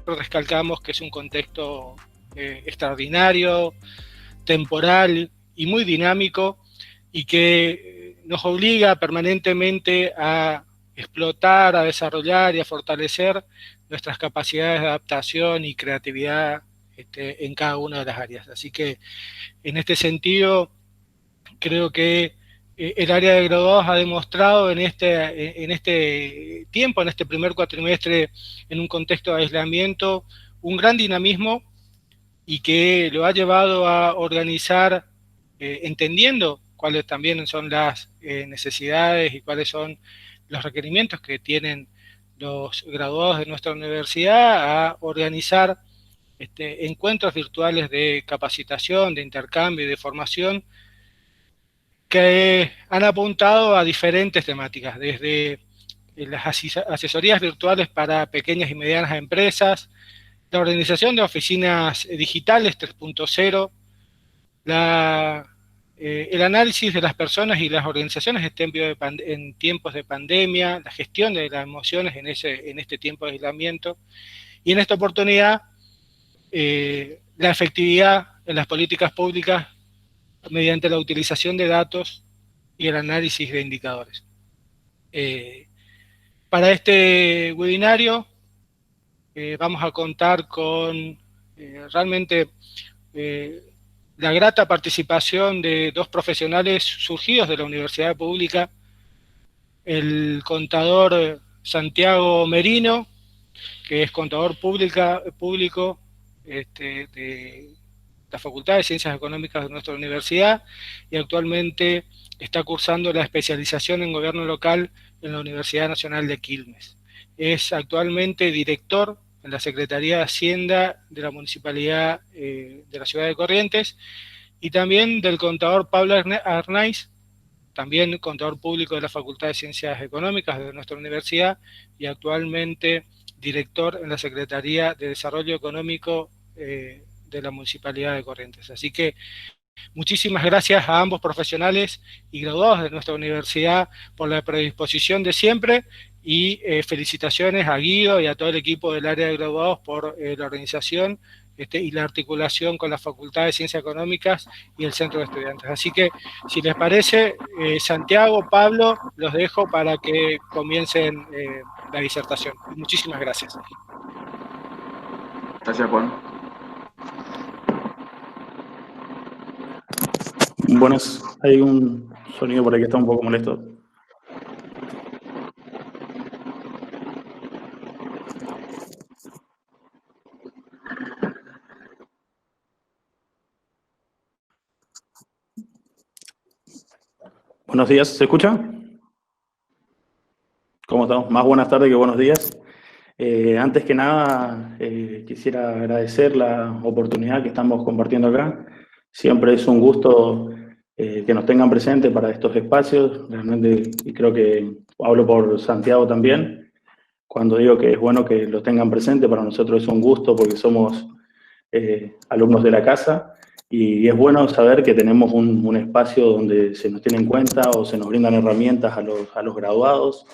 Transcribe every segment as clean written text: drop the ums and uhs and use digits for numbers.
siempre recalcamos que es un contexto extraordinario, temporal y muy dinámico, y que nos obliga permanentemente a explotar, a desarrollar y a fortalecer nuestras capacidades de adaptación y creatividad en cada una de las áreas. Así que en este sentido, creo que el área de graduados ha demostrado en este tiempo, en este primer cuatrimestre, en un contexto de aislamiento, un gran dinamismo, y que lo ha llevado a organizar, entendiendo cuáles también son las necesidades y cuáles son los requerimientos que tienen los graduados de nuestra universidad, a organizar encuentros virtuales de capacitación, de intercambio y de formación, que han apuntado a diferentes temáticas, desde las asesorías virtuales para pequeñas y medianas empresas, la organización de oficinas digitales 3.0, el análisis de las personas y las organizaciones en tiempos de pandemia, la gestión de las emociones en este tiempo de aislamiento, y en esta oportunidad la efectividad en las políticas públicas mediante la utilización de datos y el análisis de indicadores. Para este webinario vamos a contar con realmente la grata participación de dos profesionales surgidos de la Universidad Pública, el contador Santiago Merino, que es contador público de la Facultad de Ciencias Económicas de nuestra universidad, y actualmente está cursando la especialización en gobierno local en la Universidad Nacional de Quilmes. Es actualmente director en la Secretaría de Hacienda de la Municipalidad de la Ciudad de Corrientes, y también del contador Pablo Arnaiz, también contador público de la Facultad de Ciencias Económicas de nuestra universidad, y actualmente director en la Secretaría de Desarrollo Económico de la Municipalidad de Corrientes. Así que muchísimas gracias a ambos profesionales y graduados de nuestra universidad por la predisposición de siempre, y felicitaciones a Guido y a todo el equipo del área de graduados por la organización y la articulación con la Facultad de Ciencias Económicas y el Centro de Estudiantes. Así que, si les parece, Santiago, Pablo, los dejo para que comiencen la disertación. Muchísimas gracias. Gracias, Juan. Buenas, hay un sonido por ahí que está un poco molesto. Buenos días, ¿se escucha? ¿Cómo estamos? Más buenas tardes que buenos días. Antes que nada, quisiera agradecer la oportunidad que estamos compartiendo acá. Siempre es un gusto que nos tengan presentes para estos espacios. Realmente, y creo que hablo por Santiago también, cuando digo que es bueno que los tengan presentes, para nosotros es un gusto porque somos alumnos de la casa, y es bueno saber que tenemos un espacio donde se nos tiene en cuenta o se nos brindan herramientas a los graduados,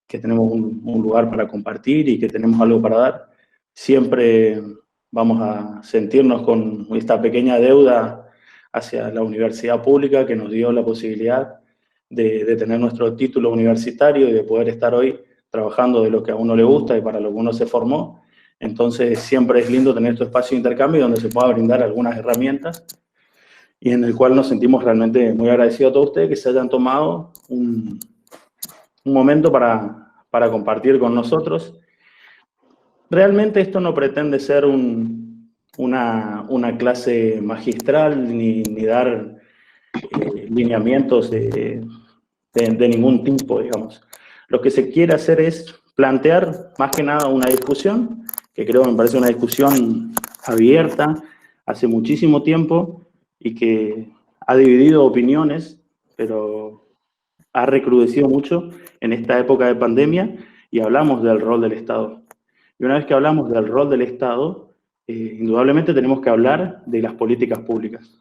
que tenemos un lugar para compartir y que tenemos algo para dar. Siempre vamos a sentirnos con esta pequeña deuda hacia la universidad pública que nos dio la posibilidad de tener nuestro título universitario y de poder estar hoy trabajando de lo que a uno le gusta y para lo que uno se formó. Entonces siempre es lindo tener este espacio de intercambio donde se pueda brindar algunas herramientas, y en el cual nos sentimos realmente muy agradecidos a todos ustedes que se hayan tomado un momento para compartir con nosotros. Realmente esto no pretende ser una clase magistral ni dar lineamientos de ningún tipo, digamos. Lo que se quiere hacer es plantear más que nada una discusión, que creo me parece una discusión abierta hace muchísimo tiempo y que ha dividido opiniones, pero ha recrudecido mucho en esta época de pandemia, y hablamos del rol del Estado. Y una vez que hablamos del rol del Estado, indudablemente tenemos que hablar de las políticas públicas.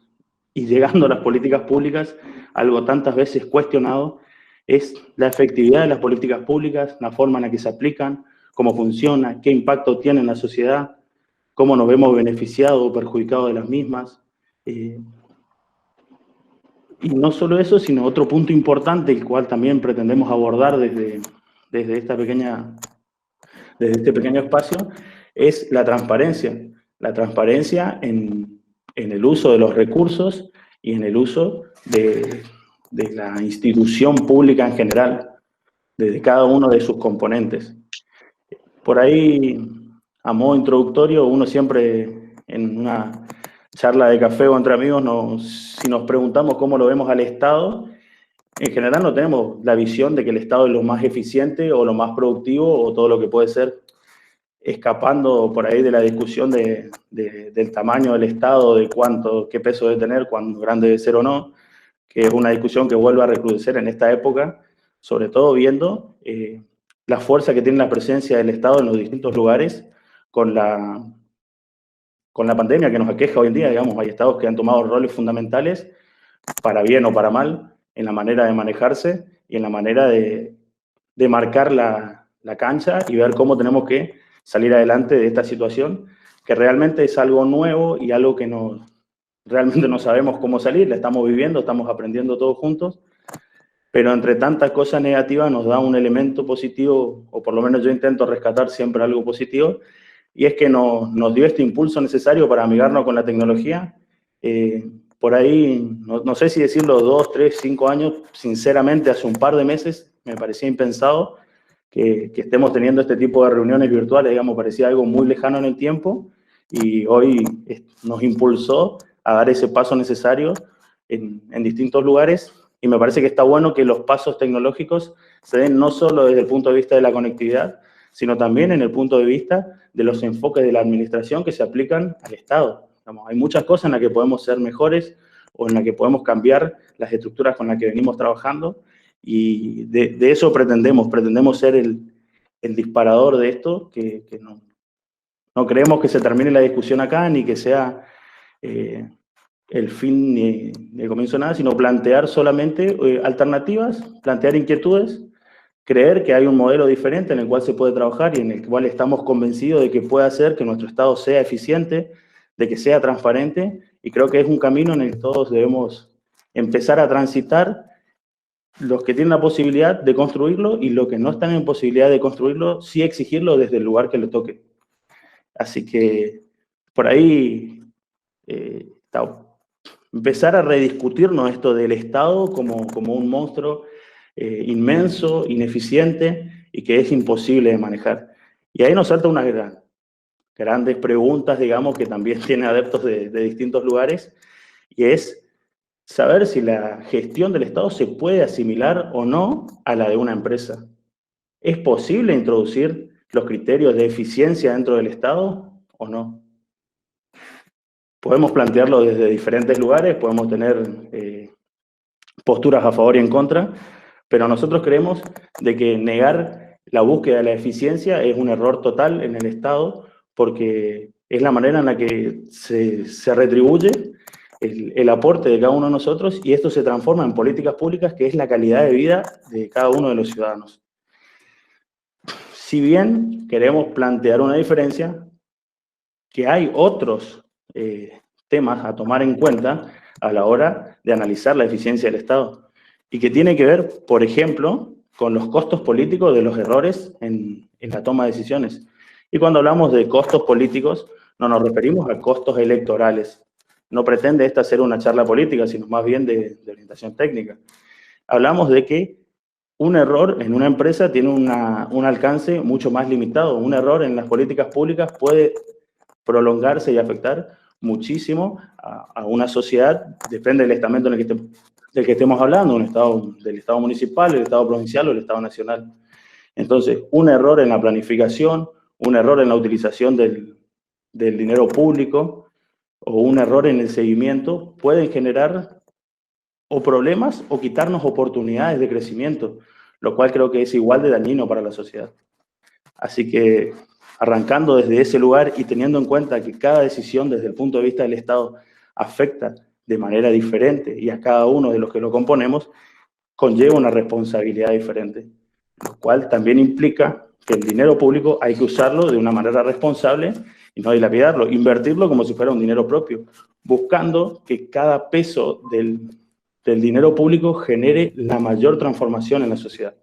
Y llegando a las políticas públicas, algo tantas veces cuestionado es la efectividad de las políticas públicas, la forma en la que se aplican, cómo funciona, qué impacto tiene en la sociedad, cómo nos vemos beneficiados o perjudicados de las mismas. Y no solo eso, sino otro punto importante, el cual también pretendemos abordar desde este pequeño espacio, es la transparencia. La transparencia en el uso de los recursos y en el uso de la institución pública en general, desde cada uno de sus componentes. Por ahí, a modo introductorio, uno siempre en una charla de café o entre amigos, si nos preguntamos cómo lo vemos al Estado, en general no tenemos la visión de que el Estado es lo más eficiente o lo más productivo o todo lo que puede ser, escapando por ahí de la discusión del tamaño del Estado, de qué peso debe tener, cuán grande debe ser o no, que es una discusión que vuelve a recrudecer en esta época, sobre todo viendo la fuerza que tiene la presencia del Estado en los distintos lugares con la pandemia que nos aqueja hoy en día. Digamos, hay estados que han tomado roles fundamentales, para bien o para mal, en la manera de manejarse y en la manera de marcar la cancha y ver cómo tenemos que salir adelante de esta situación, que realmente es algo nuevo y algo que realmente no sabemos cómo salir, la estamos viviendo, estamos aprendiendo todos juntos, pero entre tantas cosas negativas nos da un elemento positivo, o por lo menos yo intento rescatar siempre algo positivo, y es que nos dio este impulso necesario para amigarnos con la tecnología. Por ahí, no sé si decirlo 2, 3, 5 años, sinceramente hace un par de meses me parecía impensado que estemos teniendo este tipo de reuniones virtuales, digamos, parecía algo muy lejano en el tiempo, y hoy nos impulsó a dar ese paso necesario en distintos lugares, y me parece que está bueno que los pasos tecnológicos se den no solo desde el punto de vista de la conectividad, sino también en el punto de vista de los enfoques de la administración que se aplican al Estado. Digamos, hay muchas cosas en las que podemos ser mejores o en las que podemos cambiar las estructuras con las que venimos trabajando, y de eso pretendemos ser el disparador de esto, que no creemos que se termine la discusión acá, ni que sea el fin ni el comienzo de nada, sino plantear solamente alternativas, plantear inquietudes, creer que hay un modelo diferente en el cual se puede trabajar y en el cual estamos convencidos de que puede hacer que nuestro Estado sea eficiente, de que sea transparente, y creo que es un camino en el que todos debemos empezar a transitar, los que tienen la posibilidad de construirlo y los que no están en posibilidad de construirlo, sí exigirlo desde el lugar que le toque. Así que por ahí empezar a rediscutirnos esto del Estado como un monstruo inmenso, ineficiente y que es imposible de manejar. Y ahí nos salta unas grandes preguntas, digamos, que también tienen adeptos de distintos lugares, y es saber si la gestión del Estado se puede asimilar o no a la de una empresa. ¿Es posible introducir los criterios de eficiencia dentro del Estado o no? Podemos plantearlo desde diferentes lugares, podemos tener posturas a favor y en contra, pero nosotros creemos de que negar la búsqueda de la eficiencia es un error total en el Estado, porque es la manera en la que se retribuye el aporte de cada uno de nosotros, y esto se transforma en políticas públicas, que es la calidad de vida de cada uno de los ciudadanos. Si bien queremos plantear una diferencia, que hay otros temas a tomar en cuenta a la hora de analizar la eficiencia del Estado, y que tiene que ver, por ejemplo, con los costos políticos de los errores en la toma de decisiones. Y cuando hablamos de costos políticos, no nos referimos a costos electorales. No pretende esta ser una charla política, sino más bien de orientación técnica. Hablamos de que un error en una empresa tiene un alcance mucho más limitado. Un error en las políticas públicas puede prolongarse y afectar muchísimo a una sociedad, depende del estamento del que estemos hablando, del Estado municipal, el Estado provincial o el Estado nacional. Entonces, un error en la planificación, un error en la utilización del dinero público o un error en el seguimiento pueden generar o problemas o quitarnos oportunidades de crecimiento, lo cual creo que es igual de dañino para la sociedad. Así que, arrancando desde ese lugar y teniendo en cuenta que cada decisión desde el punto de vista del Estado afecta de manera diferente y a cada uno de los que lo componemos, conlleva una responsabilidad diferente, lo cual también implica que el dinero público hay que usarlo de una manera responsable y no dilapidarlo, invertirlo como si fuera un dinero propio, buscando que cada peso del dinero público genere la mayor transformación en la sociedad.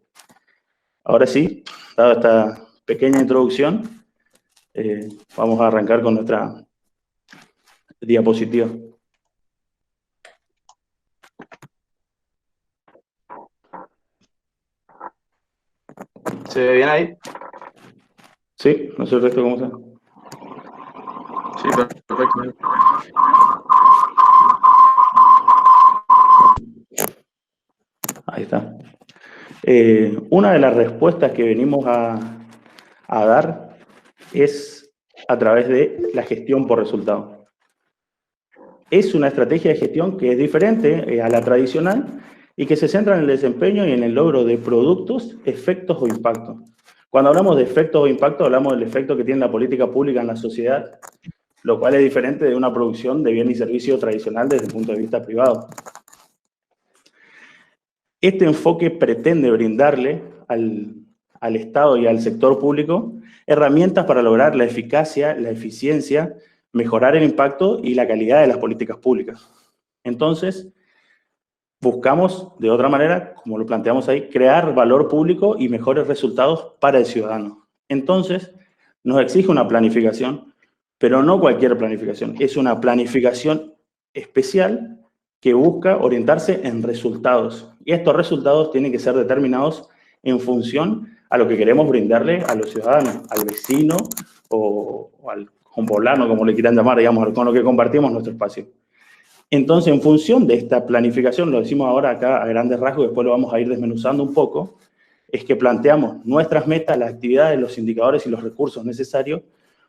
Ahora sí, dada esta pequeña introducción, vamos a arrancar con nuestra diapositiva. ¿Se ve bien ahí? Sí, no sé el resto cómo está. Sí, perfecto. Ahí está. Una de las respuestas que venimos a dar es a través de la gestión por resultado. Es una estrategia de gestión que es diferente a la tradicional y que se centra en el desempeño y en el logro de productos, efectos o impactos. Cuando hablamos de efectos o impactos, hablamos del efecto que tiene la política pública en la sociedad, lo cual es diferente de una producción de bienes y servicios tradicional desde el punto de vista privado. Este enfoque pretende brindarle al Estado y al sector público herramientas para lograr la eficacia, la eficiencia, mejorar el impacto y la calidad de las políticas públicas. Entonces, buscamos, de otra manera, como lo planteamos ahí, crear valor público y mejores resultados para el ciudadano. Entonces, nos exige una planificación, pero no cualquier planificación, es una planificación especial que busca orientarse en resultados. Y estos resultados tienen que ser determinados en función a lo que queremos brindarle a los ciudadanos, al vecino o al combolano, como le quieran llamar, digamos, con lo que compartimos nuestro espacio. Entonces, en función de esta planificación, lo decimos ahora acá a grandes rasgos, después lo vamos a ir desmenuzando un poco, es que planteamos nuestras metas, las actividades, los indicadores y los recursos necesarios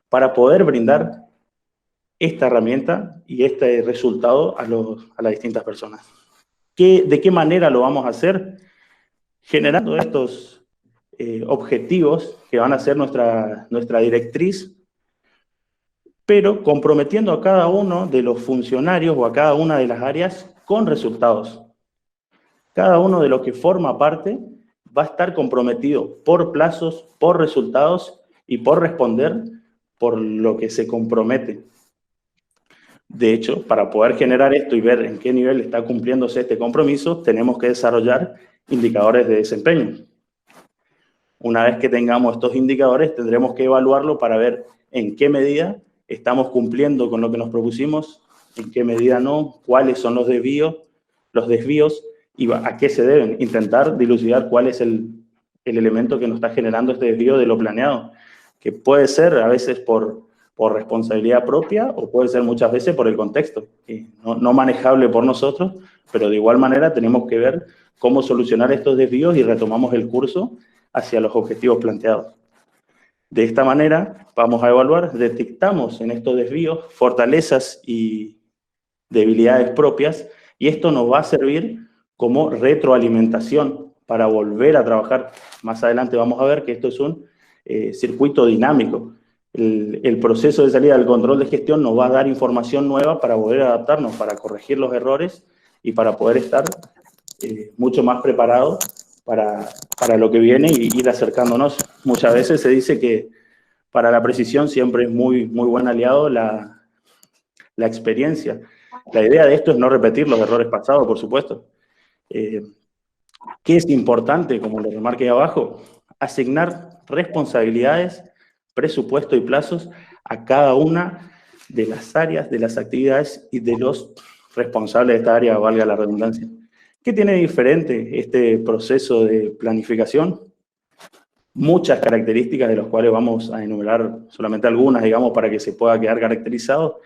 para poder brindar esta herramienta y este resultado a las distintas personas. ¿De qué manera lo vamos a hacer? Generando estos objetivos que van a ser nuestra directriz, pero comprometiendo a cada uno de los funcionarios o a cada una de las áreas con resultados. Cada uno de los que forma parte va a estar comprometido por plazos, por resultados y por responder por lo que se compromete. De hecho, para poder generar esto y ver en qué nivel está cumpliéndose este compromiso, tenemos que desarrollar indicadores de desempeño. Una vez que tengamos estos indicadores, tendremos que evaluarlo para ver en qué medida estamos cumpliendo con lo que nos propusimos, en qué medida no, cuáles son los desvíos y a qué se deben. Intentar dilucidar cuál es el elemento que nos está generando este desvío de lo planeado, que puede ser a veces por responsabilidad propia o puede ser muchas veces por el contexto, no manejable por nosotros, pero de igual manera tenemos que ver cómo solucionar estos desvíos y retomamos el curso hacia los objetivos planteados. De esta manera vamos a evaluar, detectamos en estos desvíos fortalezas y debilidades propias y esto nos va a servir como retroalimentación para volver a trabajar. Más adelante vamos a ver que esto es un circuito dinámico. El proceso de salida del control de gestión nos va a dar información nueva para poder adaptarnos, para corregir los errores y para poder estar mucho más preparados para lo que viene y ir acercándonos. Muchas veces se dice que para la precisión siempre es muy buen aliado la experiencia. La idea de esto es no repetir los errores pasados, por supuesto. ¿Qué es importante, como lo remarqué abajo? Asignar responsabilidades, presupuesto y plazos a cada una de las áreas, de las actividades y de los responsables de esta área, valga la redundancia. ¿Qué tiene diferente este proceso de planificación? Muchas características de las cuales vamos a enumerar solamente algunas, digamos, para que se pueda quedar caracterizado.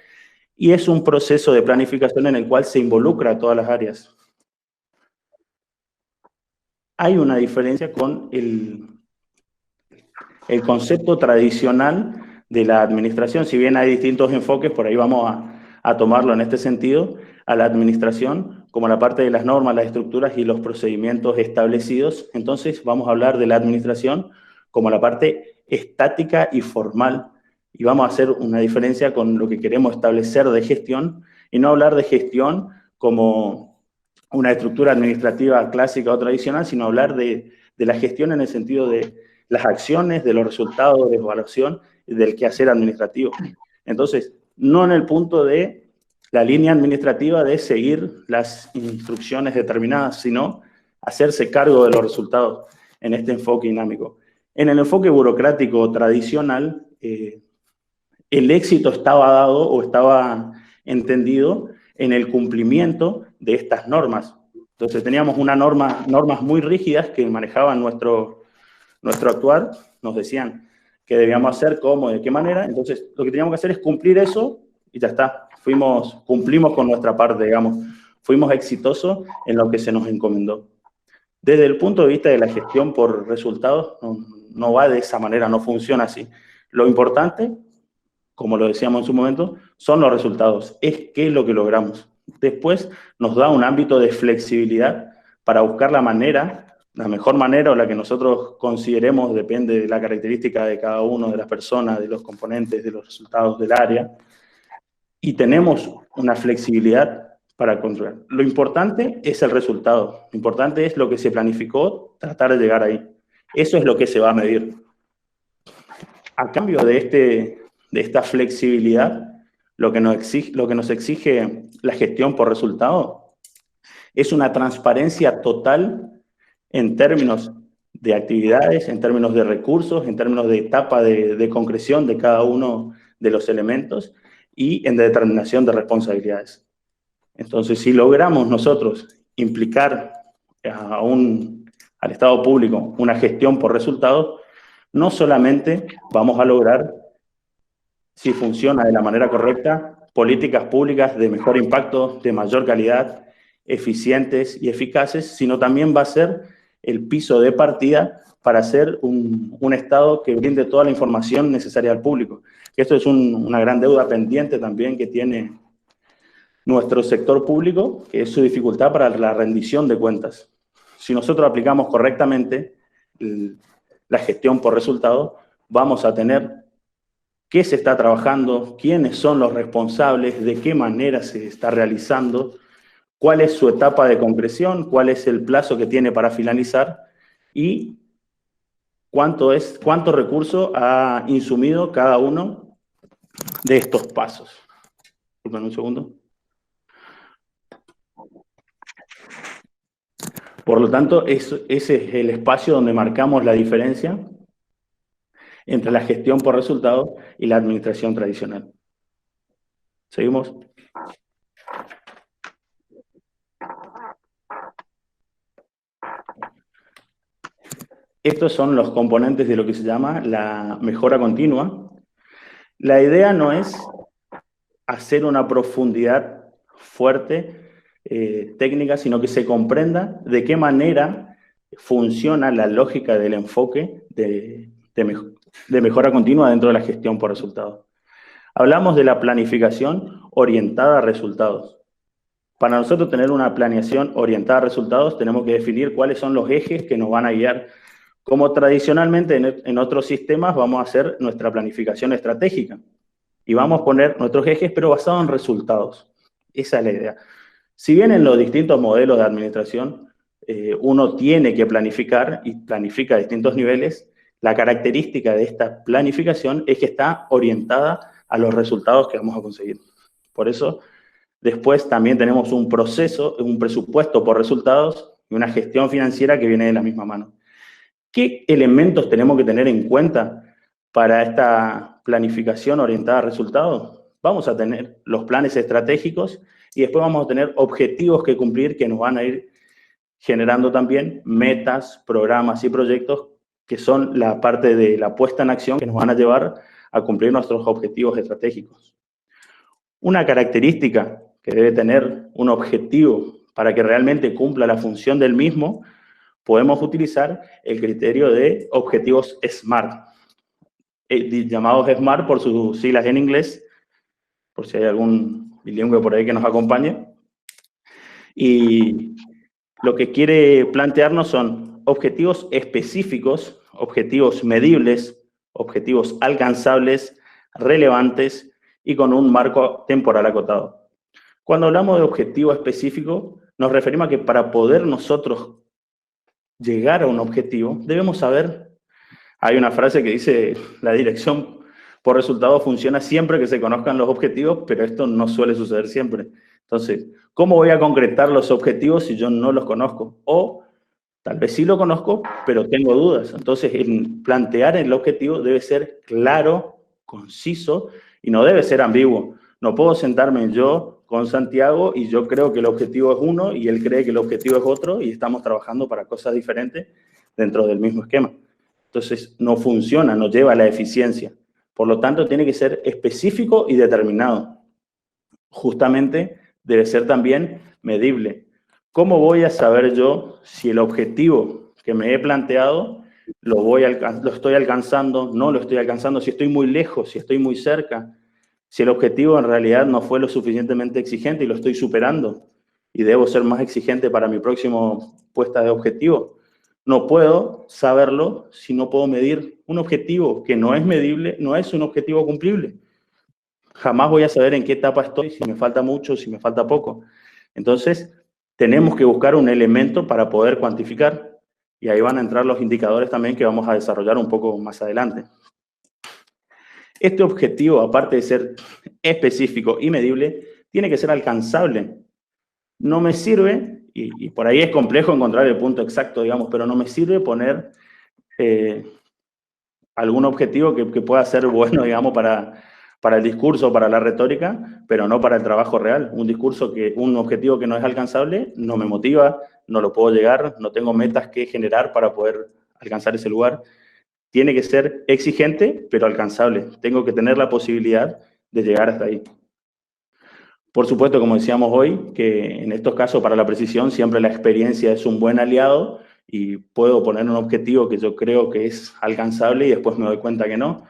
Y es un proceso de planificación en el cual se involucra a todas las áreas. Hay una diferencia con el concepto tradicional de la administración. Si bien hay distintos enfoques, por ahí vamos a tomarlo en este sentido, a la administración como la parte de las normas, las estructuras y los procedimientos establecidos. Entonces vamos a hablar de la administración como la parte estática y formal. Y vamos a hacer una diferencia con lo que queremos establecer de gestión y no hablar de gestión como una estructura administrativa clásica o tradicional, sino hablar de la gestión en el sentido de las acciones, de los resultados de evaluación y del quehacer administrativo. Entonces, no en el punto de la línea administrativa de seguir las instrucciones determinadas, sino hacerse cargo de los resultados en este enfoque dinámico. En el enfoque burocrático tradicional, el éxito estaba dado o estaba entendido en el cumplimiento de estas normas. Entonces teníamos normas muy rígidas que manejaban nuestro actuar, nos decían qué debíamos hacer, cómo, de qué manera. Entonces lo que teníamos que hacer es cumplir eso y ya está. Cumplimos con nuestra parte, digamos. Fuimos exitosos en lo que se nos encomendó. Desde el punto de vista de la gestión por resultados, no va de esa manera, no funciona así. Lo importante, como lo decíamos en su momento, son los resultados, es qué es lo que logramos. Después nos da un ámbito de flexibilidad para buscar la mejor manera o la que nosotros consideremos, depende de la característica de cada uno, de las personas, de los componentes, de los resultados del área, y tenemos una flexibilidad para controlar. Lo importante es el resultado, lo importante es lo que se planificó, tratar de llegar ahí. Eso es lo que se va a medir. A cambio de esta flexibilidad, lo que nos exige la gestión por resultado es una transparencia total en términos de actividades, en términos de recursos, en términos de etapa de concreción de cada uno de los elementos y en determinación de responsabilidades. Entonces, si logramos nosotros implicar al Estado público una gestión por resultados, no solamente vamos a lograr, si funciona de la manera correcta, políticas públicas de mejor impacto, de mayor calidad, eficientes y eficaces, sino también va a ser el piso de partida para hacer un Estado que brinde toda la información necesaria al público. Esto es una gran deuda pendiente también que tiene nuestro sector público, que es su dificultad para la rendición de cuentas. Si nosotros aplicamos correctamente la gestión por resultado, vamos a tener qué se está trabajando, quiénes son los responsables, de qué manera se está realizando, cuál es su etapa de concreción, cuál es el plazo que tiene para finalizar y cuánto recurso ha insumido cada uno de estos pasos. Disculpen un segundo. Por lo tanto, ese es el espacio donde marcamos la diferencia entre la gestión por resultados y la administración tradicional. ¿Seguimos? Estos son los componentes de lo que se llama la mejora continua. La idea no es hacer una profundidad fuerte técnica, sino que se comprenda de qué manera funciona la lógica del enfoque de mejora continua dentro de la gestión por resultados. Hablamos de la planificación orientada a resultados. Para nosotros tener una planeación orientada a resultados, tenemos que definir cuáles son los ejes que nos van a guiar. Como tradicionalmente en otros sistemas vamos a hacer nuestra planificación estratégica y vamos a poner nuestros ejes, pero basados en resultados. Esa es la idea. Si bien en los distintos modelos de administración uno tiene que planificar y planifica a distintos niveles, la característica de esta planificación es que está orientada a los resultados que vamos a conseguir. Por eso, después también tenemos un proceso, un presupuesto por resultados y una gestión financiera que viene de la misma mano. ¿Qué elementos tenemos que tener en cuenta para esta planificación orientada a resultados? Vamos a tener los planes estratégicos y después vamos a tener objetivos que cumplir que nos van a ir generando también metas, programas y proyectos que son la parte de la puesta en acción que nos van a llevar a cumplir nuestros objetivos estratégicos. Una característica que debe tener un objetivo para que realmente cumpla la función del mismo, podemos utilizar el criterio de objetivos SMART, llamados SMART por sus siglas en inglés, por si hay algún bilingüe por ahí que nos acompañe. Y lo que quiere plantearnos son objetivos específicos, objetivos medibles, objetivos alcanzables, relevantes y con un marco temporal acotado. Cuando hablamos de objetivo específico, nos referimos a que para poder nosotros llegar a un objetivo, debemos saber Hay una frase que dice, la dirección por resultados funciona siempre que se conozcan los objetivos, pero esto no suele suceder siempre. Entonces, ¿cómo voy a concretar los objetivos si yo no los conozco? O tal vez sí lo conozco, pero tengo dudas. Entonces, plantear el objetivo debe ser claro, conciso y no debe ser ambiguo. No puedo sentarme yo con Santiago y yo creo que el objetivo es uno y él cree que el objetivo es otro y estamos trabajando para cosas diferentes dentro del mismo esquema. Entonces, no funciona, no lleva a la eficiencia. Por lo tanto, tiene que ser específico y determinado. Justamente, debe ser también medible. ¿Cómo voy a saber yo si el objetivo que me he planteado lo estoy alcanzando, no lo estoy alcanzando, si estoy muy lejos, si estoy muy cerca, si el objetivo en realidad no fue lo suficientemente exigente y lo estoy superando y debo ser más exigente para mi próximo puesta de objetivo? No puedo saberlo si no puedo medir un objetivo que no es medible, no es un objetivo cumplible. Jamás voy a saber en qué etapa estoy, si me falta mucho, si me falta poco. Entonces, tenemos que buscar un elemento para poder cuantificar. Y ahí van a entrar los indicadores también que vamos a desarrollar un poco más adelante. Este objetivo, aparte de ser específico y medible, tiene que ser alcanzable. No me sirve, y por ahí es complejo encontrar el punto exacto, digamos, pero no me sirve poner algún objetivo que pueda ser bueno, digamos, para el discurso, para la retórica, pero no para el trabajo real. Un objetivo que no es alcanzable no me motiva, no lo puedo llegar, no tengo metas que generar para poder alcanzar ese lugar. Tiene que ser exigente, pero alcanzable. Tengo que tener la posibilidad de llegar hasta ahí. Por supuesto, como decíamos hoy, que en estos casos para la precisión siempre la experiencia es un buen aliado y puedo poner un objetivo que yo creo que es alcanzable y después me doy cuenta que no,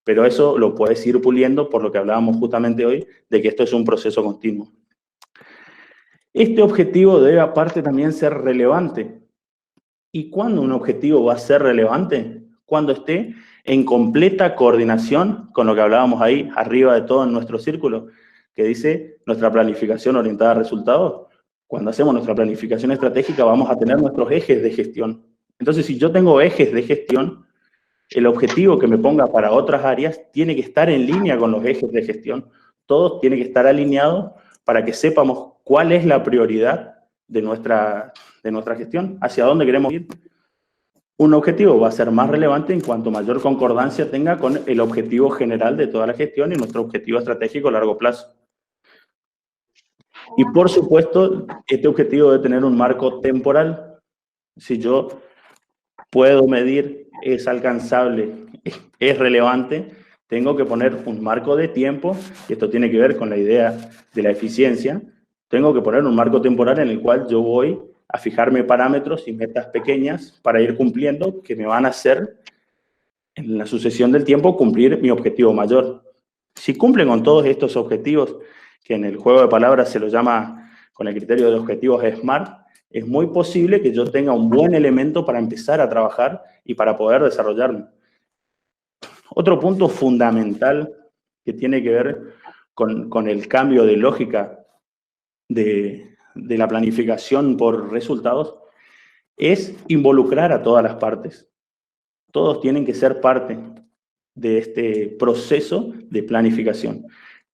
pero eso lo puedes ir puliendo por lo que hablábamos justamente hoy, de que esto es un proceso continuo. Este objetivo debe aparte también ser relevante. ¿Y cuándo un objetivo va a ser relevante? Cuando esté en completa coordinación con lo que hablábamos ahí arriba de todo en nuestro círculo, que dice nuestra planificación orientada a resultados. Cuando hacemos nuestra planificación estratégica vamos a tener nuestros ejes de gestión. Entonces, si yo tengo ejes de gestión, el objetivo que me ponga para otras áreas tiene que estar en línea con los ejes de gestión. Todos tienen que estar alineados para que sepamos cuál es la prioridad de nuestra gestión, hacia dónde queremos ir. Un objetivo va a ser más relevante en cuanto mayor concordancia tenga con el objetivo general de toda la gestión y nuestro objetivo estratégico a largo plazo. Y por supuesto, este objetivo debe tener un marco temporal. Si yo puedo medir, es alcanzable, es relevante, tengo que poner un marco de tiempo, y esto tiene que ver con la idea de la eficiencia, tengo que poner un marco temporal en el cual yo voy a fijarme parámetros y metas pequeñas para ir cumpliendo que me van a hacer, en la sucesión del tiempo, cumplir mi objetivo mayor. Si cumplen con todos estos objetivos, que en el juego de palabras se lo llama con el criterio de objetivos SMART, es muy posible que yo tenga un buen elemento para empezar a trabajar y para poder desarrollarme. Otro punto fundamental que tiene que ver con el cambio de lógica de la planificación por resultados es involucrar a todas las partes. Todos tienen que ser parte de este proceso de planificación.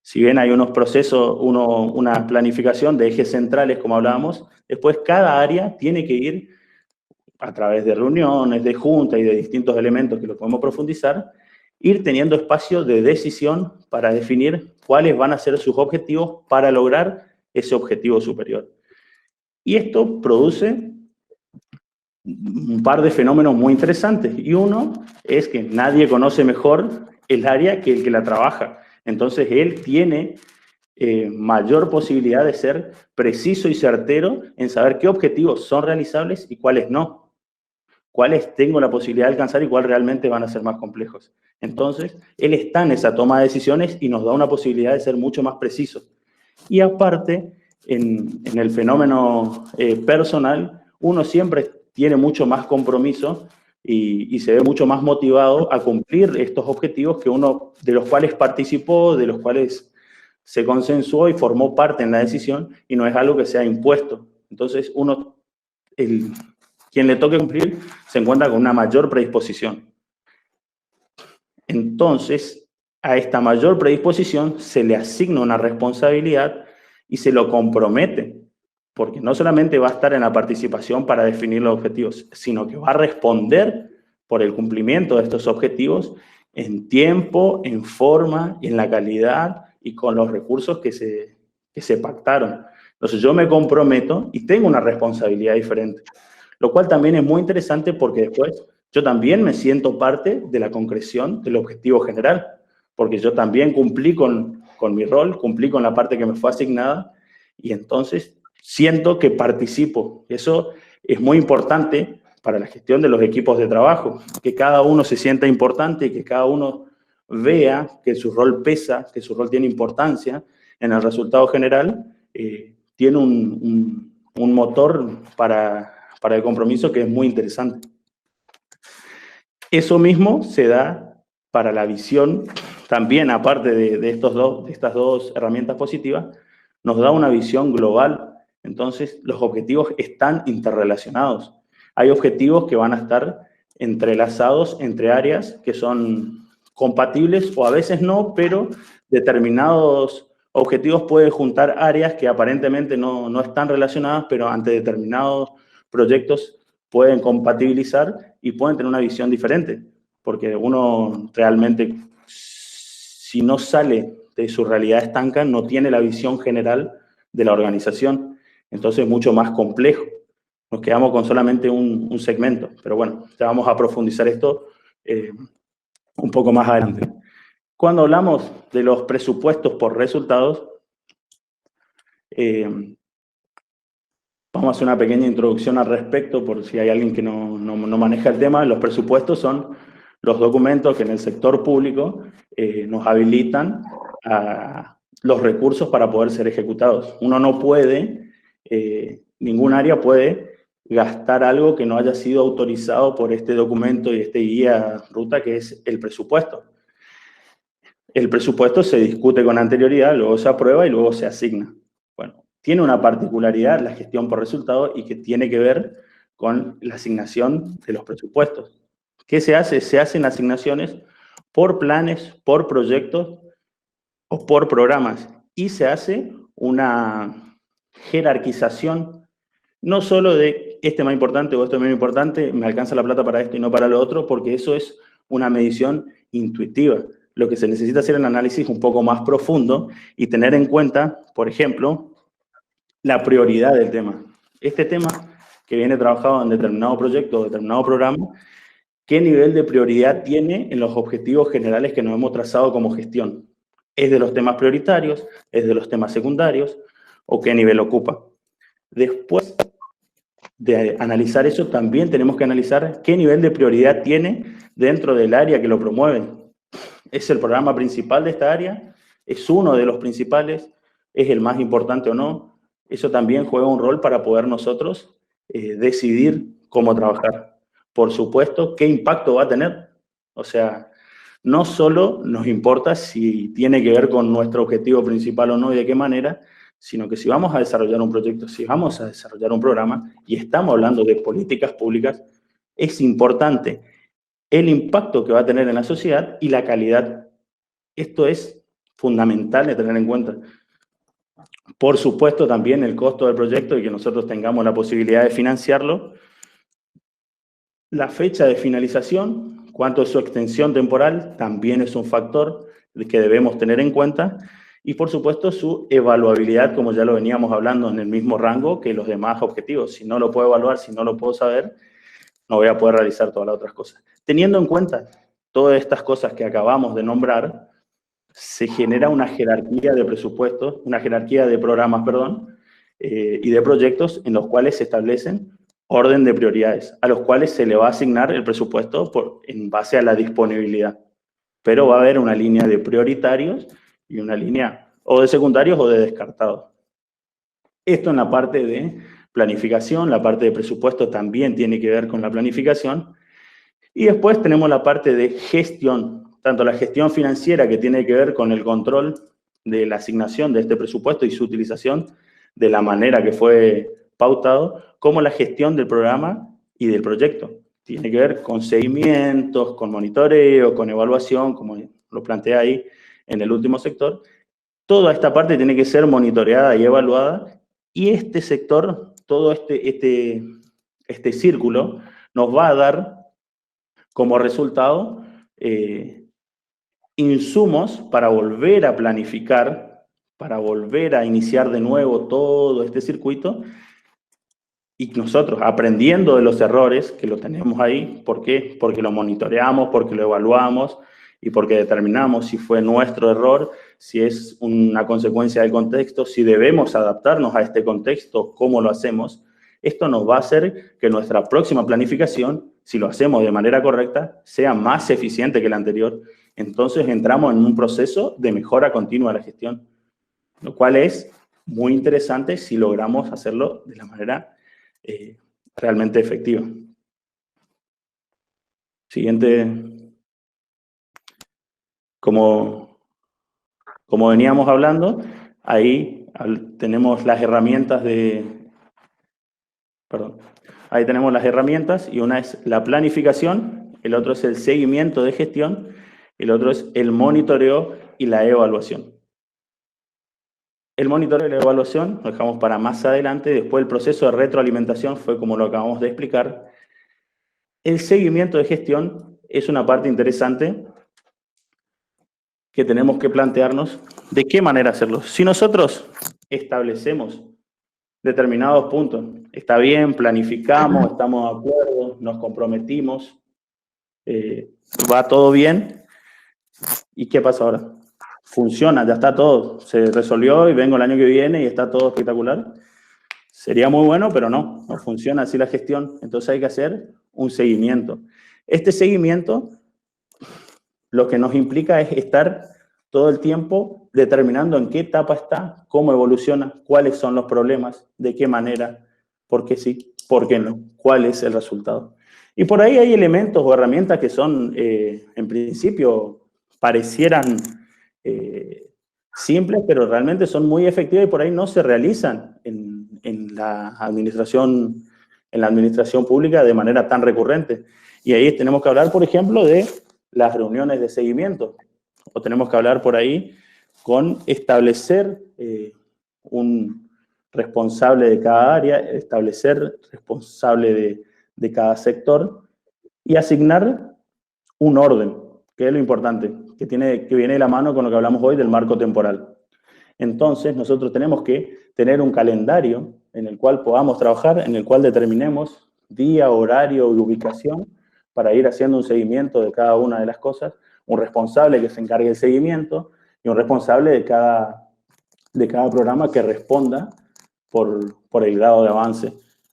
Si bien hay unos procesos, una planificación de ejes centrales, como hablábamos, después cada área tiene que ir a través de reuniones, de juntas y de distintos elementos que lo podemos profundizar, ir teniendo espacio de decisión para definir cuáles van a ser sus objetivos para lograr ese objetivo superior. Y esto produce un par de fenómenos muy interesantes. Y uno es que nadie conoce mejor el área que el que la trabaja. Entonces, él tiene mayor posibilidad de ser preciso y certero en saber qué objetivos son realizables y cuáles no. Cuáles tengo la posibilidad de alcanzar y cuáles realmente van a ser más complejos. Entonces, él está en esa toma de decisiones y nos da una posibilidad de ser mucho más precisos. Y aparte, en el fenómeno personal, uno siempre tiene mucho más compromiso y se ve mucho más motivado a cumplir estos objetivos que uno de los cuales participó, de los cuales se consensuó y formó parte en la decisión y no es algo que sea impuesto. Entonces, quien le toque cumplir se encuentra con una mayor predisposición. Entonces, a esta mayor predisposición se le asigna una responsabilidad y se lo compromete, porque no solamente va a estar en la participación para definir los objetivos, sino que va a responder por el cumplimiento de estos objetivos en tiempo, en forma, en la calidad y con los recursos que se pactaron. Entonces yo me comprometo y tengo una responsabilidad diferente, lo cual también es muy interesante porque después yo también me siento parte de la concreción del objetivo general, porque yo también cumplí con mi rol, cumplí con la parte que me fue asignada y entonces siento que participo. Eso es muy importante para la gestión de los equipos de trabajo, que cada uno se sienta importante y que cada uno vea que su rol pesa, que su rol tiene importancia en el resultado general, tiene un motor para el compromiso que es muy interesante. Eso mismo se da para la visión, también aparte de estas dos herramientas positivas, nos da una visión global. Entonces, los objetivos están interrelacionados. Hay objetivos que van a estar entrelazados entre áreas que son compatibles o a veces no, pero determinados objetivos pueden juntar áreas que aparentemente no están relacionadas, pero ante determinados proyectos pueden compatibilizar y pueden tener una visión diferente, porque uno realmente, si no sale de su realidad estanca, no tiene la visión general de la organización. Entonces es mucho más complejo. Nos quedamos con solamente un segmento, pero bueno, ya vamos a profundizar esto un poco más adelante. Cuando hablamos de los presupuestos por resultados, vamos a hacer una pequeña introducción al respecto, por si hay alguien que no maneja el tema. Los presupuestos son los documentos que en el sector público nos habilitan a los recursos para poder ser ejecutados. Uno no puede, ningún área puede gastar algo que no haya sido autorizado por este documento y este guía ruta que es el presupuesto. El presupuesto se discute con anterioridad, luego se aprueba y luego se asigna. Bueno, tiene una particularidad la gestión por resultado y que tiene que ver con la asignación de los presupuestos. ¿Qué se hace? Se hacen asignaciones por planes, por proyectos o por programas y se hace una jerarquización, no solo de este más importante o esto es menos importante, me alcanza la plata para esto y no para lo otro, porque eso es una medición intuitiva. Lo que se necesita hacer es un análisis un poco más profundo y tener en cuenta, por ejemplo, la prioridad del tema. Este tema que viene trabajado en determinado proyecto o determinado programa, ¿qué nivel de prioridad tiene en los objetivos generales que nos hemos trazado como gestión? ¿Es de los temas prioritarios? ¿Es de los temas secundarios? ¿O qué nivel ocupa? Después de analizar eso, también tenemos que analizar qué nivel de prioridad tiene dentro del área que lo promueve. ¿Es el programa principal de esta área? ¿Es uno de los principales? ¿Es el más importante o no? Eso también juega un rol para poder nosotros decidir cómo trabajar. Por supuesto, ¿qué impacto va a tener? O sea, no solo nos importa si tiene que ver con nuestro objetivo principal o no y de qué manera, sino que si vamos a desarrollar un proyecto, si vamos a desarrollar un programa y estamos hablando de políticas públicas, es importante el impacto que va a tener en la sociedad y la calidad. Esto es fundamental de tener en cuenta. Por supuesto, también el costo del proyecto y que nosotros tengamos la posibilidad de financiarlo. La fecha de finalización, cuánto es su extensión temporal, también es un factor que debemos tener en cuenta. Y, por supuesto, su evaluabilidad, como ya lo veníamos hablando, en el mismo rango que los demás objetivos. Si no lo puedo evaluar, si no lo puedo saber, no voy a poder realizar todas las otras cosas. Teniendo en cuenta todas estas cosas que acabamos de nombrar, se genera una jerarquía de presupuestos, una jerarquía de programas, y de proyectos en los cuales se establecen orden de prioridades, a los cuales se le va a asignar el presupuesto en base a la disponibilidad. Pero va a haber una línea de prioritarios y una línea o de secundarios o de descartados. Esto en la parte de planificación, la parte de presupuesto también tiene que ver con la planificación. Y después tenemos la parte de gestión, tanto la gestión financiera que tiene que ver con el control de la asignación de este presupuesto y su utilización de la manera que fue pautado, como la gestión del programa y del proyecto. tiene que ver con seguimientos, con monitoreo, con evaluación, como lo planteé ahí en el último sector. Toda esta parte tiene que ser monitoreada y evaluada, y este sector, todo este círculo, nos va a dar como resultado insumos para volver a planificar, para volver a iniciar de nuevo todo este circuito, y nosotros aprendiendo de los errores que lo tenemos ahí. ¿Por qué? Porque lo monitoreamos, porque lo evaluamos y porque determinamos si fue nuestro error, si es una consecuencia del contexto, si debemos adaptarnos a este contexto, cómo lo hacemos. Esto nos va a hacer que nuestra próxima planificación, si lo hacemos de manera correcta, sea más eficiente que la anterior. Entonces entramos en un proceso de mejora continua de la gestión, lo cual es muy interesante si logramos hacerlo de la manera realmente efectiva. Siguiente. Como veníamos hablando, ahí tenemos las herramientas ahí tenemos las herramientas, y una es la planificación, el otro es el seguimiento de gestión, el otro es el monitoreo y la evaluación. El monitoreo y la evaluación lo dejamos para más adelante. Después el proceso de retroalimentación fue como lo acabamos de explicar. El seguimiento de gestión es una parte interesante que tenemos que plantearnos de qué manera hacerlo. Si nosotros establecemos determinados puntos, está bien, planificamos, estamos de acuerdo, nos comprometimos, va todo bien, ¿y qué pasa ahora? Funciona, ya está todo, se resolvió y vengo el año que viene y está todo espectacular. Sería muy bueno, pero no funciona así la gestión. Entonces hay que hacer un seguimiento. Este seguimiento lo que nos implica es estar todo el tiempo determinando en qué etapa está, cómo evoluciona, cuáles son los problemas, de qué manera, por qué sí, por qué no, cuál es el resultado. Y por ahí hay elementos o herramientas que son, en principio, parecieran simples, pero realmente son muy efectivas y por ahí no se realizan en la administración pública de manera tan recurrente. Y ahí tenemos que hablar, por ejemplo, de las reuniones de seguimiento, o tenemos que hablar por ahí con establecer un responsable de cada área, establecer responsable de cada sector y asignar un orden, que es lo importante, que viene de la mano con lo que hablamos hoy del marco temporal. Entonces, nosotros tenemos que tener un calendario en el cual podamos trabajar, en el cual determinemos día, horario y ubicación para ir haciendo un seguimiento de cada una de las cosas, un responsable que se encargue del seguimiento y un responsable de cada programa que responda por el grado de avance.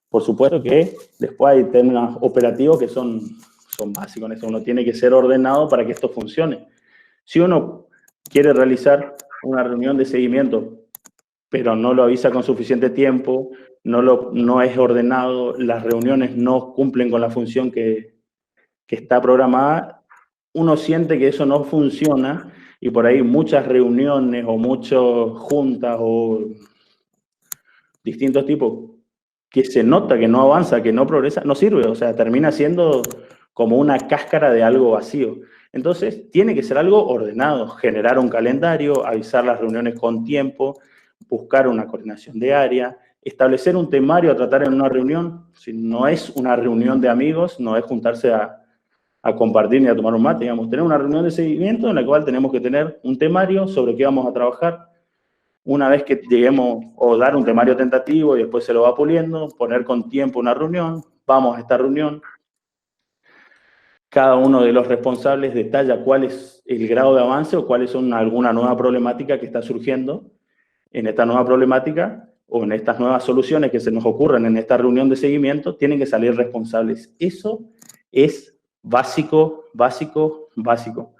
Por supuesto que después hay términos operativos que son básicos. Uno tiene que ser ordenado para que esto funcione. Si uno quiere realizar una reunión de seguimiento, pero no lo avisa con suficiente tiempo, no es ordenado, las reuniones no cumplen con la función que está programada, uno siente que eso no funciona y por ahí muchas reuniones o muchas juntas o distintos tipos que se nota que no avanza, que no progresa, no sirve. O sea, termina siendo como una cáscara de algo vacío. Entonces, tiene que ser algo ordenado, generar un calendario, avisar las reuniones con tiempo, buscar una coordinación de área, establecer un temario a tratar en una reunión. Si no es una reunión de amigos, no es juntarse a compartir ni a tomar un mate, digamos. Tener una reunión de seguimiento en la cual tenemos que tener un temario sobre qué vamos a trabajar. Una vez que lleguemos, o dar un temario tentativo y después se lo va puliendo, poner con tiempo una reunión, vamos a esta reunión. Cada uno de los responsables detalla cuál es el grado de avance o cuáles son alguna nueva problemática que está surgiendo. En esta nueva problemática o en estas nuevas soluciones que se nos ocurran en esta reunión de seguimiento, tienen que salir responsables. Eso es básico, básico, básico.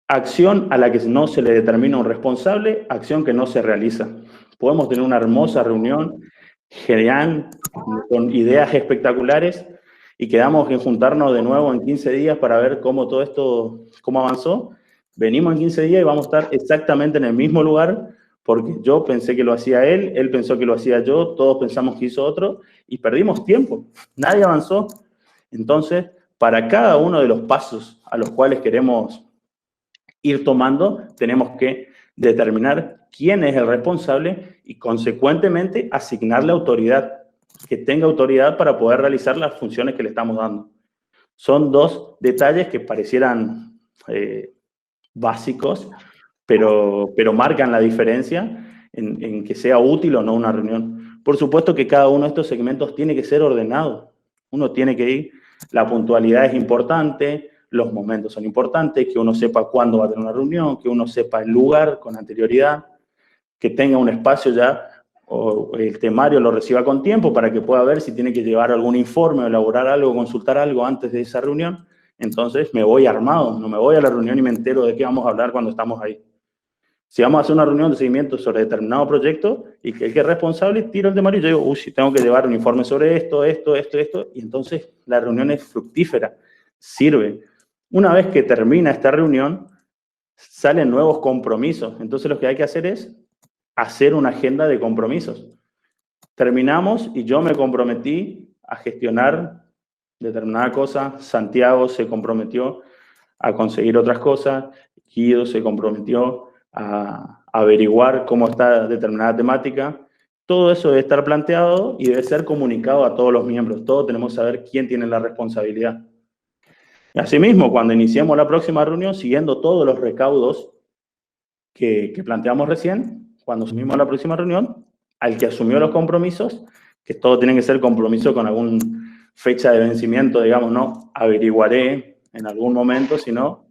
Acción a la que no se le determina un responsable, acción que no se realiza. Podemos tener una hermosa reunión, genial, con ideas espectaculares, y quedamos en juntarnos de nuevo en 15 días para ver cómo todo esto, cómo avanzó. Venimos en 15 días y vamos a estar exactamente en el mismo lugar, porque yo pensé que lo hacía él pensó que lo hacía yo, todos pensamos que hizo otro, y perdimos tiempo. Nadie avanzó. Entonces, para cada uno de los pasos a los cuales queremos ir tomando, tenemos que determinar quién es el responsable y, consecuentemente, asignarle autoridad, que tenga autoridad para poder realizar las funciones que le estamos dando. Son dos detalles que parecieran básicos, pero marcan la diferencia en que sea útil o no una reunión. Por supuesto que cada uno de estos segmentos tiene que ser ordenado. Uno tiene que ir, la puntualidad es importante, los momentos son importantes, que uno sepa cuándo va a tener una reunión, que uno sepa el lugar con anterioridad, que tenga un espacio ya, o el temario lo reciba con tiempo para que pueda ver si tiene que llevar algún informe o elaborar algo, consultar algo antes de esa reunión. Entonces me voy armado, no me voy a la reunión y me entero de qué vamos a hablar cuando estamos ahí. Si vamos a hacer una reunión de seguimiento sobre determinado proyecto y que el que es responsable tiro el temario y yo digo, uy, tengo que llevar un informe sobre esto, y entonces la reunión es fructífera, sirve. Una vez que termina esta reunión, salen nuevos compromisos. Entonces lo que hay que hacer es hacer una agenda de compromisos. Terminamos y yo me comprometí a gestionar determinada cosa, Santiago se comprometió a conseguir otras cosas, Guido se comprometió a averiguar cómo está determinada temática. Todo eso debe estar planteado y debe ser comunicado a todos los miembros. Todos tenemos que saber quién tiene la responsabilidad. Y asimismo, cuando iniciemos la próxima reunión, siguiendo todos los recaudos que planteamos recién, cuando asumimos la próxima reunión, al que asumió los compromisos, que todos tienen que ser compromisos con alguna fecha de vencimiento, digamos, no averiguaré en algún momento, sino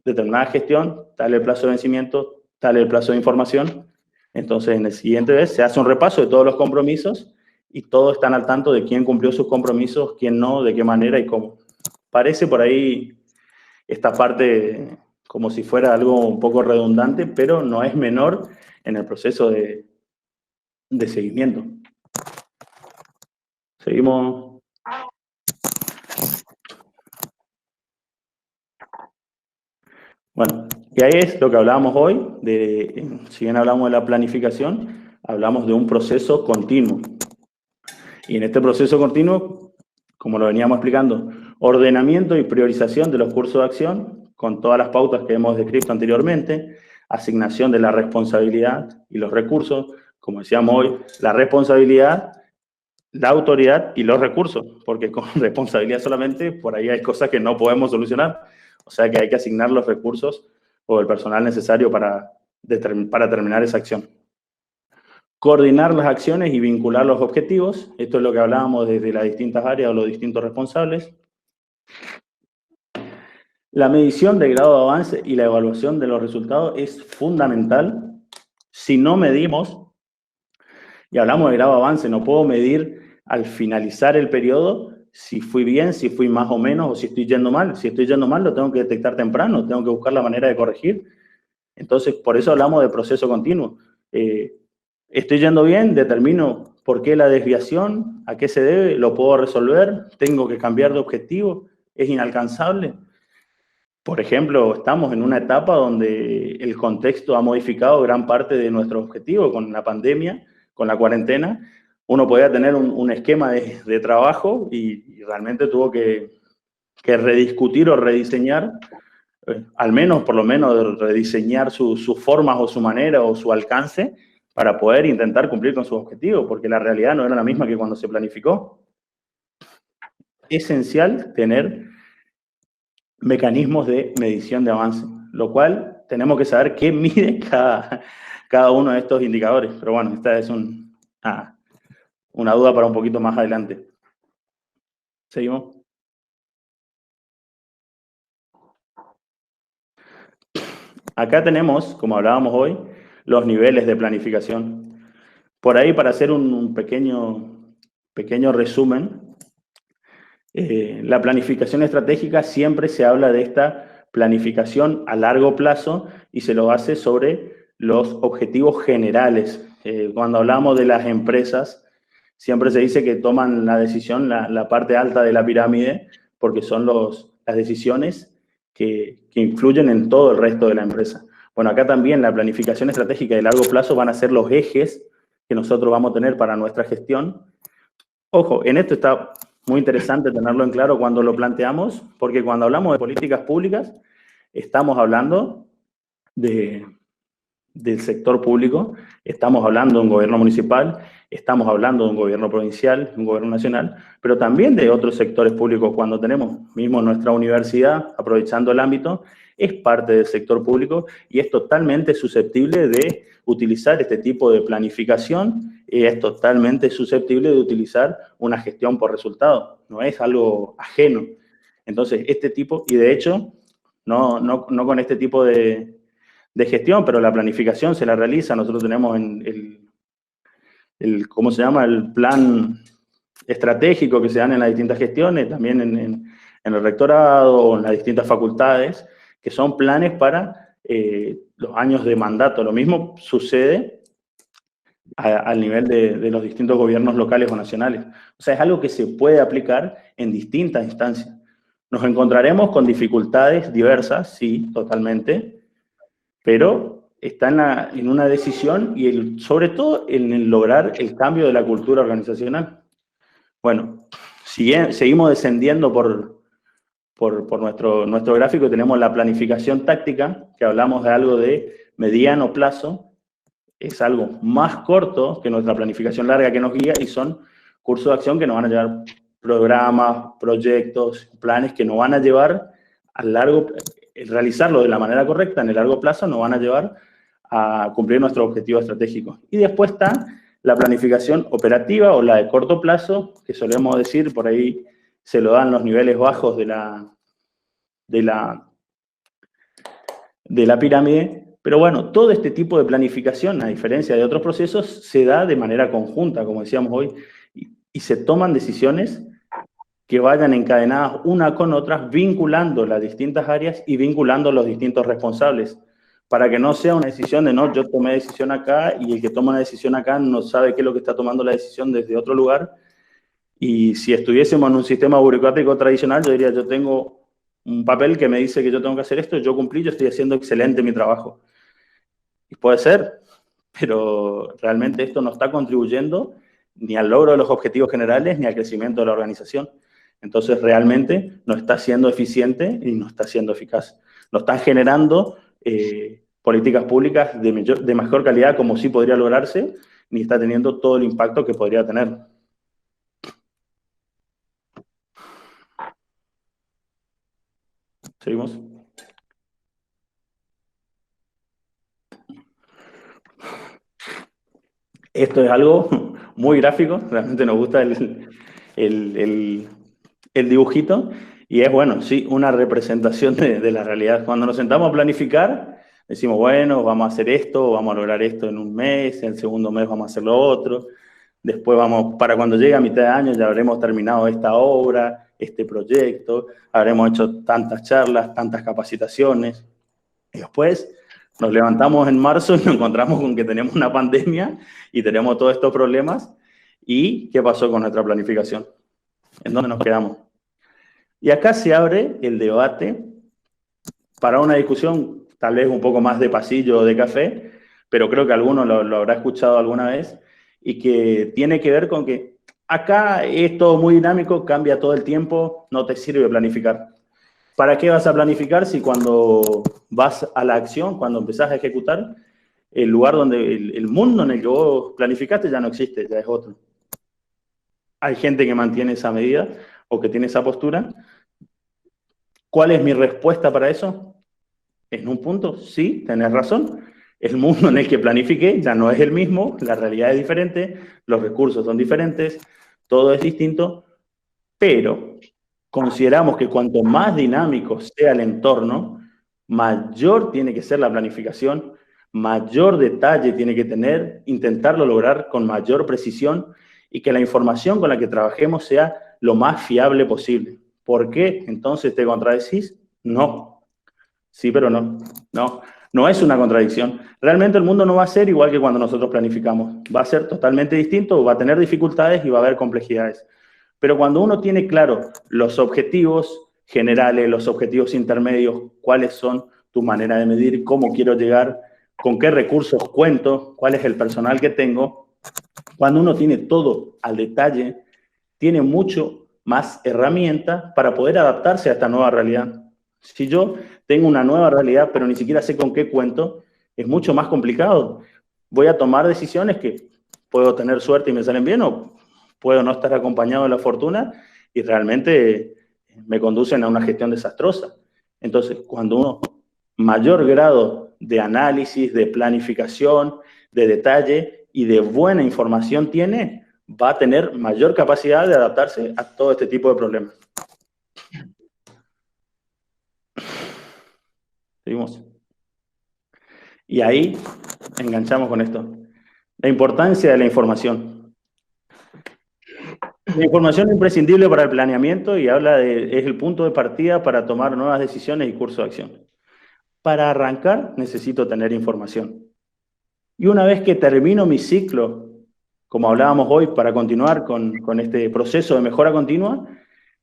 determinada gestión, tal el plazo de vencimiento, tal el plazo de información. Entonces, en el siguiente vez se hace un repaso de todos los compromisos y todos están al tanto de quién cumplió sus compromisos, quién no, de qué manera y cómo. Parece por ahí esta parte como si fuera algo un poco redundante, pero no es menor en el proceso de seguimiento. Seguimos. Bueno, y ahí es lo que hablábamos hoy, si bien hablamos de la planificación, hablamos de un proceso continuo. Y en este proceso continuo, como lo veníamos explicando, ordenamiento y priorización de los cursos de acción, con todas las pautas que hemos descrito anteriormente, asignación de la responsabilidad y los recursos, como decíamos hoy, la responsabilidad, la autoridad y los recursos, porque con responsabilidad solamente, por ahí hay cosas que no podemos solucionar. O sea que hay que asignar los recursos o el personal necesario para terminar esa acción. Coordinar las acciones y vincular los objetivos. Esto es lo que hablábamos desde las distintas áreas o los distintos responsables. La medición del grado de avance y la evaluación de los resultados es fundamental. Si no medimos, y hablamos de grado de avance, no puedo medir al finalizar el periodo si fui bien, si fui más o menos, o si estoy yendo mal. Si estoy yendo mal, lo tengo que detectar temprano, tengo que buscar la manera de corregir. Entonces, por eso hablamos de proceso continuo. Estoy yendo bien, determino por qué la desviación, a qué se debe, lo puedo resolver, tengo que cambiar de objetivo, es inalcanzable. Por ejemplo, estamos en una etapa donde el contexto ha modificado gran parte de nuestro objetivo con la pandemia, con la cuarentena. Uno podía tener un esquema de trabajo y realmente tuvo que rediscutir o rediseñar, al menos, por lo menos, rediseñar sus formas o su manera o su alcance para poder intentar cumplir con sus objetivos, porque la realidad no era la misma que cuando se planificó. Es esencial tener mecanismos de medición de avance, lo cual tenemos que saber qué mide cada uno de estos indicadores. Pero bueno, esta es una duda para un poquito más adelante. ¿Seguimos? Acá tenemos, como hablábamos hoy, los niveles de planificación. Por ahí, para hacer un pequeño resumen, la planificación estratégica siempre se habla de esta planificación a largo plazo y se lo hace sobre los objetivos generales. Cuando hablamos de las empresas, siempre se dice que toman la decisión, la parte alta de la pirámide, porque son las decisiones que influyen en todo el resto de la empresa. Bueno, acá también la planificación estratégica de largo plazo van a ser los ejes que nosotros vamos a tener para nuestra gestión. Ojo, en esto está muy interesante tenerlo en claro cuando lo planteamos, porque cuando hablamos de políticas públicas, estamos hablando del sector público, estamos hablando de un gobierno municipal, estamos hablando de un gobierno provincial, un gobierno nacional, pero también de otros sectores públicos. Cuando tenemos mismo nuestra universidad, aprovechando el ámbito, es parte del sector público y es totalmente susceptible de utilizar este tipo de planificación y es totalmente susceptible de utilizar una gestión por resultado. No es algo ajeno. Entonces, este tipo, y de hecho, no con este tipo de gestión, pero la planificación se la realiza. Nosotros tenemos ¿cómo se llama? El plan estratégico que se dan en las distintas gestiones, también en el rectorado o en las distintas facultades, que son planes para los años de mandato. Lo mismo sucede al nivel de los distintos gobiernos locales o nacionales. O sea, es algo que se puede aplicar en distintas instancias. Nos encontraremos con dificultades diversas, sí, totalmente, pero está en una decisión y sobre todo en el lograr el cambio de la cultura organizacional. Bueno, seguimos descendiendo por nuestro gráfico y tenemos la planificación táctica, que hablamos de algo de mediano plazo, es algo más corto que nuestra planificación larga que nos guía y son cursos de acción que nos van a llevar programas, proyectos, planes que nos van a llevar a realizarlo de la manera correcta en el largo plazo nos van a llevar a cumplir nuestro objetivo estratégico. Y después está la planificación operativa o la de corto plazo, que solemos decir, por ahí se lo dan los niveles bajos de la pirámide. Pero bueno, todo este tipo de planificación, a diferencia de otros procesos, se da de manera conjunta, como decíamos hoy, y se toman decisiones que vayan encadenadas una con otras, vinculando las distintas áreas y vinculando los distintos responsables, para que no sea una decisión de, no, yo tomé decisión acá y el que toma una decisión acá no sabe qué es lo que está tomando la decisión desde otro lugar. Y si estuviésemos en un sistema burocrático tradicional, yo diría, yo tengo un papel que me dice que yo tengo que hacer esto, yo cumplí, yo estoy haciendo excelente mi trabajo. Y puede ser, pero realmente esto no está contribuyendo ni al logro de los objetivos generales ni al crecimiento de la organización. Entonces, realmente no está siendo eficiente y no está siendo eficaz. No están generando políticas públicas de mejor calidad como sí podría lograrse, ni está teniendo todo el impacto que podría tener. ¿Seguimos? Esto es algo muy gráfico, realmente nos gusta el dibujito, y es, bueno, sí, una representación de la realidad. Cuando nos sentamos a planificar, decimos, bueno, vamos a hacer esto, vamos a lograr esto en un mes, en el segundo mes vamos a hacer lo otro, después para cuando llegue a mitad de año ya habremos terminado esta obra, este proyecto, habremos hecho tantas charlas, tantas capacitaciones, y después nos levantamos en marzo y nos encontramos con que tenemos una pandemia y tenemos todos estos problemas. ¿Y qué pasó con nuestra planificación? ¿En dónde nos quedamos? Y acá se abre el debate para una discusión tal vez un poco más de pasillo o de café, pero creo que alguno lo habrá escuchado alguna vez, y que tiene que ver con que acá es todo muy dinámico, cambia todo el tiempo, no te sirve planificar. ¿Para qué vas a planificar si cuando vas a la acción, cuando empezás a ejecutar, el lugar donde, el mundo en el que vos planificaste ya no existe, ya es otro? Hay gente que mantiene esa medida o que tiene esa postura. ¿Cuál es mi respuesta para eso? En un punto, sí, tenés razón. El mundo en el que planifiqué ya no es el mismo, la realidad es diferente, los recursos son diferentes, todo es distinto, pero consideramos que cuanto más dinámico sea el entorno, mayor tiene que ser la planificación, mayor detalle tiene que tener, intentarlo lograr con mayor precisión y que la información con la que trabajemos sea lo más fiable posible. ¿Por qué entonces te contradecís? No. Sí, pero no. No es una contradicción. Realmente el mundo no va a ser igual que cuando nosotros planificamos. Va a ser totalmente distinto, va a tener dificultades y va a haber complejidades. Pero cuando uno tiene claro los objetivos generales, los objetivos intermedios, cuáles son tu manera de medir, cómo quiero llegar, con qué recursos cuento, cuál es el personal que tengo, cuando uno tiene todo al detalle, tiene mucho más herramientas para poder adaptarse a esta nueva realidad. Si yo tengo una nueva realidad, pero ni siquiera sé con qué cuento, es mucho más complicado. Voy a tomar decisiones que puedo tener suerte y me salen bien, o puedo no estar acompañado de la fortuna y realmente me conducen a una gestión desastrosa. Entonces, cuando uno mayor grado de análisis, de planificación, de detalle y de buena información tiene, va a tener mayor capacidad de adaptarse a todo este tipo de problemas. Seguimos. Y ahí enganchamos con esto. La importancia de la información. La información es imprescindible para el planeamiento y es el punto de partida para tomar nuevas decisiones y curso de acción. Para arrancar, necesito tener información. Y una vez que termino mi ciclo, como hablábamos hoy, para continuar con este proceso de mejora continua,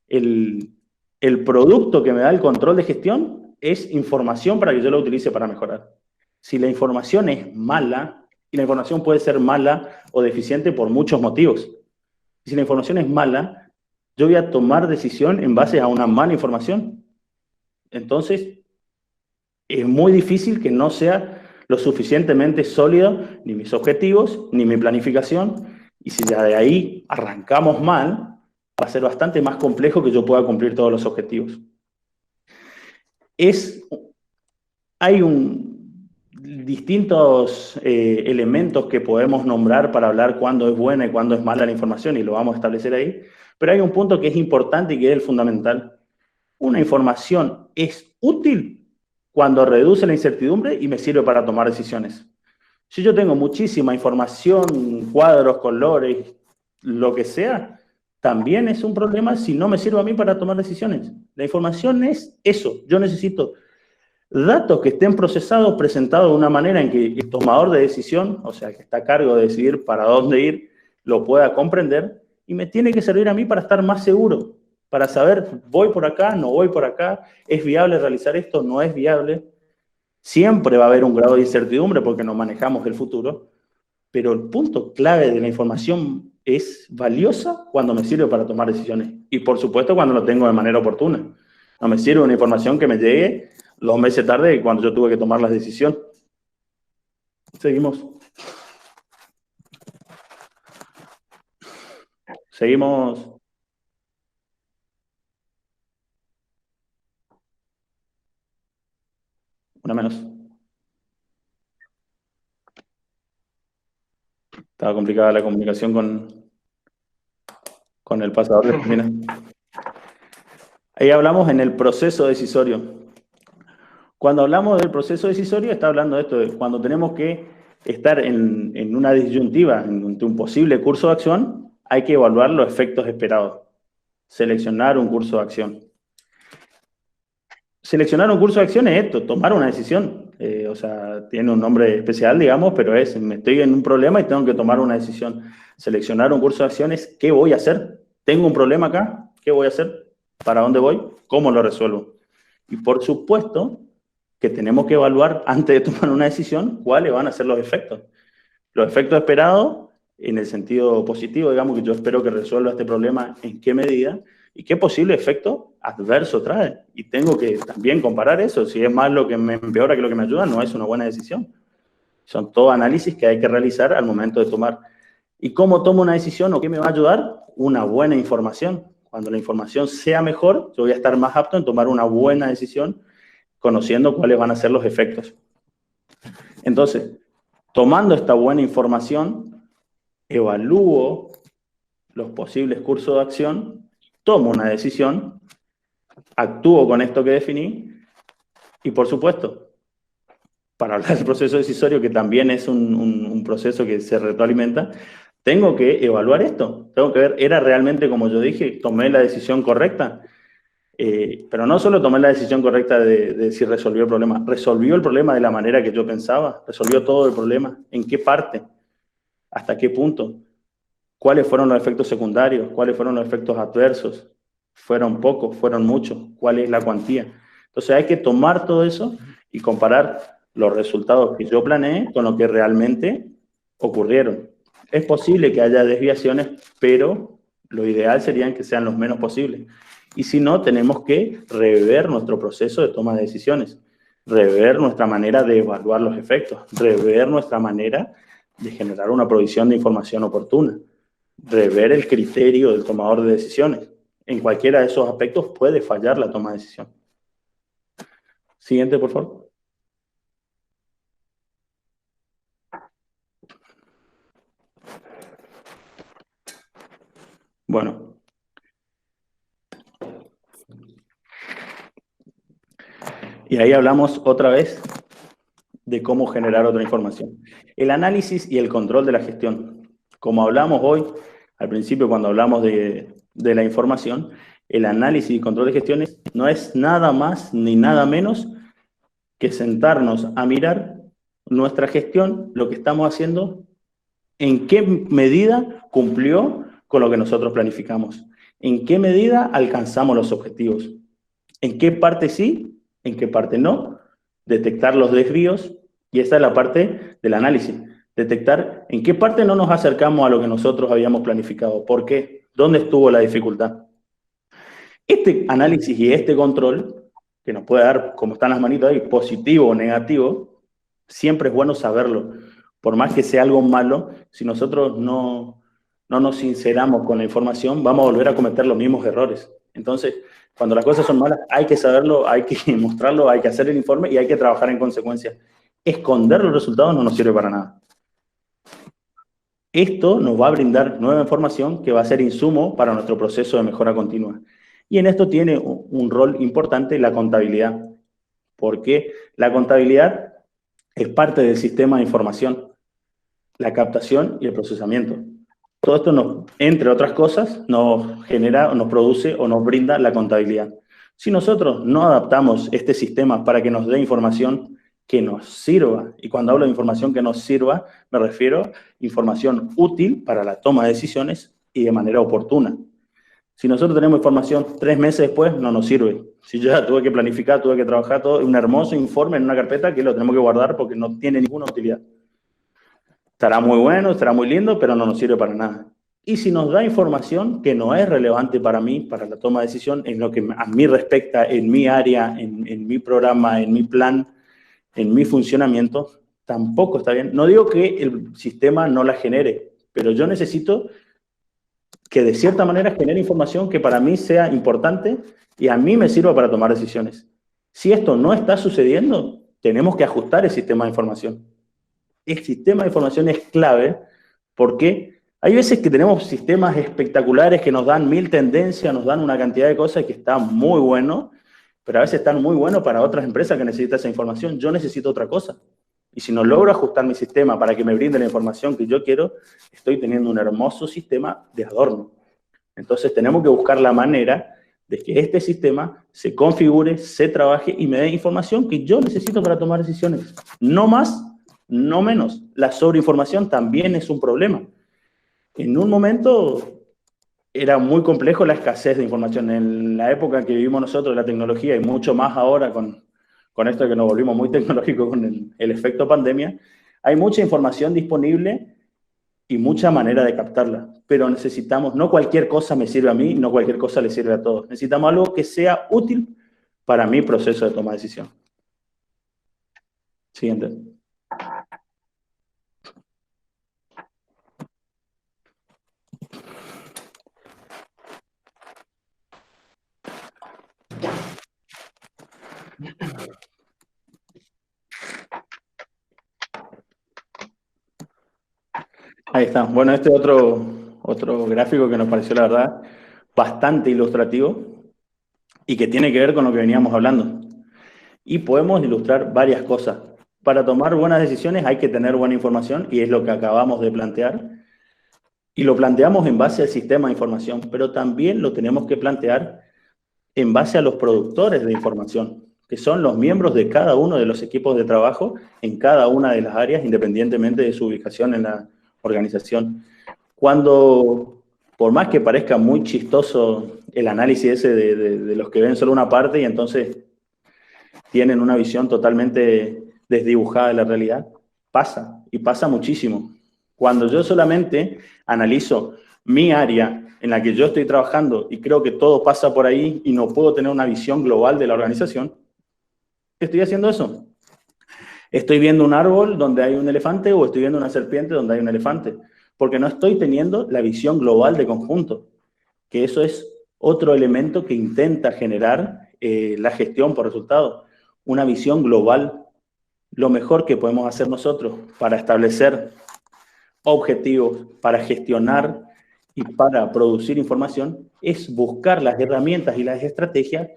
el producto que me da el control de gestión es información para que yo lo utilice para mejorar. Si la información es mala, y la información puede ser mala o deficiente por muchos motivos. Si la información es mala, yo voy a tomar decisión en base a una mala información. Entonces, es muy difícil que no sea lo suficientemente sólido ni mis objetivos, ni mi planificación. Y si ya de ahí arrancamos mal, va a ser bastante más complejo que yo pueda cumplir todos los objetivos. Hay distintos elementos que podemos nombrar para hablar cuándo es buena y cuándo es mala la información, y lo vamos a establecer ahí, pero hay un punto que es importante y que es el fundamental. Una información es útil cuando reduce la incertidumbre y me sirve para tomar decisiones. Si yo tengo muchísima información, cuadros, colores, lo que sea, también es un problema si no me sirve a mí para tomar decisiones. La información es eso. Yo necesito datos que estén procesados, presentados de una manera en que el tomador de decisión, o sea, que está a cargo de decidir para dónde ir, lo pueda comprender, y me tiene que servir a mí para estar más seguro, para saber, voy por acá, no voy por acá, es viable realizar esto, no es viable. Siempre va a haber un grado de incertidumbre porque no manejamos el futuro, pero el punto clave de la información es valiosa cuando me sirve para tomar decisiones, y por supuesto cuando lo tengo de manera oportuna. No me sirve una información que me llegue 2 meses tarde cuando yo tuve que tomar la decisión. Seguimos. Seguimos. Una menos. Estaba complicada la comunicación con el pasador de página. Ahí hablamos en el proceso decisorio. Cuando hablamos del proceso decisorio, está hablando de esto, de cuando tenemos que estar en una disyuntiva, en un posible curso de acción, hay que evaluar los efectos esperados. Seleccionar un curso de acción. Seleccionar un curso de acción es esto, tomar una decisión. O sea, tiene un nombre especial, digamos, pero me estoy en un problema y tengo que tomar una decisión. Seleccionar un curso de acción es, ¿qué voy a hacer? ¿Tengo un problema acá? ¿Qué voy a hacer? ¿Para dónde voy? ¿Cómo lo resuelvo? Y por supuesto que tenemos que evaluar, antes de tomar una decisión, cuáles van a ser los efectos. Los efectos esperados, en el sentido positivo, digamos, que yo espero que resuelva este problema, en qué medida, y qué posible efecto adverso trae. Y tengo que también comparar eso. Si es más lo que me empeora que lo que me ayuda, no es una buena decisión. Son todo análisis que hay que realizar al momento de tomar. ¿Y cómo tomo una decisión o qué me va a ayudar? Una buena información. Cuando la información sea mejor, yo voy a estar más apto en tomar una buena decisión, conociendo cuáles van a ser los efectos. Entonces, tomando esta buena información, evalúo los posibles cursos de acción, tomo una decisión, actúo con esto que definí, y por supuesto, para hablar del proceso decisorio, que también es un proceso que se retroalimenta, tengo que evaluar esto. Tengo que ver, ¿era realmente como yo dije? ¿Tomé la decisión correcta? Pero no solo tomé la decisión correcta de si resolvió el problema. ¿Resolvió el problema de la manera que yo pensaba? ¿Resolvió todo el problema? ¿En qué parte? ¿Hasta qué punto? ¿Cuáles fueron los efectos secundarios? ¿Cuáles fueron los efectos adversos? ¿Fueron pocos? ¿Fueron muchos? ¿Cuál es la cuantía? Entonces hay que tomar todo eso y comparar los resultados que yo planeé con lo que realmente ocurrieron. Es posible que haya desviaciones, pero Lo ideal sería que sean los menos posibles. Y si no, tenemos que rever nuestro proceso de toma de decisiones, rever nuestra manera de evaluar los efectos, rever nuestra manera de generar una provisión de información oportuna, rever el criterio del tomador de decisiones. En cualquiera de esos aspectos puede fallar la toma de decisión. Siguiente, por favor. Bueno. Y ahí hablamos otra vez de cómo generar otra información. El análisis y el control de la gestión. Como hablamos hoy, al principio cuando hablamos de la información, el análisis y control de gestiones no es nada más ni nada menos que sentarnos a mirar nuestra gestión, lo que estamos haciendo, en qué medida cumplió con lo que nosotros planificamos, en qué medida alcanzamos los objetivos, en qué parte sí, en qué parte no, detectar los desvíos, y esta es la parte del análisis, detectar en qué parte no nos acercamos a lo que nosotros habíamos planificado, ¿por qué? ¿Dónde estuvo la dificultad? Este análisis y este control, que nos puede dar, como están las manitos ahí, positivo o negativo, siempre es bueno saberlo. Por más que sea algo malo, si nosotros no nos sinceramos con la información, vamos a volver a cometer los mismos errores. Entonces, cuando las cosas son malas, hay que saberlo, hay que mostrarlo, hay que hacer el informe y hay que trabajar en consecuencia. Esconder los resultados no nos sirve para nada. Esto nos va a brindar nueva información que va a ser insumo para nuestro proceso de mejora continua. Y en esto tiene un rol importante la contabilidad, porque la contabilidad es parte del sistema de información, la captación y el procesamiento. Todo esto, entre otras cosas, nos genera, nos produce o nos brinda la contabilidad. Si nosotros no adaptamos este sistema para que nos dé información que nos sirva, y cuando hablo de información que nos sirva, me refiero a información útil para la toma de decisiones y de manera oportuna. Si nosotros tenemos información 3 meses después, no nos sirve. Si yo ya tuve que planificar, tuve que trabajar todo, un hermoso informe en una carpeta que lo tenemos que guardar porque no tiene ninguna utilidad. Estará muy bueno, estará muy lindo, pero no nos sirve para nada. Y si nos da información que no es relevante para mí, para la toma de decisión, en lo que a mí respecta, en mi área, en mi programa, en mi plan, en mi funcionamiento, tampoco está bien. No digo que el sistema no la genere, pero yo necesito que de cierta manera genere información que para mí sea importante y a mí me sirva para tomar decisiones. Si esto no está sucediendo, tenemos que ajustar el sistema de información. El sistema de información es clave porque hay veces que tenemos sistemas espectaculares que nos dan 1000 tendencias, nos dan una cantidad de cosas que está muy bueno, pero a veces están muy buenos para otras empresas que necesitan esa información. Yo necesito otra cosa. Y si no logro ajustar mi sistema para que me brinde la información que yo quiero, estoy teniendo un hermoso sistema de adorno. Entonces tenemos que buscar la manera de que este sistema se configure, se trabaje y me dé información que yo necesito para tomar decisiones. No más, no menos. La sobreinformación también es un problema. En un momento era muy complejo la escasez de información. En la época que vivimos nosotros, la tecnología, y mucho más ahora con esto de que nos volvimos muy tecnológicos con el efecto pandemia, hay mucha información disponible y mucha manera de captarla. Pero necesitamos, no cualquier cosa me sirve a mí, no cualquier cosa le sirve a todos. Necesitamos algo que sea útil para mi proceso de toma de decisión. Siguiente. Ahí está. Bueno, este otro gráfico que nos pareció, la verdad, bastante ilustrativo y que tiene que ver con lo que veníamos hablando. Y podemos ilustrar varias cosas. Para tomar buenas decisiones hay que tener buena información y es lo que acabamos de plantear. Y lo planteamos en base al sistema de información, pero también lo tenemos que plantear en base a los productores de información, que son los miembros de cada uno de los equipos de trabajo en cada una de las áreas, independientemente de su ubicación en la organización. Cuando, por más que parezca muy chistoso el análisis ese de los que ven solo una parte y entonces tienen una visión totalmente desdibujada de la realidad, pasa, y pasa muchísimo. Cuando yo solamente analizo mi área en la que yo estoy trabajando y creo que todo pasa por ahí y no puedo tener una visión global de la organización, estoy haciendo eso. Estoy viendo un árbol donde hay un elefante o estoy viendo una serpiente donde hay un elefante, porque no estoy teniendo la visión global de conjunto, que eso es otro elemento que intenta generar la gestión por resultados, una visión global. Lo mejor que podemos hacer nosotros para establecer objetivos, para gestionar y para producir información es buscar las herramientas y las estrategias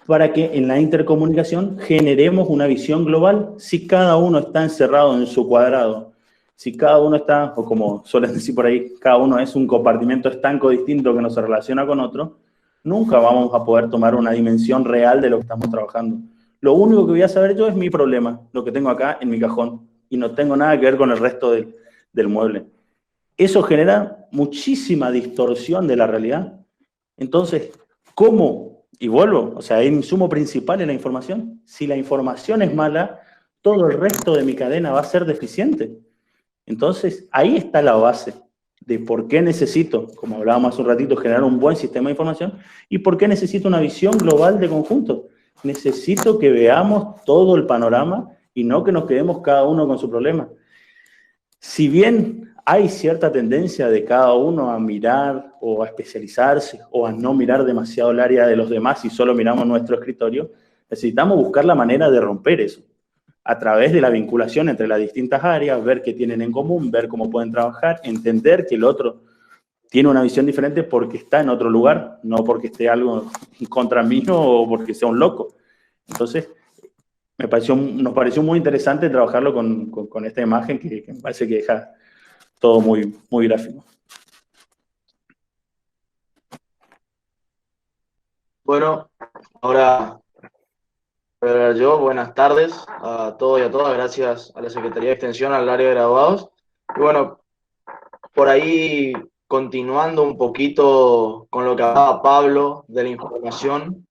para que en la intercomunicación generemos una visión global. Si cada uno está encerrado en su cuadrado, si cada uno está, o como suelen decir por ahí, cada uno es un compartimento estanco distinto que no se relaciona con otro, nunca vamos a poder tomar una dimensión real de lo que estamos trabajando. Lo único que voy a saber yo es mi problema, lo que tengo acá en mi cajón, y no tengo nada que ver con el resto del mueble. Eso genera muchísima distorsión de la realidad. Entonces, ¿cómo? Y vuelvo, o sea, el insumo principal es la información. Si la información es mala, todo el resto de mi cadena va a ser deficiente. Entonces, ahí está la base de por qué necesito, como hablábamos hace un ratito, generar un buen sistema de información y por qué necesito una visión global de conjunto. Necesito que veamos todo el panorama y no que nos quedemos cada uno con su problema. Si bien hay cierta tendencia de cada uno a mirar o a especializarse o a no mirar demasiado el área de los demás y solo miramos nuestro escritorio, necesitamos buscar la manera de romper eso a través de la vinculación entre las distintas áreas, ver qué tienen en común, ver cómo pueden trabajar, entender que el otro tiene una visión diferente porque está en otro lugar, no porque esté algo contra mí o porque sea un loco. Entonces, nos pareció muy interesante trabajarlo con esta imagen que me parece que deja todo muy, muy gráfico. Bueno, ahora voy a hablar yo. Buenas tardes a todos y a todas. Gracias a la Secretaría de Extensión, al área de graduados. Y bueno, por ahí continuando un poquito con lo que hablaba Pablo de la información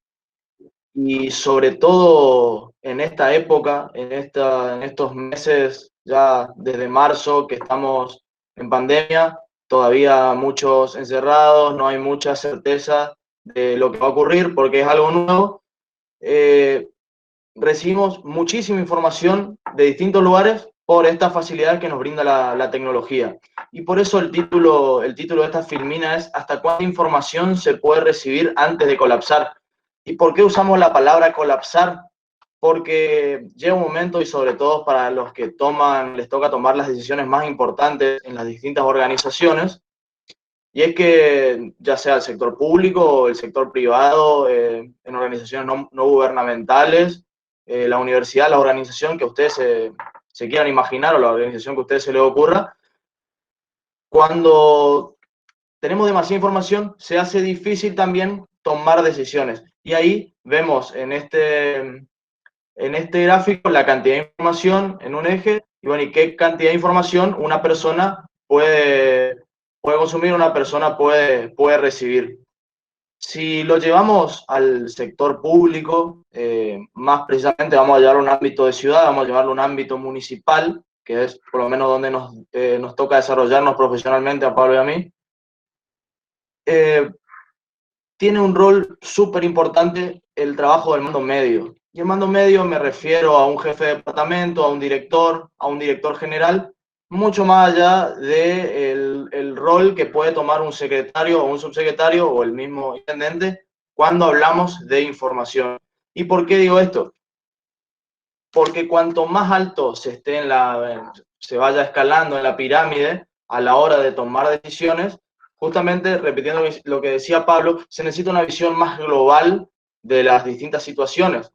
y sobre todo en esta época, en estos meses, ya desde marzo que estamos en pandemia, todavía muchos encerrados, no hay mucha certeza de lo que va a ocurrir porque es algo nuevo. Recibimos muchísima información de distintos lugares por esta facilidad que nos brinda la tecnología. Y por eso el título de esta filmina es ¿hasta cuánta información se puede recibir antes de colapsar? ¿Y por qué usamos la palabra colapsar? Porque llega un momento, y sobre todo para los que les toca tomar las decisiones más importantes en las distintas organizaciones, y es que ya sea el sector público o el sector privado, en organizaciones no gubernamentales, la universidad, la organización que ustedes se quieran imaginar o la organización que a ustedes se les ocurra, cuando tenemos demasiada información, se hace difícil también tomar decisiones. Y ahí vemos en este gráfico la cantidad de información en un eje, y bueno, y qué cantidad de información una persona puede consumir, una persona puede recibir. Si lo llevamos al sector público, más precisamente vamos a llevarlo a un ámbito de ciudad, vamos a llevarlo a un ámbito municipal, que es por lo menos donde nos toca desarrollarnos profesionalmente a Pablo y a mí, tiene un rol súper importante el trabajo del mando medio. Y el mando medio me refiero a un jefe de departamento, a un director general, mucho más allá del rol que puede tomar un secretario o un subsecretario o el mismo intendente cuando hablamos de información. ¿Y por qué digo esto? Porque cuanto más alto se vaya escalando en la pirámide a la hora de tomar decisiones, justamente, repitiendo lo que decía Pablo, se necesita una visión más global de las distintas situaciones.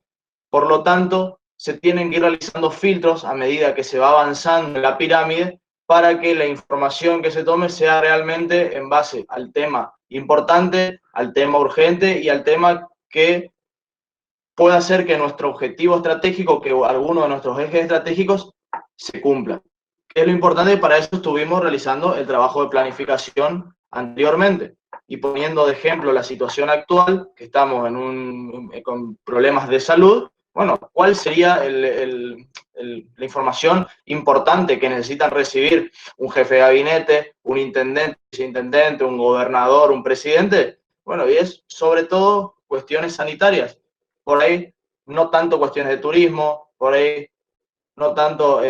Por lo tanto, se tienen que ir realizando filtros a medida que se va avanzando en la pirámide para que la información que se tome sea realmente en base al tema importante, al tema urgente y al tema que pueda hacer que nuestro objetivo estratégico, que alguno de nuestros ejes estratégicos se cumpla. ¿Qué es lo importante? Para eso estuvimos realizando el trabajo de planificación anteriormente. Y poniendo de ejemplo la situación actual, que estamos con problemas de salud, bueno, ¿cuál sería la información importante que necesitan recibir un jefe de gabinete, un intendente, un gobernador, un presidente? Bueno, y es sobre todo cuestiones sanitarias. Por ahí no tanto cuestiones de turismo, por ahí no tanto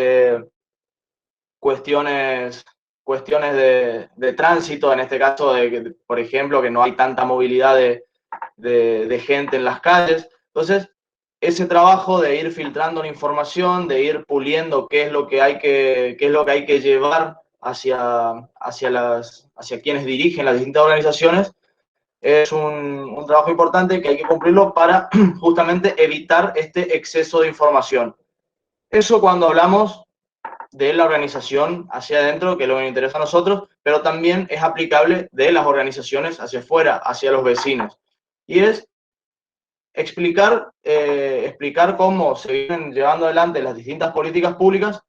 cuestiones de tránsito, en este caso, por ejemplo, que no hay tanta movilidad de gente en las calles. Entonces, ese trabajo de ir filtrando la información, de ir puliendo qué es lo que hay que llevar hacia quienes dirigen las distintas organizaciones, es un trabajo importante que hay que cumplirlo para justamente evitar este exceso de información. Eso cuando hablamos de la organización hacia adentro, que es lo que nos interesa a nosotros, pero también es aplicable de las organizaciones hacia afuera, hacia los vecinos. Y es explicar cómo se vienen llevando adelante las distintas políticas públicas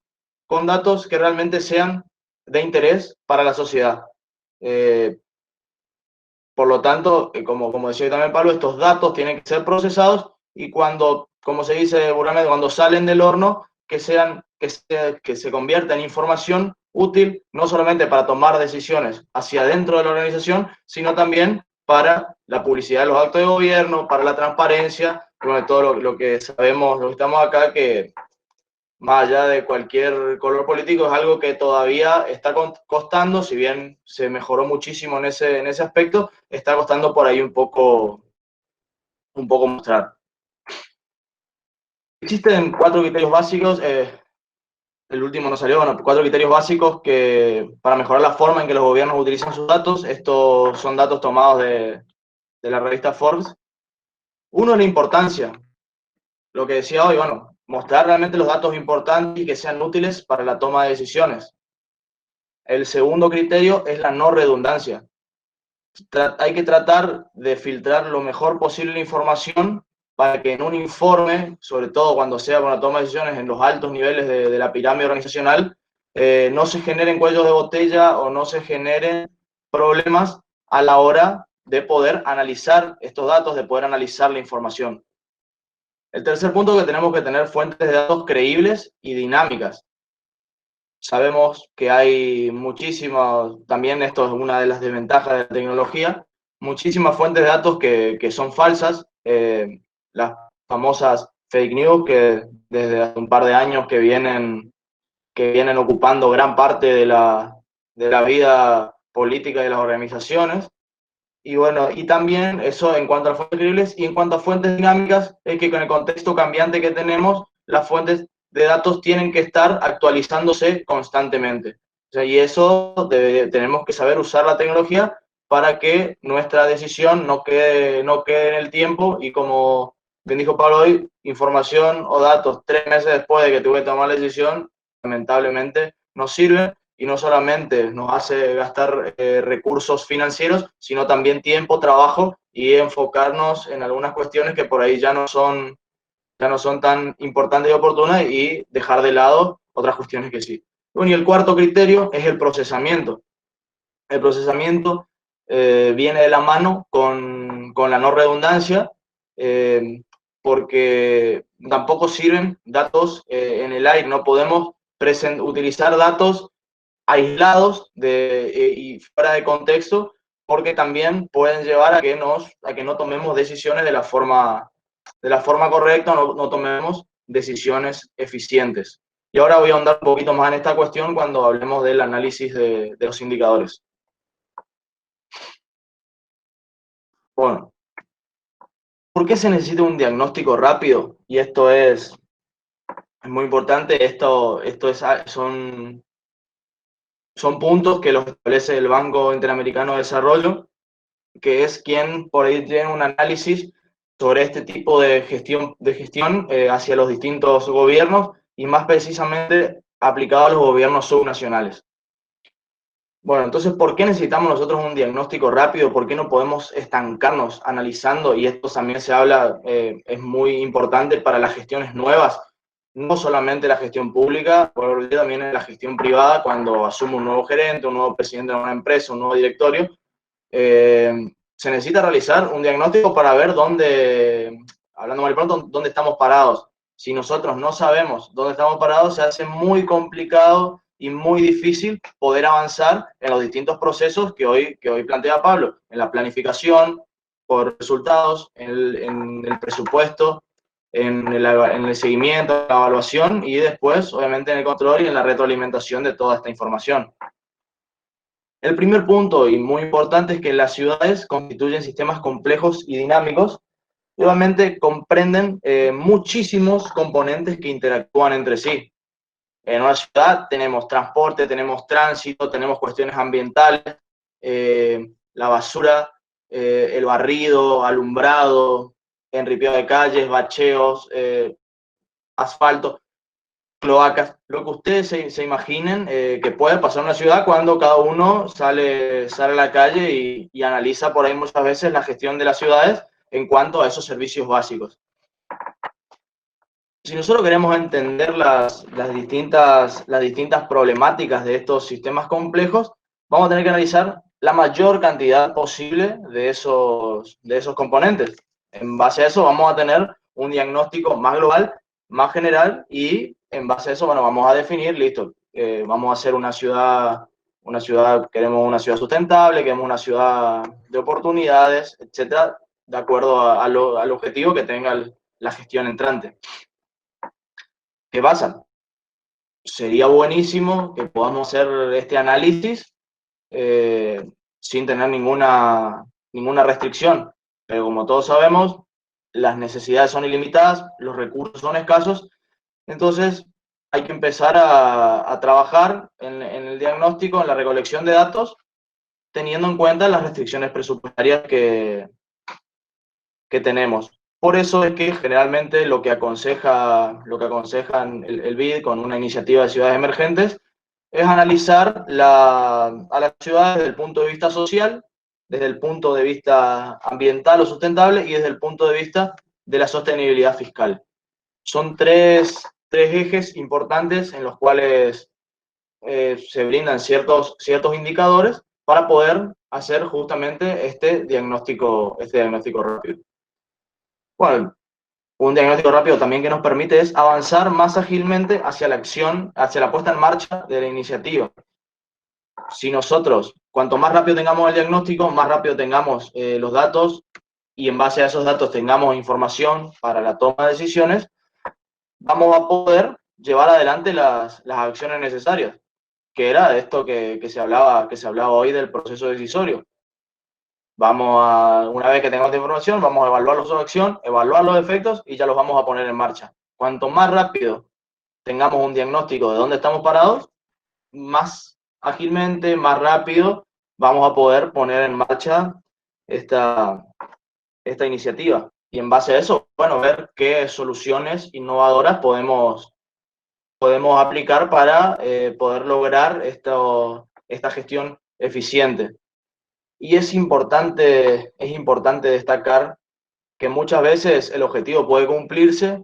con datos que realmente sean de interés para la sociedad. Por lo tanto, como decía también Pablo, estos datos tienen que ser procesados y cuando, como se dice vulgarmente, cuando salen del horno, que se convierta en información útil, no solamente para tomar decisiones hacia adentro de la organización, sino también para la publicidad de los actos de gobierno, para la transparencia, bueno, todo lo que sabemos, lo que estamos acá, que más allá de cualquier color político, es algo que todavía está costando, si bien se mejoró muchísimo en ese aspecto, está costando por ahí un poco mostrar. Existen 4 criterios básicos, el último no salió, bueno, 4 criterios básicos para mejorar la forma en que los gobiernos utilizan sus datos. Estos son datos tomados de la revista Forbes. Uno es la importancia, lo que decía hoy, bueno, mostrar realmente los datos importantes y que sean útiles para la toma de decisiones. El segundo criterio es la no redundancia. Hay que tratar de filtrar lo mejor posible la información para que en un informe, sobre todo cuando sea para la toma de decisiones en los altos niveles de la pirámide organizacional, no se generen cuellos de botella o no se generen problemas a la hora de poder analizar estos datos, de poder analizar la información. El tercer punto es que tenemos que tener fuentes de datos creíbles y dinámicas. Sabemos que hay muchísimas, también esto es una de las desventajas de la tecnología, muchísimas fuentes de datos que son falsas, las famosas fake news que desde hace un par de años que vienen ocupando gran parte de la vida política de las organizaciones. Y bueno, y también eso en cuanto a fuentes creíbles y en cuanto a fuentes dinámicas, es que con el contexto cambiante que tenemos, las fuentes de datos tienen que estar actualizándose constantemente. O sea, y eso tenemos que saber usar la tecnología para que nuestra decisión no quede en el tiempo y como bien dijo Pablo hoy, información o datos 3 meses después de que tuve que tomar la decisión, lamentablemente no sirven y no solamente nos hace gastar recursos financieros, sino también tiempo, trabajo y enfocarnos en algunas cuestiones que por ahí ya no son tan importantes y oportunas y dejar de lado otras cuestiones que sí. Bueno, y el cuarto criterio es el procesamiento. El procesamiento viene de la mano con la no redundancia, porque tampoco sirven datos en el aire, no podemos utilizar datos aislados y fuera de contexto, porque también pueden llevar a que no tomemos decisiones de la forma correcta, no tomemos decisiones eficientes. Y ahora voy a ahondar un poquito más en esta cuestión cuando hablemos del análisis de los indicadores. Bueno, ¿por qué se necesita un diagnóstico rápido? Y esto es muy importante, son puntos que los establece el Banco Interamericano de Desarrollo, que es quien por ahí tiene un análisis sobre este tipo de gestión hacia los distintos gobiernos y más precisamente aplicado a los gobiernos subnacionales. Bueno, entonces, ¿por qué necesitamos nosotros un diagnóstico rápido? ¿Por qué no podemos estancarnos analizando? Y esto también se habla, es muy importante para las gestiones nuevas, no solamente la gestión pública, pero también en la gestión privada, cuando asume un nuevo gerente, un nuevo presidente de una empresa, un nuevo directorio, se necesita realizar un diagnóstico para ver hablando mal y pronto, dónde estamos parados. Si nosotros no sabemos dónde estamos parados, se hace muy complicado y muy difícil poder avanzar en los distintos procesos que hoy plantea Pablo, en la planificación, por resultados, en el presupuesto, en el seguimiento, la evaluación y después, obviamente, en el control y en la retroalimentación de toda esta información. El primer punto, y muy importante, es que las ciudades constituyen sistemas complejos y dinámicos y obviamente comprenden muchísimos componentes que interactúan entre sí. En una ciudad tenemos transporte, tenemos tránsito, tenemos cuestiones ambientales, la basura, el barrido, alumbrado, enripiado de calles, bacheos, asfalto, cloacas, lo que ustedes se imaginen que puede pasar en una ciudad cuando cada uno sale a la calle y analiza por ahí muchas veces la gestión de las ciudades en cuanto a esos servicios básicos. Si nosotros queremos entender las distintas problemáticas de estos sistemas complejos, vamos a tener que analizar la mayor cantidad posible de esos componentes. En base a eso vamos a tener un diagnóstico más global, más general, y en base a eso, bueno, vamos a definir, listo, vamos a hacer una ciudad, queremos una ciudad sustentable, queremos una ciudad de oportunidades, etcétera, de acuerdo al objetivo que tenga la gestión entrante. ¿Qué pasa? Sería buenísimo que podamos hacer este análisis sin tener ninguna restricción, pero como todos sabemos, las necesidades son ilimitadas, los recursos son escasos, entonces hay que empezar a trabajar en el diagnóstico, en la recolección de datos, teniendo en cuenta las restricciones presupuestarias que tenemos. Por eso es que generalmente lo que aconsejan el BID con una iniciativa de ciudades emergentes es analizar a las ciudades desde el punto de vista social, desde el punto de vista ambiental o sustentable y desde el punto de vista de la sostenibilidad fiscal. Son tres ejes importantes en los cuales se brindan ciertos indicadores para poder hacer justamente este diagnóstico rápido. Bueno, un diagnóstico rápido también que nos permite es avanzar más ágilmente hacia la acción, hacia la puesta en marcha de la iniciativa. Si nosotros, cuanto más rápido tengamos el diagnóstico, más rápido tengamos los datos y en base a esos datos tengamos información para la toma de decisiones, vamos a poder llevar adelante las acciones necesarias, que era esto que se hablaba hoy del proceso decisorio. Una vez que tengamos esta información, vamos a evaluar su acción, evaluar los efectos y ya los vamos a poner en marcha. Cuanto más rápido tengamos un diagnóstico de dónde estamos parados, más ágilmente, más rápido vamos a poder poner en marcha esta iniciativa. Y en base a eso, bueno, ver qué soluciones innovadoras podemos aplicar para poder lograr esta gestión eficiente. Y es importante destacar que muchas veces el objetivo puede cumplirse,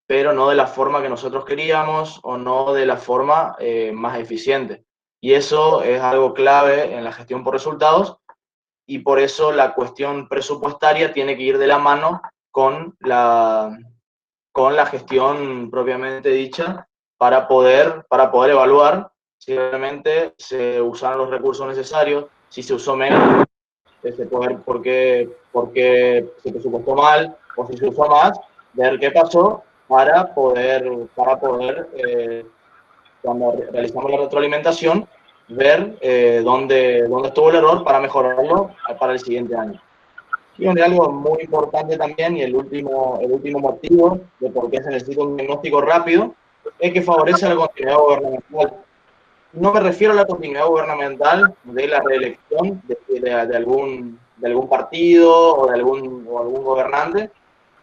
pero no de la forma que nosotros queríamos o no de la forma más eficiente. Y eso es algo clave en la gestión por resultados y por eso la cuestión presupuestaria tiene que ir de la mano con la gestión propiamente dicha para poder evaluar si realmente se usaron los recursos necesarios, si se usó menos, por qué se presupuestó mal, o si se usó más, ver qué pasó para poder cuando realizamos la retroalimentación, ver dónde estuvo el error para mejorarlo para el siguiente año. Y algo muy importante también, y el último motivo de por qué se necesita un diagnóstico rápido, es que favorece la continuidad gubernamental. No me refiero a la continuidad gubernamental de la reelección de algún partido o de algún gobernante,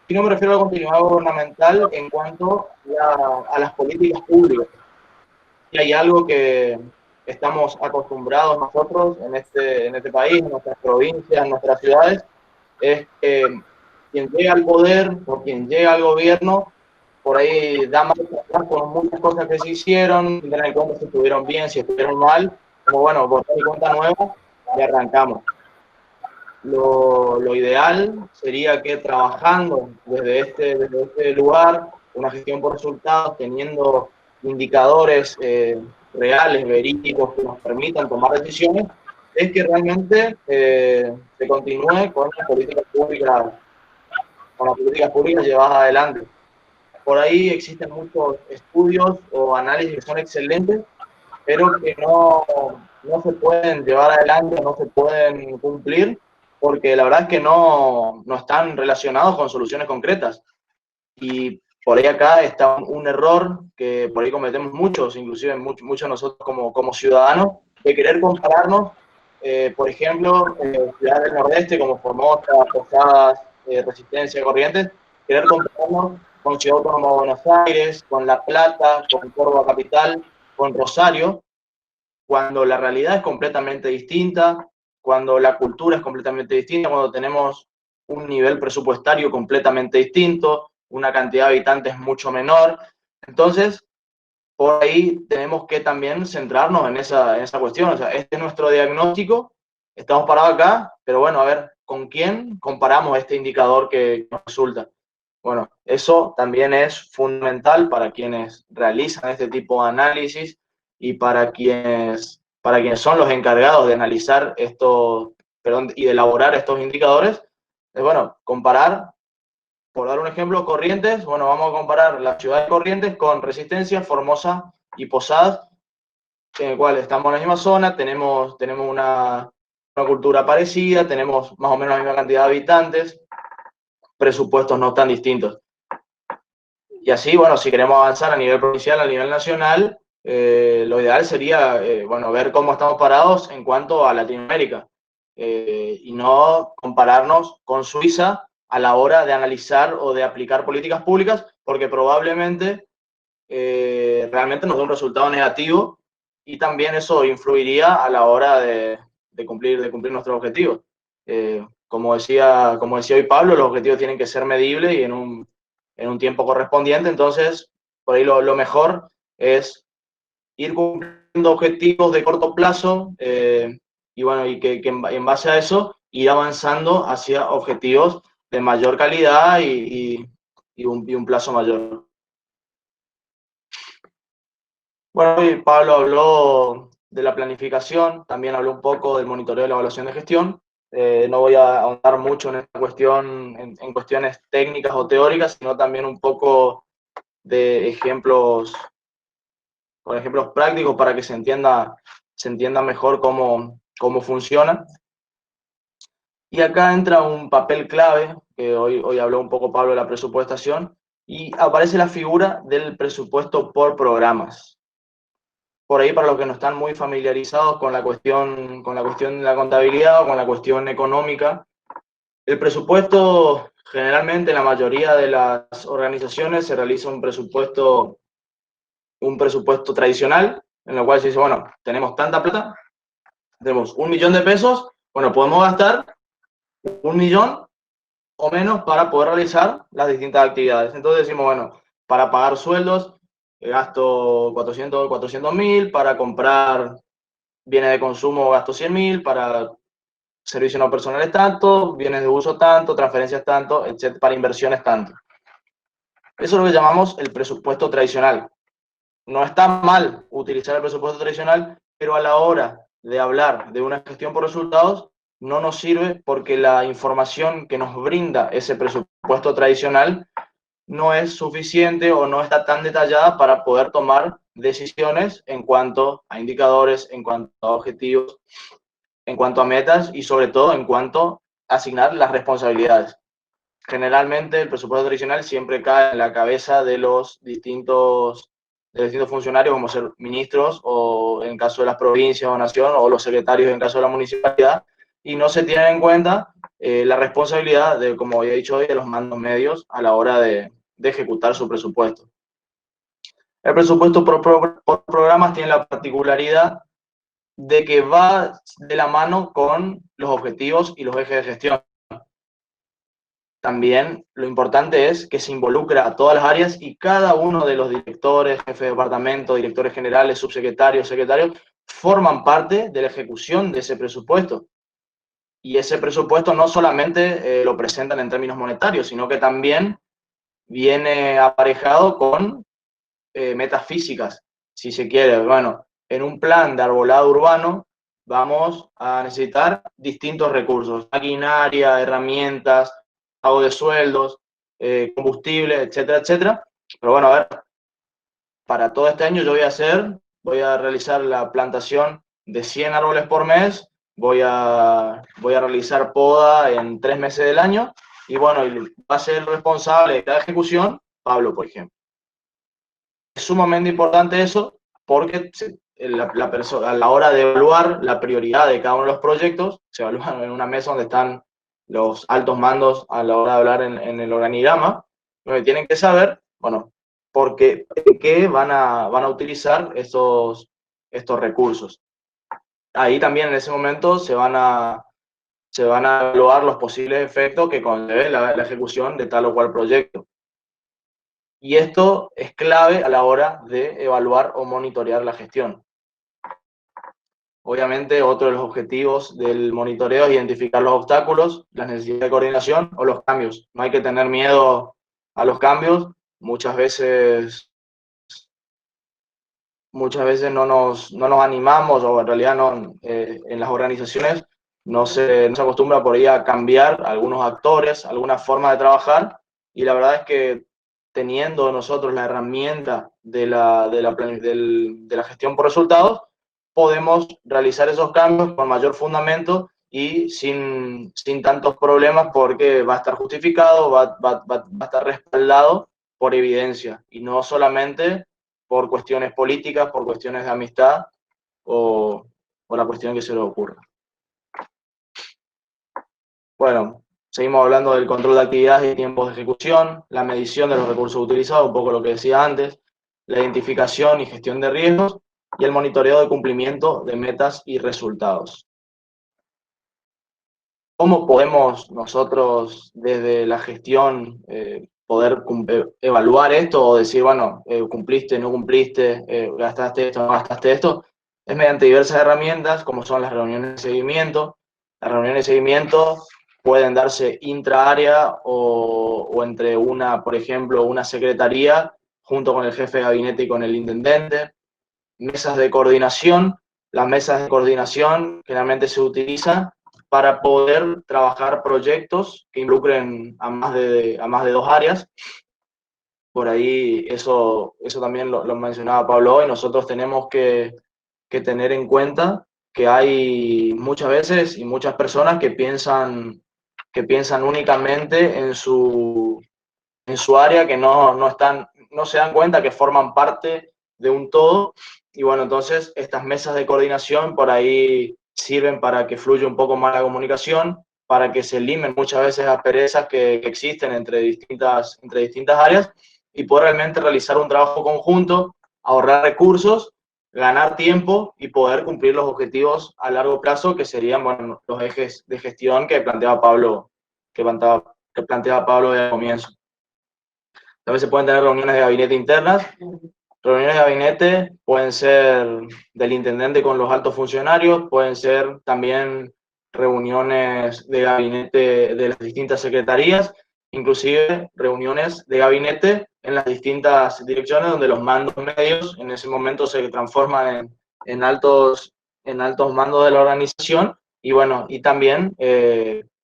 sino me refiero a la continuidad gubernamental en cuanto a las políticas públicas. Y hay algo que estamos acostumbrados nosotros en este país, en nuestras provincias, en nuestras ciudades, es que quien llega al poder o quien llega al gobierno por ahí da más atrás con muchas cosas que se hicieron, sin tener en cuenta si estuvieron bien, si estuvieron mal, como bueno, borrar mi cuenta nueva y arrancamos. lo ideal sería que trabajando desde este lugar, una gestión por resultados, teniendo indicadores reales, verídicos, que nos permitan tomar decisiones, es que realmente se continúe con las políticas públicas llevadas adelante. Por ahí existen muchos estudios o análisis que son excelentes, pero que no se pueden llevar adelante, no se pueden cumplir, porque la verdad es que no están relacionados con soluciones concretas. Y por ahí acá está un error que por ahí cometemos muchos, inclusive muchos nosotros como ciudadanos, de querer compararnos, por ejemplo, ciudades del nordeste como Formosa, Posadas, Resistencia, Corrientes, querer compararnos con Ciudad Autónoma de Buenos Aires, con La Plata, con Córdoba Capital, con Rosario, cuando la realidad es completamente distinta, cuando la cultura es completamente distinta, cuando tenemos un nivel presupuestario completamente distinto, una cantidad de habitantes mucho menor. Entonces, por ahí tenemos que también centrarnos en esa cuestión. O sea, este es nuestro diagnóstico, estamos parados acá, pero bueno, a ver, ¿con quién comparamos este indicador que nos resulta? Bueno, eso también es fundamental para quienes realizan este tipo de análisis y para quienes son los encargados de analizar y de elaborar estos indicadores. Es bueno, comparar, por dar un ejemplo, Corrientes, bueno, vamos a comparar la ciudad de Corrientes con Resistencia, Formosa y Posadas, en el cual estamos en la misma zona, tenemos una cultura parecida, tenemos más o menos la misma cantidad de habitantes, presupuestos no tan distintos. Y así, bueno, si queremos avanzar a nivel provincial, a nivel nacional, lo ideal sería, bueno, ver cómo estamos parados en cuanto a Latinoamérica y no compararnos con Suiza a la hora de analizar o de aplicar políticas públicas, porque probablemente realmente nos dé un resultado negativo y también eso influiría a la hora de cumplir nuestros objetivos. Como decía hoy Pablo, los objetivos tienen que ser medibles y en un tiempo correspondiente, entonces por ahí lo mejor es ir cumpliendo objetivos de corto plazo y bueno, y que en base a eso ir avanzando hacia objetivos de mayor calidad y un plazo mayor. Bueno, hoy Pablo habló de la planificación, también habló un poco del monitoreo y la evaluación de gestión. No voy a ahondar mucho en esta cuestión, en cuestiones técnicas o teóricas, sino también un poco de ejemplos prácticos para que se entienda mejor cómo funciona. Y acá entra un papel clave, que hoy habló un poco Pablo de la presupuestación, y aparece la figura del presupuesto por programas. Por ahí, para los que no están muy familiarizados con la cuestión de la contabilidad o con la cuestión económica, el presupuesto, generalmente en la mayoría de las organizaciones se realiza un presupuesto tradicional, en el cual se dice, bueno, tenemos tanta plata, tenemos 1 millón de pesos, bueno, podemos gastar 1 millón o menos para poder realizar las distintas actividades. Entonces decimos, bueno, para pagar sueldos, gasto 400.000, para comprar bienes de consumo gasto 100.000, para servicios no personales tanto, bienes de uso tanto, transferencias tanto, etc., para inversiones tanto. Eso es lo que llamamos el presupuesto tradicional. No está mal utilizar el presupuesto tradicional, pero a la hora de hablar de una gestión por resultados, no nos sirve porque la información que nos brinda ese presupuesto tradicional no es suficiente o no está tan detallada para poder tomar decisiones en cuanto a indicadores, en cuanto a objetivos, en cuanto a metas y sobre todo en cuanto a asignar las responsabilidades. Generalmente el presupuesto tradicional siempre cae en la cabeza de los distintos funcionarios, como ser ministros o en caso de las provincias o nación, o los secretarios en caso de la municipalidad, y no se tiene en cuenta la responsabilidad, como había dicho hoy, de los mandos medios a la hora de ejecutar su presupuesto. El presupuesto por programas tiene la particularidad de que va de la mano con los objetivos y los ejes de gestión. También lo importante es que se involucra a todas las áreas y cada uno de los directores, jefes de departamento, directores generales, subsecretarios, secretarios, forman parte de la ejecución de ese presupuesto. y ese presupuesto no solamente lo presentan en términos monetarios, sino que también viene aparejado con metas físicas, si se quiere. Bueno, en un plan de arbolado urbano vamos a necesitar distintos recursos, maquinaria, herramientas, pago de sueldos, combustible, etcétera, etcétera. Pero bueno, a ver, para todo este año yo voy a realizar la plantación de 100 árboles por mes, voy a realizar poda en 3 meses del año, y bueno, y va a ser el responsable de cada ejecución Pablo, por ejemplo. Es sumamente importante eso porque a la hora de evaluar la prioridad de cada uno de los proyectos, se evalúan en una mesa donde están los altos mandos a la hora de hablar en el organigrama, donde tienen que saber, bueno, en qué van a utilizar estos recursos. Ahí también en ese momento se van a evaluar los posibles efectos que conlleve la ejecución de tal o cual proyecto. Y esto es clave a la hora de evaluar o monitorear la gestión. Obviamente, otro de los objetivos del monitoreo es identificar los obstáculos, las necesidades de coordinación o los cambios. No hay que tener miedo a los cambios. Muchas veces no nos animamos, o en realidad no, en las organizaciones no se acostumbra por ahí a cambiar algunos actores, alguna forma de trabajar, y la verdad es que teniendo nosotros la herramienta de la gestión por resultados, podemos realizar esos cambios con mayor fundamento y sin tantos problemas, porque va a estar justificado, va a estar respaldado por evidencia, y no solamente por cuestiones políticas, por cuestiones de amistad o la cuestión que se le ocurra. Bueno, seguimos hablando del control de actividades y tiempos de ejecución, la medición de los recursos utilizados, un poco lo que decía antes, la identificación y gestión de riesgos y el monitoreo de cumplimiento de metas y resultados. ¿Cómo podemos nosotros desde la gestión poder evaluar esto o decir, bueno, cumpliste, no cumpliste, gastaste esto, no gastaste esto? Es mediante diversas herramientas, como son las reuniones de seguimiento. Las reuniones de seguimiento pueden darse intraárea o entre por ejemplo, una secretaría junto con el jefe de gabinete y con el intendente. Mesas de coordinación. Las mesas de coordinación generalmente se utilizan para poder trabajar proyectos que involucren a más de 2 áreas. Por ahí eso también lo mencionaba Pablo hoy. Nosotros tenemos que tener en cuenta que hay muchas veces y muchas personas que piensan únicamente en su área, que no se dan cuenta que forman parte de un todo. Y bueno, entonces estas mesas de coordinación por ahí sirven para que fluya un poco más la comunicación, para que se limen muchas veces las asperezas que existen entre distintas áreas, y poder realmente realizar un trabajo conjunto, ahorrar recursos, ganar tiempo y poder cumplir los objetivos a largo plazo, que serían, bueno, los ejes de gestión que planteaba Pablo, desde el comienzo. También se pueden tener reuniones de gabinete internas. Reuniones de gabinete pueden ser del intendente con los altos funcionarios, pueden ser también reuniones de gabinete de las distintas secretarías, inclusive reuniones de gabinete en las distintas direcciones, donde los mandos medios en ese momento se transforman en altos mandos de la organización, y bueno, y también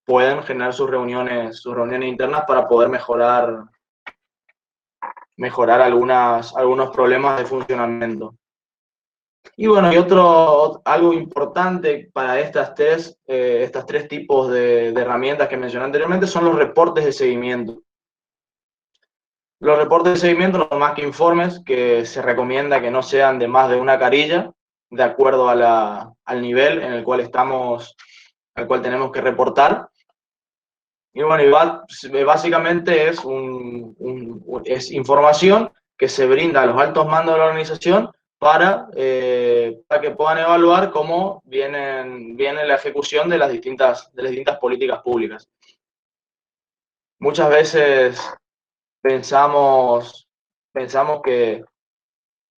pueden generar sus reuniones internas para poder mejorar algunos problemas de funcionamiento. Y bueno, y algo importante para estas tres tipos de herramientas que mencioné anteriormente son los reportes de seguimiento. Los reportes de seguimiento no son más que informes que se recomienda que no sean de más de una carilla, de acuerdo al nivel en el cual tenemos que reportar. Y bueno, básicamente es información que se brinda a los altos mandos de la organización para que puedan evaluar cómo viene la ejecución de las distintas políticas públicas. Muchas veces pensamos que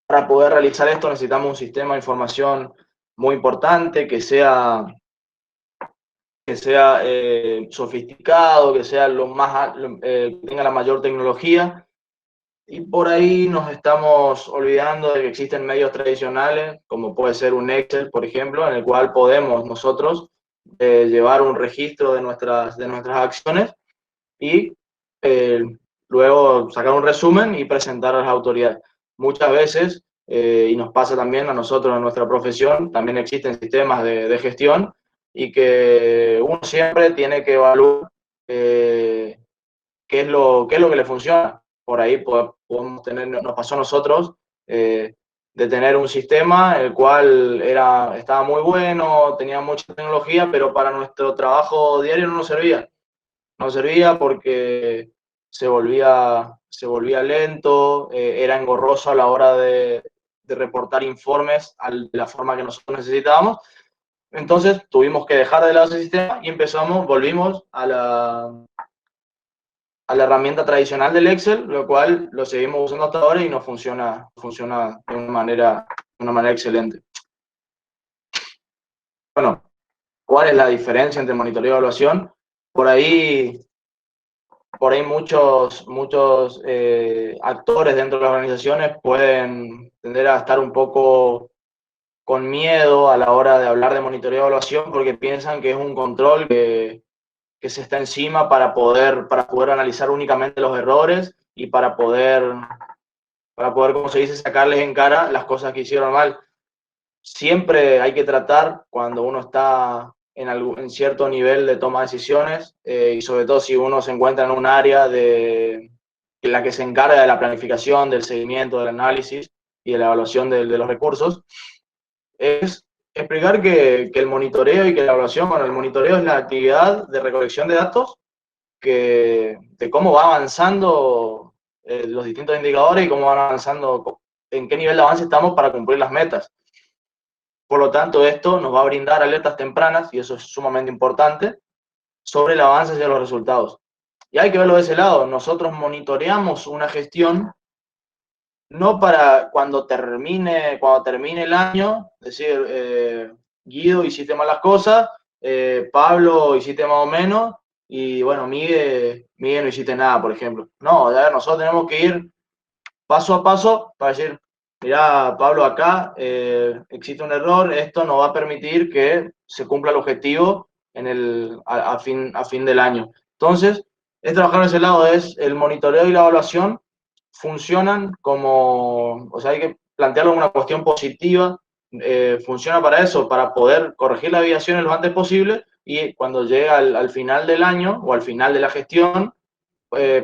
para poder realizar esto necesitamos un sistema de información muy importante, que sea que sea sofisticado, que sea que tenga la mayor tecnología. Y por ahí nos estamos olvidando de que existen medios tradicionales, como puede ser un Excel, por ejemplo, en el cual podemos nosotros llevar un registro de nuestras acciones y eh, luego sacar un resumen y presentar a las autoridades. Muchas veces, y nos pasa también a nosotros en nuestra profesión, también existen sistemas de gestión y que uno siempre tiene que evaluar qué es lo que le funciona. Por ahí podemos tener, nos pasó a nosotros, de tener un sistema el cual estaba muy bueno, tenía mucha tecnología, pero para nuestro trabajo diario no nos servía. No servía porque se volvía lento, era engorroso a la hora de reportar informes de la forma que nosotros necesitábamos. Entonces tuvimos que dejar de lado ese sistema y volvimos a la herramienta tradicional del Excel, lo cual lo seguimos usando hasta ahora y nos funciona de una manera excelente. Bueno, ¿cuál es la diferencia entre monitoreo y evaluación? Por ahí muchos actores dentro de las organizaciones pueden tender a estar un poco con miedo a la hora de hablar de monitoreo y evaluación porque piensan que es un control que se está encima para poder analizar únicamente los errores y para poder, como se dice, sacarles en cara las cosas que hicieron mal. Siempre hay que tratar, cuando uno está en cierto nivel de toma de decisiones, y sobre todo si uno se encuentra en un área en la que se encarga de la planificación, del seguimiento, del análisis y de la evaluación de los recursos, es explicar que el monitoreo y que la evaluación, bueno, el monitoreo es la actividad de recolección de datos de cómo va avanzando los distintos indicadores y cómo van avanzando, en qué nivel de avance estamos para cumplir las metas. Por lo tanto, esto nos va a brindar alertas tempranas, y eso es sumamente importante, sobre el avance hacia los resultados. Y hay que verlo de ese lado. Nosotros monitoreamos una gestión no para cuando termine el año, decir, Guido, hiciste malas cosas, Pablo, hiciste más o menos, y bueno, Miguel, no hiciste nada, por ejemplo. No, a ver, nosotros tenemos que ir paso a paso para decir, mirá, Pablo, acá existe un error, esto no va a permitir que se cumpla el objetivo a fin del año. Entonces, es trabajar en ese lado, es el monitoreo y la evaluación funcionan o sea, hay que plantearlo como una cuestión positiva, funciona para eso, para poder corregir las desviaciones lo antes posible y cuando llega al final del año o al final de la gestión,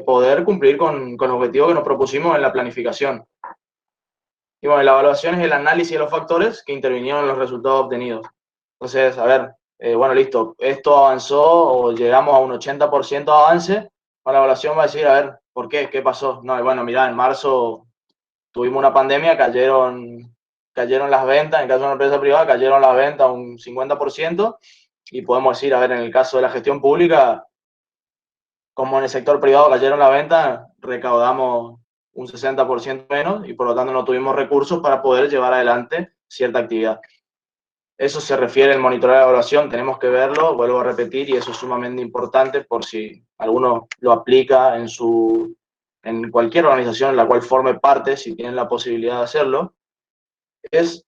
poder cumplir con los objetivos que nos propusimos en la planificación. Y bueno, la evaluación es el análisis de los factores que intervinieron en los resultados obtenidos. Entonces, a ver, bueno, listo, esto avanzó o llegamos a un 80% de avance, bueno, la evaluación va a decir, a ver, ¿por qué? ¿Qué pasó? No, bueno, mira, en marzo tuvimos una pandemia, cayeron las ventas, en el caso de una empresa privada, cayeron las ventas un 50%, y podemos decir, a ver, en el caso de la gestión pública, como en el sector privado cayeron las ventas, recaudamos un 60% menos y por lo tanto no tuvimos recursos para poder llevar adelante cierta actividad. Eso se refiere al monitoreo de evaluación, tenemos que verlo, vuelvo a repetir, y eso es sumamente importante por si alguno lo aplica en cualquier organización en la cual forme parte, si tienen la posibilidad de hacerlo, es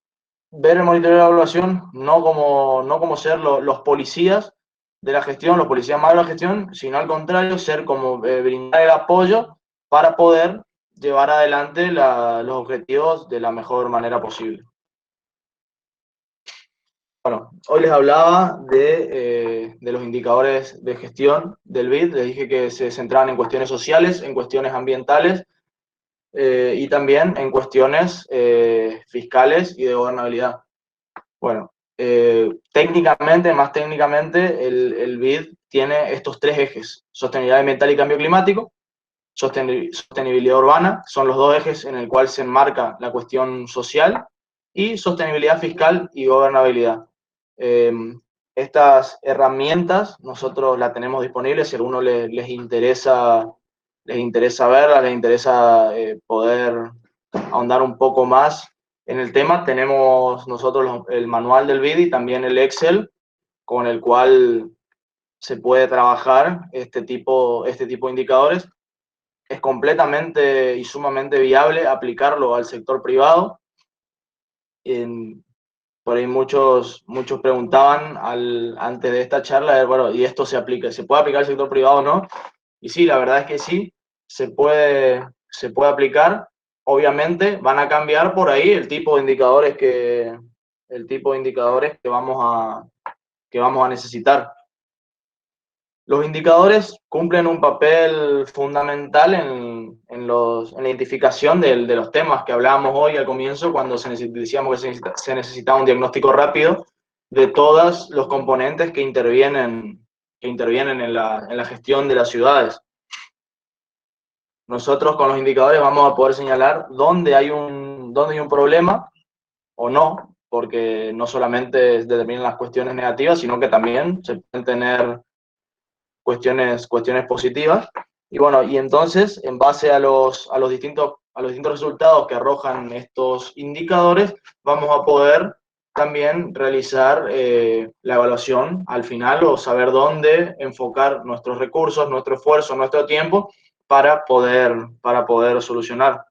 ver el monitoreo de evaluación no como ser los policías de la gestión, los policías malos de la gestión, sino al contrario, ser como brindar el apoyo para poder llevar adelante los objetivos de la mejor manera posible. Bueno, hoy les hablaba de los indicadores de gestión del BID. Les dije que se centraban en cuestiones sociales, en cuestiones ambientales y también en cuestiones fiscales y de gobernabilidad. Bueno, más técnicamente, el BID tiene estos tres ejes: sostenibilidad ambiental y cambio climático, sostenibilidad urbana, son los dos ejes en el cual se enmarca la cuestión social, y sostenibilidad fiscal y gobernabilidad. Estas herramientas nosotros las tenemos disponibles si a alguno les interesa verlas, les interesa poder ahondar un poco más en el tema. Tenemos nosotros el manual del BID y también el Excel, con el cual se puede trabajar este tipo de indicadores. Es completamente y sumamente viable aplicarlo al sector privado. Por ahí muchos preguntaban antes de esta charla, bueno, ¿y esto se puede aplicar al sector privado o no? Y sí, la verdad es que sí, se puede aplicar. Obviamente van a cambiar por ahí el tipo de indicadores que vamos a necesitar. Los indicadores cumplen un papel fundamental en la identificación de los temas que hablábamos hoy al comienzo, cuando decíamos que se necesitaba un diagnóstico rápido de todos los componentes que intervienen en la gestión de las ciudades. Nosotros con los indicadores vamos a poder señalar dónde hay un problema o no, porque no solamente determinan las cuestiones negativas, sino que también se pueden tener cuestiones positivas. Y bueno, y entonces, en base a los distintos resultados que arrojan estos indicadores, vamos a poder también realizar la evaluación al final, o saber dónde enfocar nuestros recursos, nuestro esfuerzo, nuestro tiempo para poder solucionar.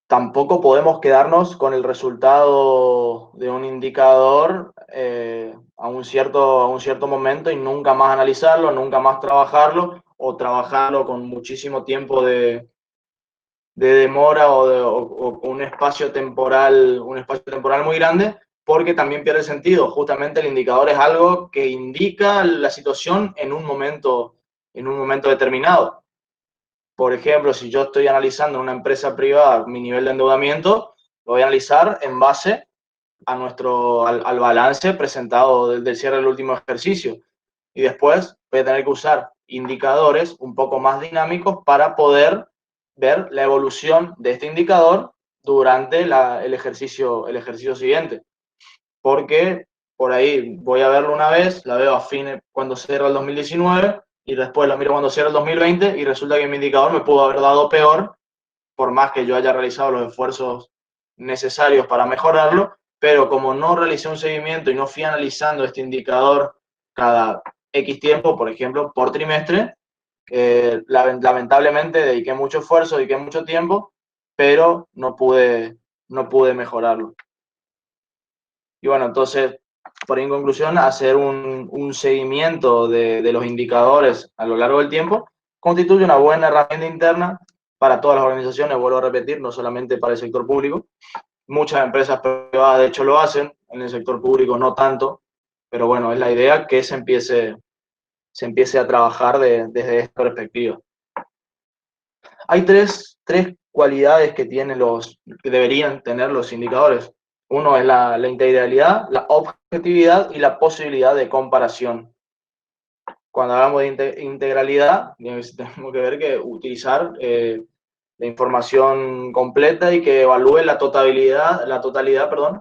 Tampoco podemos quedarnos con el resultado de un indicador a un cierto momento y nunca más analizarlo, nunca más trabajarlo, o trabajarlo con muchísimo tiempo de demora o un espacio temporal muy grande, porque también pierde sentido. Justamente el indicador es algo que indica la situación en un momento determinado. Por ejemplo, si yo estoy analizando en una empresa privada mi nivel de endeudamiento, lo voy a analizar en base al balance presentado del cierre del último ejercicio. Y después voy a tener que usar indicadores un poco más dinámicos para poder ver la evolución de este indicador durante el ejercicio siguiente. Porque por ahí voy a verlo una vez, la veo cuando cierra el 2019, y después lo miro cuando cierra el 2020 y resulta que mi indicador me pudo haber dado peor, por más que yo haya realizado los esfuerzos necesarios para mejorarlo, pero como no realicé un seguimiento y no fui analizando este indicador cada X tiempo, por ejemplo, por trimestre, lamentablemente dediqué mucho esfuerzo, dediqué mucho tiempo, pero no pude mejorarlo. Y bueno, entonces, por ahí en conclusión, hacer un seguimiento de los indicadores a lo largo del tiempo constituye una buena herramienta interna para todas las organizaciones, vuelvo a repetir, no solamente para el sector público. Muchas empresas privadas, de hecho, lo hacen, en el sector público no tanto, pero bueno, es la idea que se empiece a trabajar desde esta perspectiva. Hay tres cualidades que deberían tener los indicadores. Uno es la integralidad, la objetividad y la posibilidad de comparación. Cuando hablamos de integralidad, tenemos que ver que utilizar la información completa y que evalúe la totalidad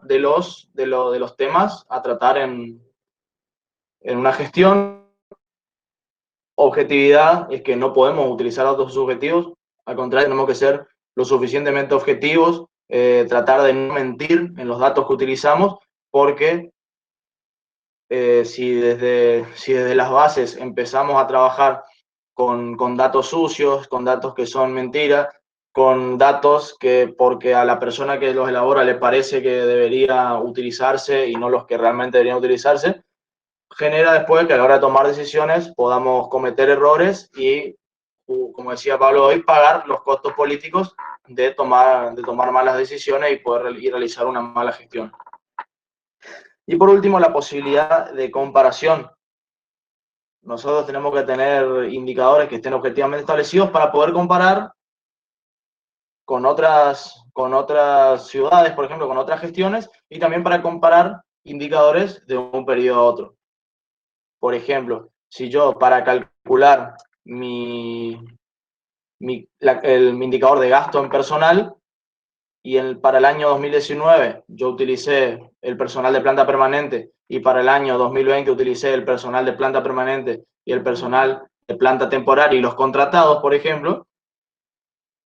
de los temas a tratar en una gestión. Objetividad es que no podemos utilizar datos subjetivos, al contrario, tenemos que ser lo suficientemente objetivos, tratar de no mentir en los datos que utilizamos, porque si desde las bases empezamos a trabajar con datos sucios, con datos que son mentiras, con datos que porque a la persona que los elabora le parece que debería utilizarse y no los que realmente deberían utilizarse, genera después que a la hora de tomar decisiones podamos cometer errores y, como decía Pablo hoy, pagar los costos políticos de tomar malas decisiones y poder realizar una mala gestión. Y por último, la posibilidad de comparación. Nosotros tenemos que tener indicadores que estén objetivamente establecidos para poder comparar con otras ciudades, por ejemplo, con otras gestiones, y también para comparar indicadores de un periodo a otro. Por ejemplo, si yo para calcular mi indicador de gasto en personal y para el año 2019 yo utilicé el personal de planta permanente y para el año 2020 utilicé el personal de planta permanente y el personal de planta temporaria y los contratados, por ejemplo,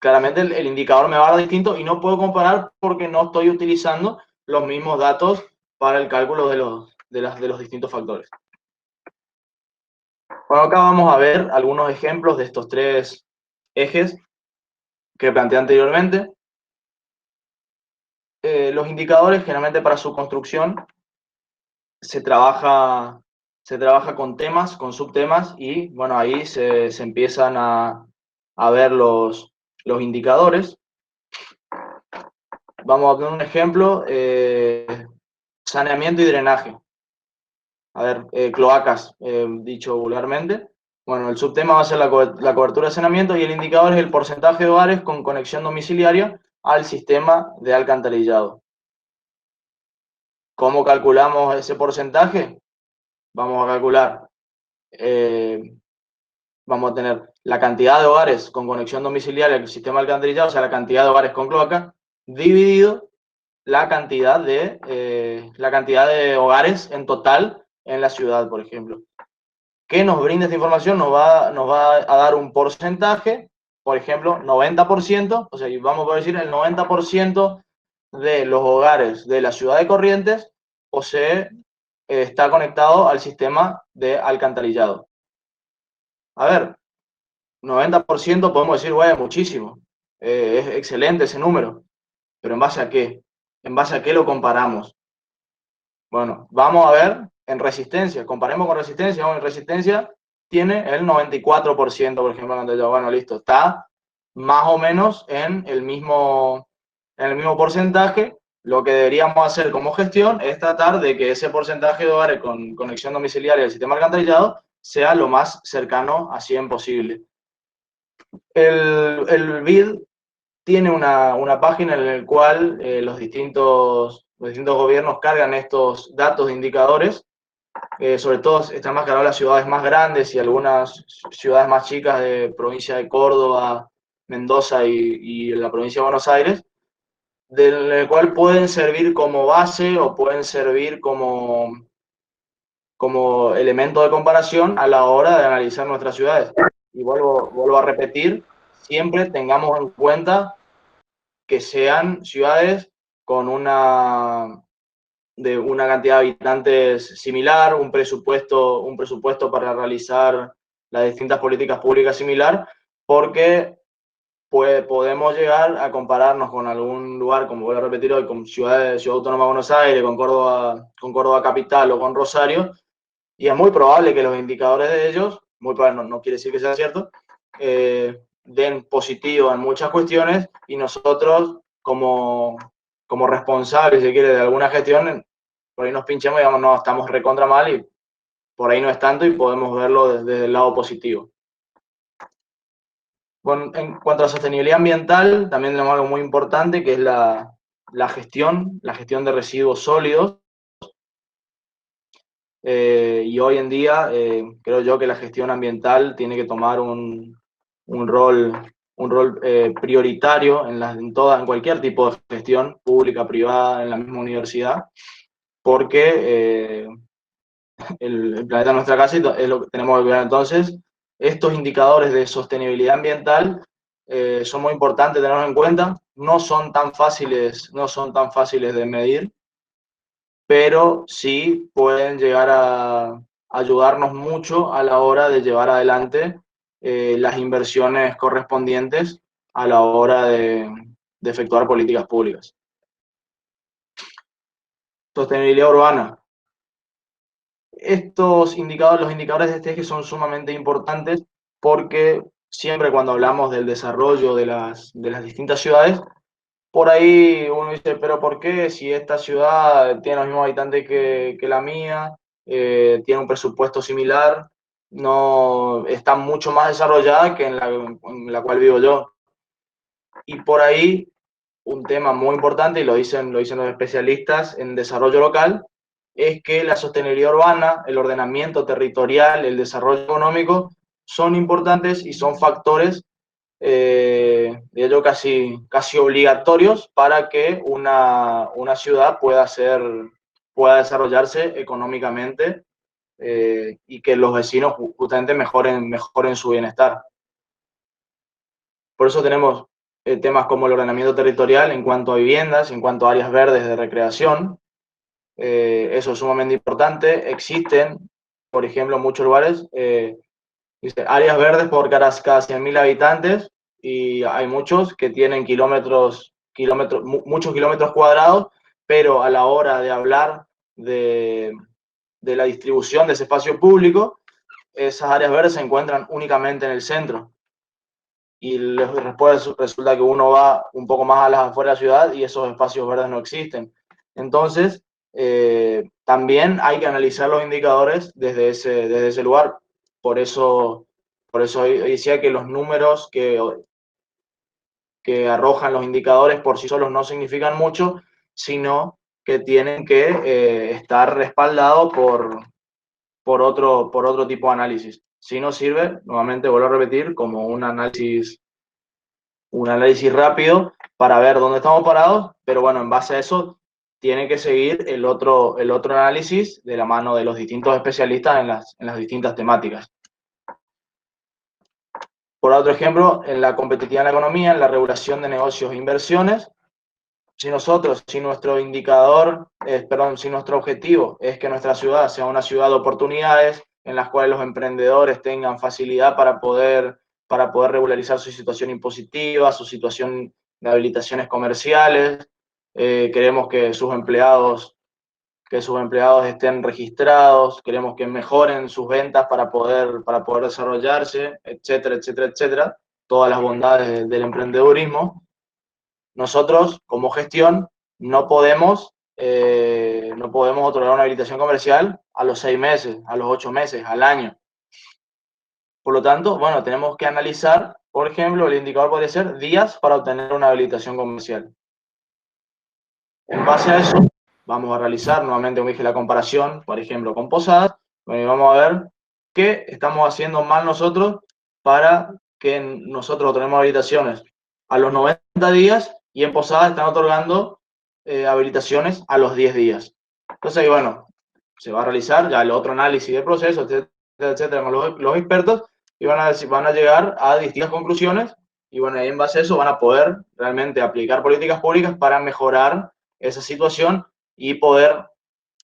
claramente el indicador me va a dar distinto y no puedo comparar porque no estoy utilizando los mismos datos para el cálculo de los distintos factores. Bueno, acá vamos a ver algunos ejemplos de estos tres ejes que planteé anteriormente. Los indicadores, generalmente para su construcción, se trabaja con temas, con subtemas, y bueno, ahí se empiezan a ver los indicadores. Vamos a poner un ejemplo, saneamiento y drenaje. A ver, cloacas, dicho vulgarmente. Bueno, el subtema va a ser la cobertura de saneamiento y el indicador es el porcentaje de hogares con conexión domiciliaria al sistema de alcantarillado. ¿Cómo calculamos ese porcentaje? Vamos a calcular, vamos a tener la cantidad de hogares con conexión domiciliaria al sistema de alcantarillado, o sea, la cantidad de hogares con cloaca, dividido la cantidad de hogares en total en la ciudad, por ejemplo. ¿Qué nos brinda esta información? Nos va a dar un porcentaje, por ejemplo, 90%, o sea, vamos a decir el 90% de los hogares de la ciudad de Corrientes está conectado al sistema de alcantarillado. A ver, 90% podemos decir, bueno, muchísimo, es excelente ese número, pero ¿en base a qué? ¿En base a qué lo comparamos? Bueno, vamos a ver en resistencia, comparemos con resistencia, en resistencia tiene el 94%, por ejemplo, bueno, listo, está más o menos en el mismo porcentaje. Lo que deberíamos hacer como gestión es tratar de que ese porcentaje de hogares con conexión domiciliaria al sistema alcantarillado sea lo más cercano a 100 posible. El BID tiene una página en la cual los distintos gobiernos cargan estos datos de indicadores. Sobre todo están más cargados las ciudades más grandes y algunas ciudades más chicas de provincia de Córdoba, Mendoza y la provincia de Buenos Aires, del cual pueden servir como base o pueden servir como elemento de comparación a la hora de analizar nuestras ciudades. Y vuelvo a repetir, siempre tengamos en cuenta que sean ciudades con una cantidad de habitantes similar, un presupuesto para realizar las distintas políticas públicas similar, porque podemos llegar a compararnos con algún lugar, como voy a repetir hoy, con Ciudad Autónoma de Buenos Aires, con Córdoba Capital o con Rosario, y es muy probable que los indicadores de ellos, muy probable, no quiere decir que sea cierto, den positivo en muchas cuestiones, y nosotros como responsables, si quiere, de alguna gestión, por ahí nos pinchemos y digamos, no, estamos recontra mal, y por ahí no es tanto y podemos verlo desde el lado positivo. Bueno, en cuanto a la sostenibilidad ambiental, también tenemos algo muy importante, que es la gestión de residuos sólidos. Y hoy en día creo yo que la gestión ambiental tiene que tomar un rol prioritario en cualquier tipo de gestión, pública, privada, en la misma universidad, porque el planeta es nuestra casa y es lo que tenemos que cuidar. Entonces, estos indicadores de sostenibilidad ambiental son muy importantes tenerlos en cuenta. No son tan fáciles de medir, pero sí pueden llegar a ayudarnos mucho a la hora de llevar adelante las inversiones correspondientes a la hora de efectuar políticas públicas. Sostenibilidad urbana. Los indicadores de este eje son sumamente importantes porque siempre cuando hablamos del desarrollo de las distintas ciudades, por ahí uno dice, pero ¿por qué si esta ciudad tiene los mismos habitantes que la mía, tiene un presupuesto similar, no está mucho más desarrollada que en la cual vivo yo? Y por ahí un tema muy importante, y lo dicen los especialistas en desarrollo local, es que la sostenibilidad urbana, el ordenamiento territorial, el desarrollo económico son importantes y son factores de ello casi obligatorios para que una ciudad pueda desarrollarse económicamente y que los vecinos justamente mejoren su bienestar. Por eso tenemos temas como el ordenamiento territorial en cuanto a viviendas, en cuanto a áreas verdes de recreación, eso es sumamente importante. Existen, por ejemplo, en muchos lugares, dice, áreas verdes por cada 100.000 habitantes, y hay muchos que tienen muchos kilómetros cuadrados, pero a la hora de hablar de la distribución de ese espacio público, esas áreas verdes se encuentran únicamente en el centro. Y después resulta que uno va un poco más a las afueras de la ciudad y esos espacios verdes no existen. Entonces, también hay que analizar los indicadores desde ese lugar. Por eso decía que los números que arrojan los indicadores por sí solos no significan mucho, sino que tienen que estar respaldados por otro tipo de análisis. Si no sirve, nuevamente vuelvo a repetir, como un análisis rápido para ver dónde estamos parados, pero bueno, en base a eso tiene que seguir el otro análisis de la mano de los distintos especialistas en las distintas temáticas. Por otro ejemplo, en la competitividad en la economía, en la regulación de negocios e inversiones, si nuestro indicador, si nuestro objetivo es que nuestra ciudad sea una ciudad de oportunidades, en las cuales los emprendedores tengan facilidad para poder regularizar su situación impositiva, su situación de habilitaciones comerciales, queremos que sus empleados estén registrados, queremos que mejoren sus ventas para poder desarrollarse, etcétera, etcétera, etcétera, todas las bondades del emprendedurismo. Nosotros, como gestión, no podemos otorgar una habilitación comercial a los 6 meses, a los 8 meses, al año. Por lo tanto, bueno, tenemos que analizar, por ejemplo, el indicador podría ser días para obtener una habilitación comercial. En base a eso, vamos a realizar nuevamente, como dije, la comparación, por ejemplo, con Posadas. Vamos a ver qué estamos haciendo mal nosotros para que nosotros otorguemos habilitaciones a los 90 días y en Posadas están otorgando habilitaciones a los 10 días. Entonces, bueno, se va a realizar ya el otro análisis de proceso, etcétera, etcétera, con los expertos, y van a llegar a distintas conclusiones, y bueno, ahí en base a eso van a poder realmente aplicar políticas públicas para mejorar esa situación y poder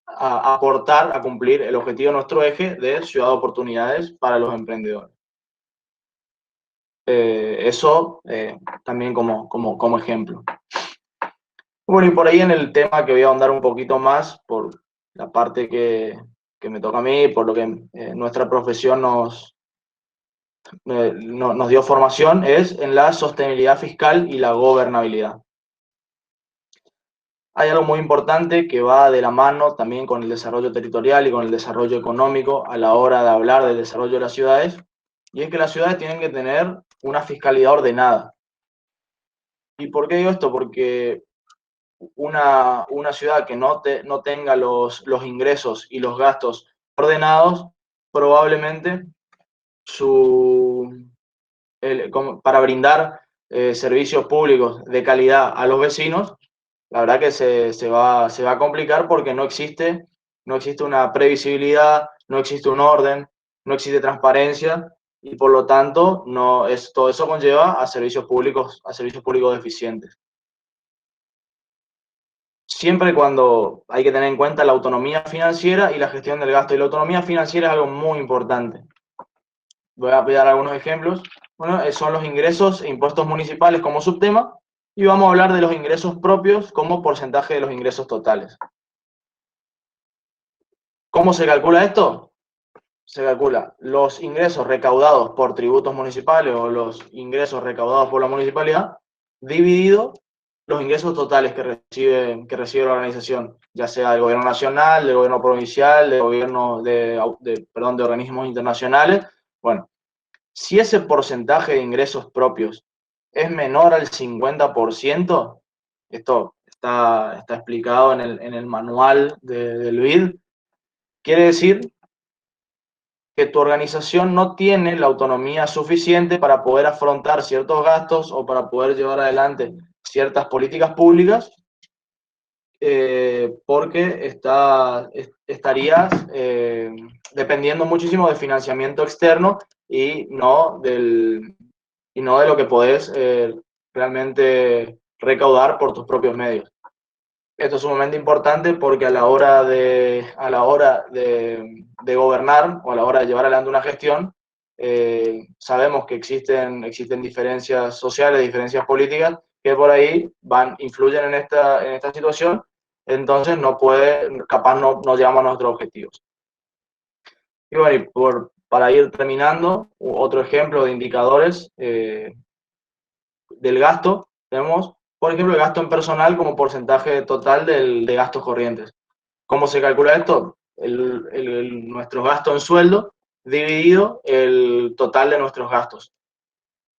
aportar a cumplir el objetivo de nuestro eje de ciudad de oportunidades para los emprendedores. Eso también como ejemplo. Bueno, y por ahí en el tema que voy a ahondar un poquito más, por la parte que me toca a mí, por lo que nuestra profesión nos dio formación, es en la sostenibilidad fiscal y la gobernabilidad. Hay algo muy importante que va de la mano también con el desarrollo territorial y con el desarrollo económico a la hora de hablar del desarrollo de las ciudades, y es que las ciudades tienen que tener una fiscalidad ordenada. ¿Y por qué digo esto? Porque una ciudad que no tenga los ingresos y los gastos ordenados, probablemente para brindar servicios públicos de calidad a los vecinos, la verdad que se va a complicar, porque no existe una previsibilidad, no existe un orden, no existe transparencia, y por lo tanto todo eso conlleva a servicios públicos deficientes. Siempre y cuando hay que tener en cuenta la autonomía financiera y la gestión del gasto, y la autonomía financiera es algo muy importante. Voy a dar algunos ejemplos. Bueno, son los ingresos e impuestos municipales como subtema, y vamos a hablar de los ingresos propios como porcentaje de los ingresos totales. ¿Cómo se calcula esto? Se calcula los ingresos recaudados por tributos municipales o los ingresos recaudados por la municipalidad, dividido los ingresos totales que recibe la organización, ya sea del gobierno nacional, del gobierno provincial, del gobierno de organismos internacionales. Bueno, si ese porcentaje de ingresos propios es menor al 50%, esto está explicado en el manual del BID, quiere decir que tu organización no tiene la autonomía suficiente para poder afrontar ciertos gastos o para poder llevar adelante ciertas políticas públicas, porque estarías dependiendo muchísimo de financiamiento externo y no de lo que podés realmente recaudar por tus propios medios. Esto es sumamente importante porque a la hora de gobernar o a la hora de llevar adelante una gestión, sabemos que existen diferencias sociales, diferencias políticas que por ahí influyen en esta situación, entonces capaz no llegamos a nuestros objetivos. Y bueno, para ir terminando, otro ejemplo de indicadores del gasto, tenemos, por ejemplo, el gasto en personal como porcentaje total de gastos corrientes. ¿Cómo se calcula esto? Nuestro gasto en sueldo dividido el total de nuestros gastos.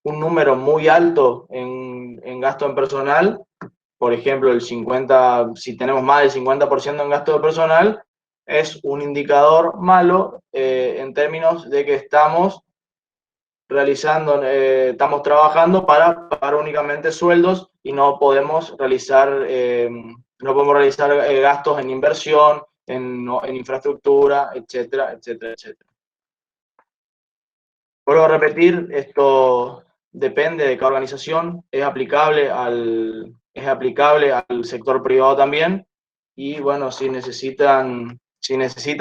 Un número muy alto en gasto en personal, por ejemplo, si tenemos más del 50% en gasto de personal, es un indicador malo en términos de que estamos trabajando para pagar únicamente sueldos y no podemos realizar gastos en inversión, en infraestructura, etcétera, etcétera, etcétera. Vuelvo a repetir, esto depende de cada organización, es aplicable al sector privado también, y bueno, si necesitan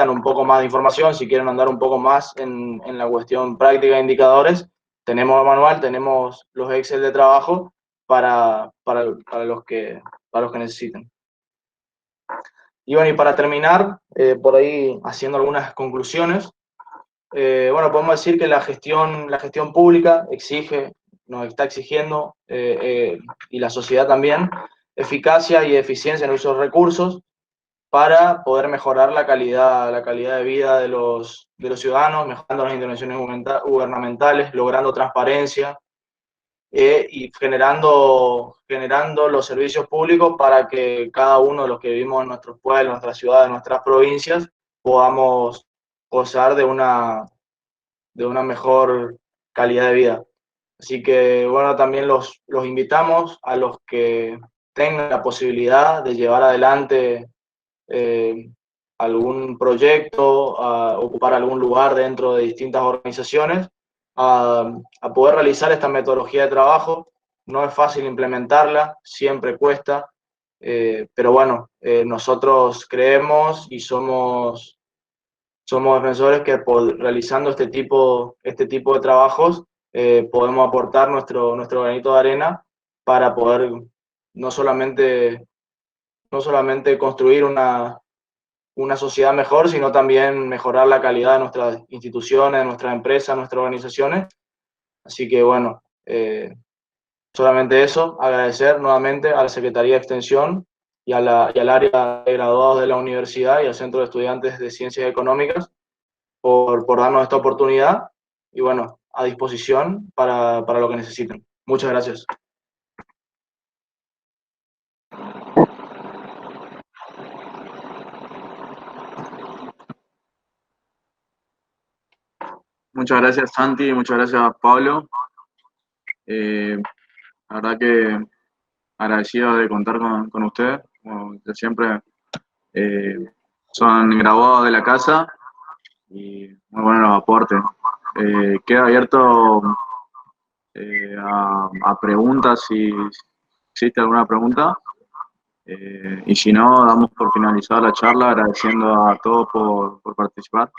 un poco más de información, si quieren andar un poco más en la cuestión práctica de indicadores, tenemos el manual, tenemos los Excel de trabajo para los que necesiten. Y bueno, y para terminar, por ahí haciendo algunas conclusiones, bueno, podemos decir que la gestión pública nos está exigiendo, y la sociedad también, eficacia y eficiencia en el uso de recursos para poder mejorar la calidad de vida de los ciudadanos, mejorando las intervenciones gubernamentales, logrando transparencia, y generando los servicios públicos para que cada uno de los que vivimos en nuestros pueblos, nuestras ciudades, nuestras provincias, podamos gozar de una mejor calidad de vida. Así que, bueno, también los invitamos a los que tengan la posibilidad de llevar adelante algún proyecto, a ocupar algún lugar dentro de distintas organizaciones, a poder realizar esta metodología de trabajo. No es fácil implementarla, siempre cuesta, pero bueno, nosotros creemos y somos defensores que realizando este tipo de trabajos podemos aportar nuestro granito de arena para poder no solamente construir una sociedad mejor, sino también mejorar la calidad de nuestras instituciones, de nuestras empresas, nuestras organizaciones. Así que bueno, solamente eso, agradecer nuevamente a la Secretaría de Extensión y al área de graduados de la universidad y al Centro de Estudiantes de Ciencias Económicas por darnos esta oportunidad, y bueno, a disposición para lo que necesiten. Muchas gracias. Muchas gracias, Santi, muchas gracias, Pablo. La verdad que agradecido de contar con ustedes. Como yo siempre, son graduados de la casa y muy buenos los aportes. Queda abierto a preguntas si existe alguna pregunta. Y si no, damos por finalizada la charla agradeciendo a todos por participar.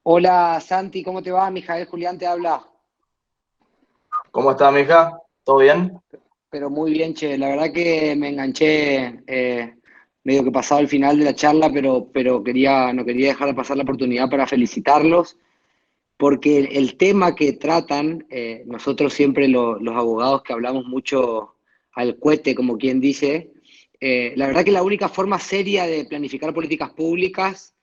Hola Santi, ¿cómo te va? Mijael Julián te habla. ¿Cómo está, mija? ¿Todo bien? Pero muy bien, che. La verdad que me enganché medio que pasado el final de la charla, pero no quería dejar de pasar la oportunidad para felicitarlos, porque el tema que tratan, nosotros siempre los abogados que hablamos mucho al cohete, como quien dice, la verdad que la única forma seria de planificar políticas públicas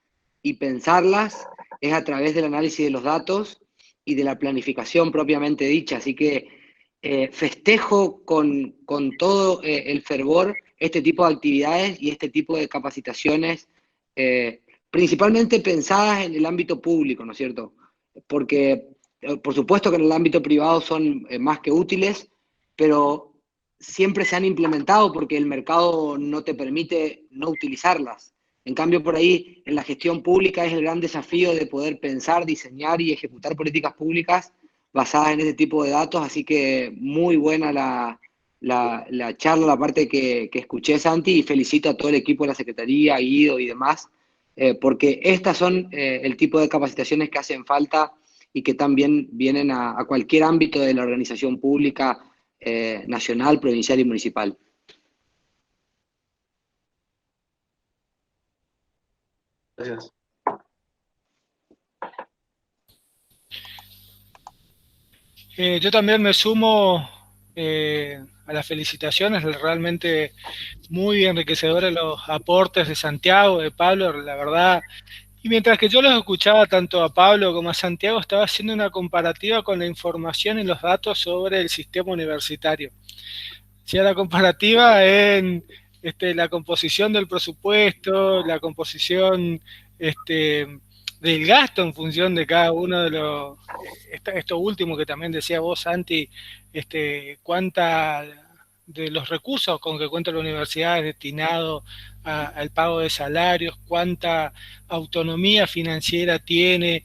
y pensarlas es a través del análisis de los datos y de la planificación propiamente dicha. Así que festejo con todo el fervor este tipo de actividades y este tipo de capacitaciones, principalmente pensadas en el ámbito público, ¿no es cierto? Porque por supuesto que en el ámbito privado son más que útiles, pero siempre se han implementado porque el mercado no te permite no utilizarlas. En cambio, por ahí, en la gestión pública es el gran desafío de poder pensar, diseñar y ejecutar políticas públicas basadas en este tipo de datos, así que muy buena la charla, la parte que escuché, Santi, y felicito a todo el equipo de la Secretaría, Guido y demás, porque estas son el tipo de capacitaciones que hacen falta y que también vienen a cualquier ámbito de la organización pública, nacional, provincial y municipal. Gracias. Yo también me sumo a las felicitaciones, realmente muy enriquecedores los aportes de Santiago, de Pablo, la verdad. Y mientras que yo los escuchaba tanto a Pablo como a Santiago, estaba haciendo una comparativa con la información y los datos sobre el sistema universitario. Hacía la comparativa en la composición del presupuesto, la composición del gasto en función de cada uno de los, esto último que también decía vos, Santi, cuánta de los recursos con que cuenta la universidad es destinado al pago de salarios, cuánta autonomía financiera tiene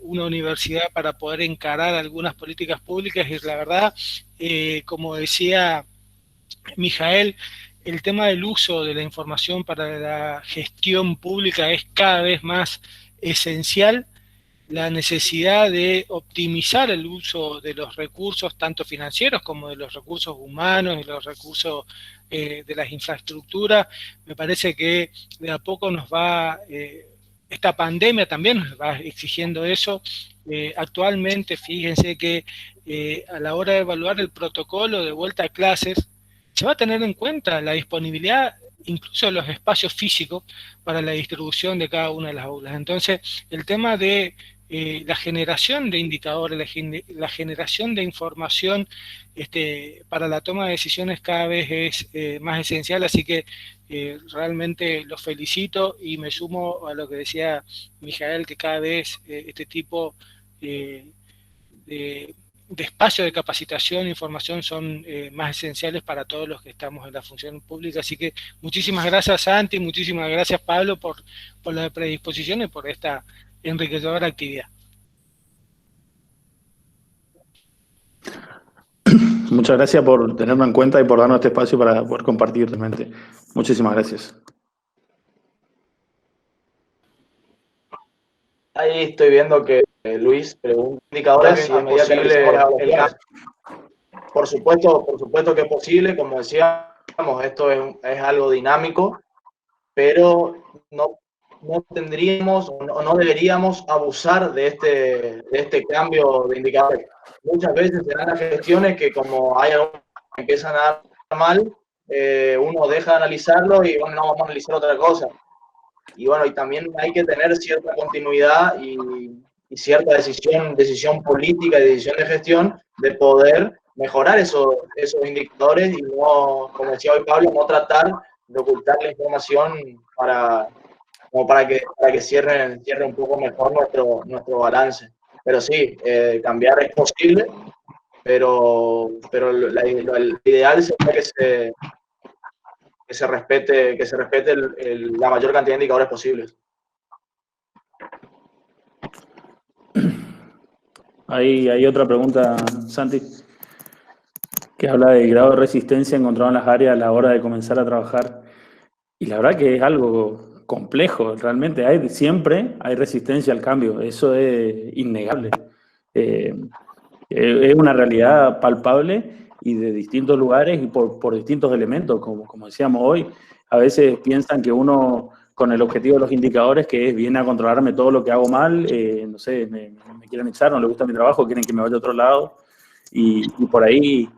una universidad para poder encarar algunas políticas públicas, y la verdad, como decía Mijael, el tema del uso de la información para la gestión pública es cada vez más esencial. La necesidad de optimizar el uso de los recursos, tanto financieros como de los recursos humanos y los recursos de las infraestructuras, me parece que de a poco nos va, esta pandemia también nos va exigiendo eso. Actualmente, fíjense que a la hora de evaluar el protocolo de vuelta a clases, se va a tener en cuenta la disponibilidad incluso de los espacios físicos para la distribución de cada una de las aulas. Entonces, el tema de la generación de indicadores, la generación de información para la toma de decisiones cada vez es más esencial, así que realmente los felicito y me sumo a lo que decía Mijael, que cada vez este tipo de espacios de capacitación e información son más esenciales para todos los que estamos en la función pública. Así que muchísimas gracias, Santi, muchísimas gracias, Pablo, por la predisposición y por esta enriquecedora actividad. Muchas gracias por tenerlo en cuenta y por darnos este espacio para poder compartir realmente. Muchísimas gracias. Ahí estoy viendo que Luis pregunta indicadores si es posible el cambio. Por supuesto que es posible, como decíamos, esto es algo dinámico, pero no tendríamos o no deberíamos abusar de este cambio de indicadores. Muchas veces se dan las gestiones que como hay algo que empiezan a dar mal, uno deja de analizarlo y bueno, no vamos a analizar otra cosa. Y bueno, y también hay que tener cierta continuidad y cierta decisión política y decisión de gestión de poder mejorar esos indicadores y no, como decía hoy Pablo, no tratar de ocultar la información para que cierre un poco mejor nuestro balance. Pero sí, cambiar es posible, pero el ideal sería que se respete la mayor cantidad de indicadores posibles. Hay otra pregunta, Santi, que habla del grado de resistencia encontrado en las áreas a la hora de comenzar a trabajar. Y la verdad que es algo complejo, realmente siempre hay resistencia al cambio, eso es innegable. Es una realidad palpable y de distintos lugares y por distintos elementos, como decíamos hoy. A veces piensan que uno, con el objetivo de los indicadores, que viene a controlarme todo lo que hago mal, no sé, me quieren echar, no les gusta mi trabajo, quieren que me vaya a otro lado. Y por ahí,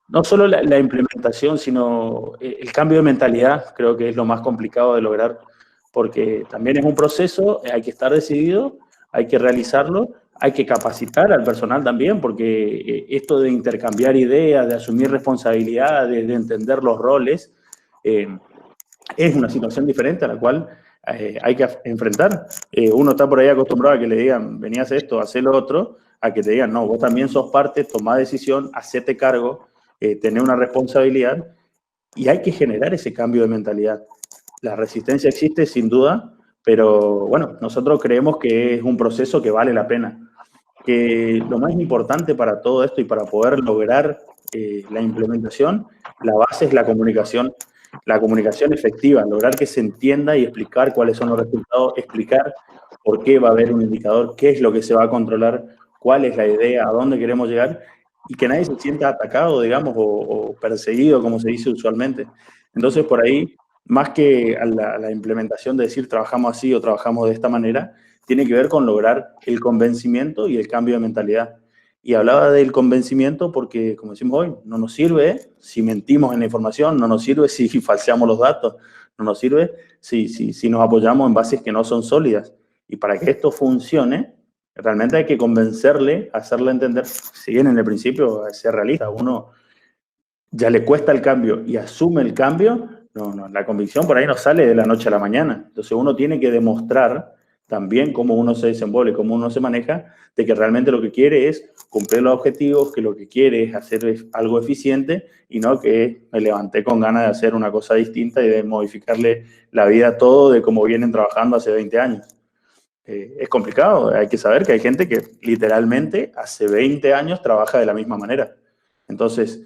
no solo la implementación, sino el cambio de mentalidad, creo que es lo más complicado de lograr, porque también es un proceso, hay que estar decidido, hay que realizarlo, hay que capacitar al personal también, porque esto de intercambiar ideas, de asumir responsabilidades, de entender los roles, es una situación diferente a la cual hay que enfrentar. Uno está por ahí acostumbrado a que le digan, vení a hacer esto, haz lo otro, a que te digan, no, vos también sos parte, tomá decisión, hacete cargo, tener una responsabilidad, y hay que generar ese cambio de mentalidad. la resistencia existe sin duda, pero bueno, nosotros creemos que es un proceso que vale la pena. Que lo más importante para todo esto y para poder lograr la implementación, la base es la comunicación efectiva, lograr que se entienda y explicar cuáles son los resultados, explicar por qué va a haber un indicador, qué es lo que se va a controlar, cuál es la idea, a dónde queremos llegar, y que nadie se sienta atacado, digamos, o perseguido, como se dice usualmente. Entonces, por ahí, más que a la implementación de decir trabajamos así o trabajamos de esta manera, tiene que ver con lograr el convencimiento y el cambio de mentalidad. Y hablaba del convencimiento porque, como decimos hoy, no nos sirve si mentimos en la información, no nos sirve si falseamos los datos, no nos sirve si nos apoyamos en bases que no son sólidas. Y para que esto funcione, realmente hay que convencerle, hacerle entender, si bien en el principio ser realista, uno ya le cuesta el cambio y asume el cambio, no, la convicción por ahí no sale de la noche a la mañana. Entonces uno tiene que demostrar también cómo uno se desenvuelve, cómo uno se maneja, de que realmente lo que quiere es cumplir los objetivos, que lo que quiere es hacer algo eficiente y no que me levanté con ganas de hacer una cosa distinta y de modificarle la vida a todo de cómo vienen trabajando hace 20 años. Es complicado, hay que saber que hay gente que literalmente hace 20 años trabaja de la misma manera. Entonces,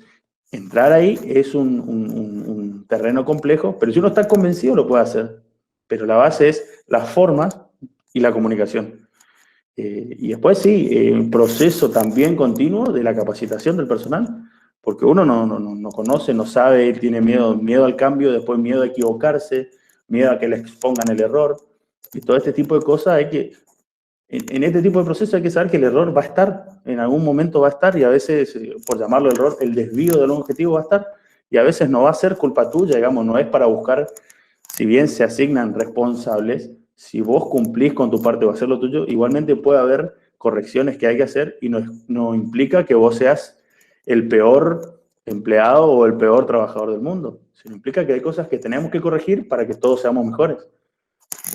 entrar ahí es un terreno complejo, pero si uno está convencido lo puede hacer. Pero la base es las formas y la comunicación. Y después sí, un proceso también continuo de la capacitación del personal, porque uno no conoce, no sabe, tiene miedo al cambio, después miedo a equivocarse, miedo a que le expongan el error. Y todo este tipo de cosas hay que, en este tipo de procesos hay que saber que el error va a estar, en algún momento va a estar, y a veces, por llamarlo error, el desvío de un objetivo va a estar, y a veces no va a ser culpa tuya, digamos, no es para buscar, si bien se asignan responsables, si vos cumplís con tu parte o hacer lo tuyo, igualmente puede haber correcciones que hay que hacer y no implica que vos seas el peor empleado o el peor trabajador del mundo, sino implica que hay cosas que tenemos que corregir para que todos seamos mejores.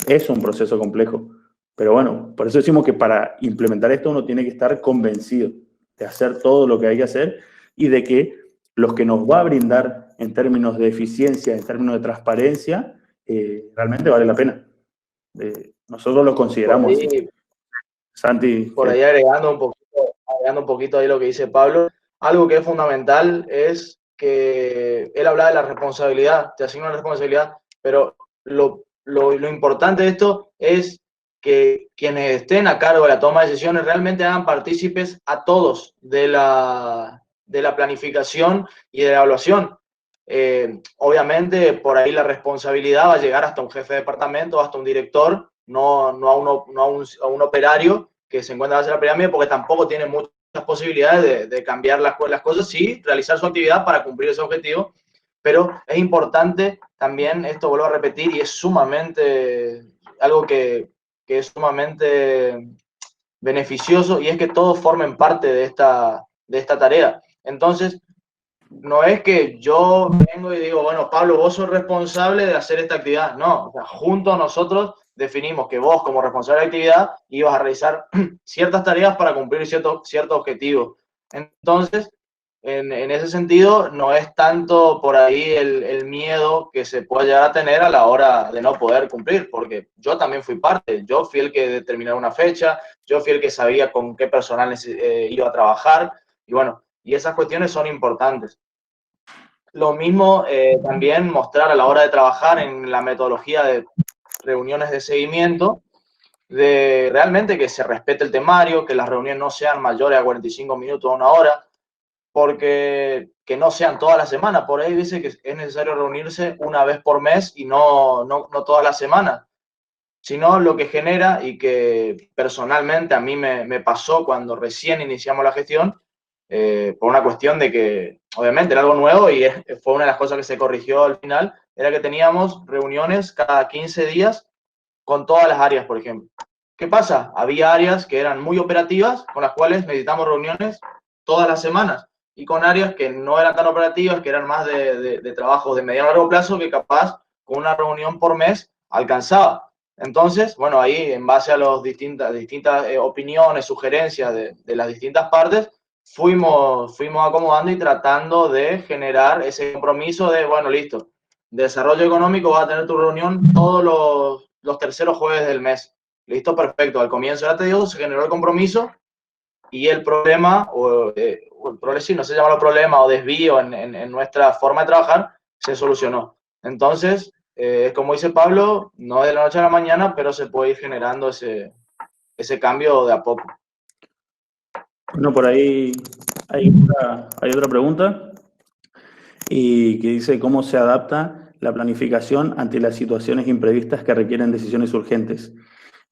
Es un proceso complejo, pero bueno, por eso decimos que para implementar esto uno tiene que estar convencido de hacer todo lo que hay que hacer y de que los que nos va a brindar en términos de eficiencia, en términos de transparencia, realmente vale la pena. Nosotros lo consideramos así. Santi. Por ahí agregando un poquito ahí lo que dice Pablo, algo que es fundamental es que él habla de la responsabilidad, te asigna una responsabilidad, pero lo importante de esto es que quienes estén a cargo de la toma de decisiones realmente hagan partícipes a todos de la planificación y de la evaluación. Obviamente, por ahí la responsabilidad va a llegar hasta un jefe de departamento, hasta un director, no a un operario que se encuentra a hacer la pirámide, porque tampoco tiene muchas posibilidades de cambiar las cosas, sí, realizar su actividad para cumplir ese objetivo, pero es importante también, esto vuelvo a repetir, y es sumamente, algo que es sumamente beneficioso, y es que todos formen parte de esta tarea. Entonces, no es que yo vengo y digo, bueno, Pablo, vos sos responsable de hacer esta actividad. No, o sea, juntos nosotros definimos que vos, como responsable de la actividad, ibas a realizar ciertas tareas para cumplir cierto objetivo. Entonces, en ese sentido, no es tanto por ahí el miedo que se puede llegar a tener a la hora de no poder cumplir, porque yo también fui parte. Yo fui el que determinaba una fecha, yo fui el que sabía con qué personal iba a trabajar, y bueno, y esas cuestiones son importantes. Lo mismo también mostrar a la hora de trabajar en la metodología de reuniones de seguimiento, de realmente que se respete el temario, que las reuniones no sean mayores a 45 minutos o una hora, porque que no sean todas las semanas. Por ahí dice que es necesario reunirse una vez por mes y no todas las semanas, sino lo que genera, y que personalmente a mí me pasó cuando recién iniciamos la gestión, por una cuestión de que obviamente era algo nuevo y fue una de las cosas que se corrigió al final, era que teníamos reuniones cada 15 días con todas las áreas, por ejemplo. ¿Qué pasa? Había áreas que eran muy operativas, con las cuales necesitamos reuniones todas las semanas, y con áreas que no eran tan operativas, que eran más de trabajo de mediano a largo plazo, que capaz con una reunión por mes alcanzaba. Entonces, bueno, ahí en base a las distintas opiniones, sugerencias de las distintas partes, fuimos acomodando y tratando de generar ese compromiso de, bueno, listo, de desarrollo económico, vas a tener tu reunión todos los terceros jueves del mes. Listo, perfecto. Al comienzo, ya te digo, se generó el compromiso y el problema, el problema, sí, no se llama problema o desvío en nuestra forma de trabajar, se solucionó. Entonces, como dice Pablo, no de la noche a la mañana, pero se puede ir generando ese cambio de a poco. Bueno, por ahí hay otra pregunta y que dice cómo se adapta la planificación ante las situaciones imprevistas que requieren decisiones urgentes.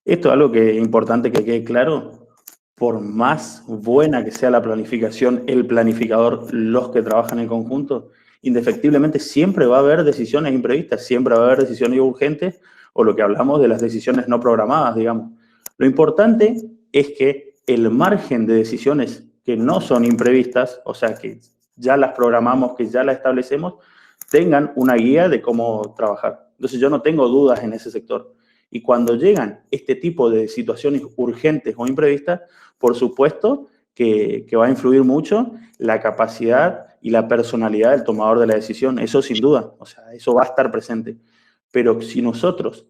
Esto es algo que es importante que quede claro. Por más buena que sea la planificación, el planificador, los que trabajan en conjunto, indefectiblemente siempre va a haber decisiones imprevistas, siempre va a haber decisiones urgentes o lo que hablamos de las decisiones no programadas, digamos. Lo importante es que el margen de decisiones que no son imprevistas, o sea, que ya las programamos, que ya las establecemos, tengan una guía de cómo trabajar. Entonces yo no tengo dudas en ese sector. Y cuando llegan este tipo de situaciones urgentes o imprevistas, por supuesto que va a influir mucho la capacidad y la personalidad del tomador de la decisión. Eso sin duda, o sea, eso va a estar presente. Pero si nosotros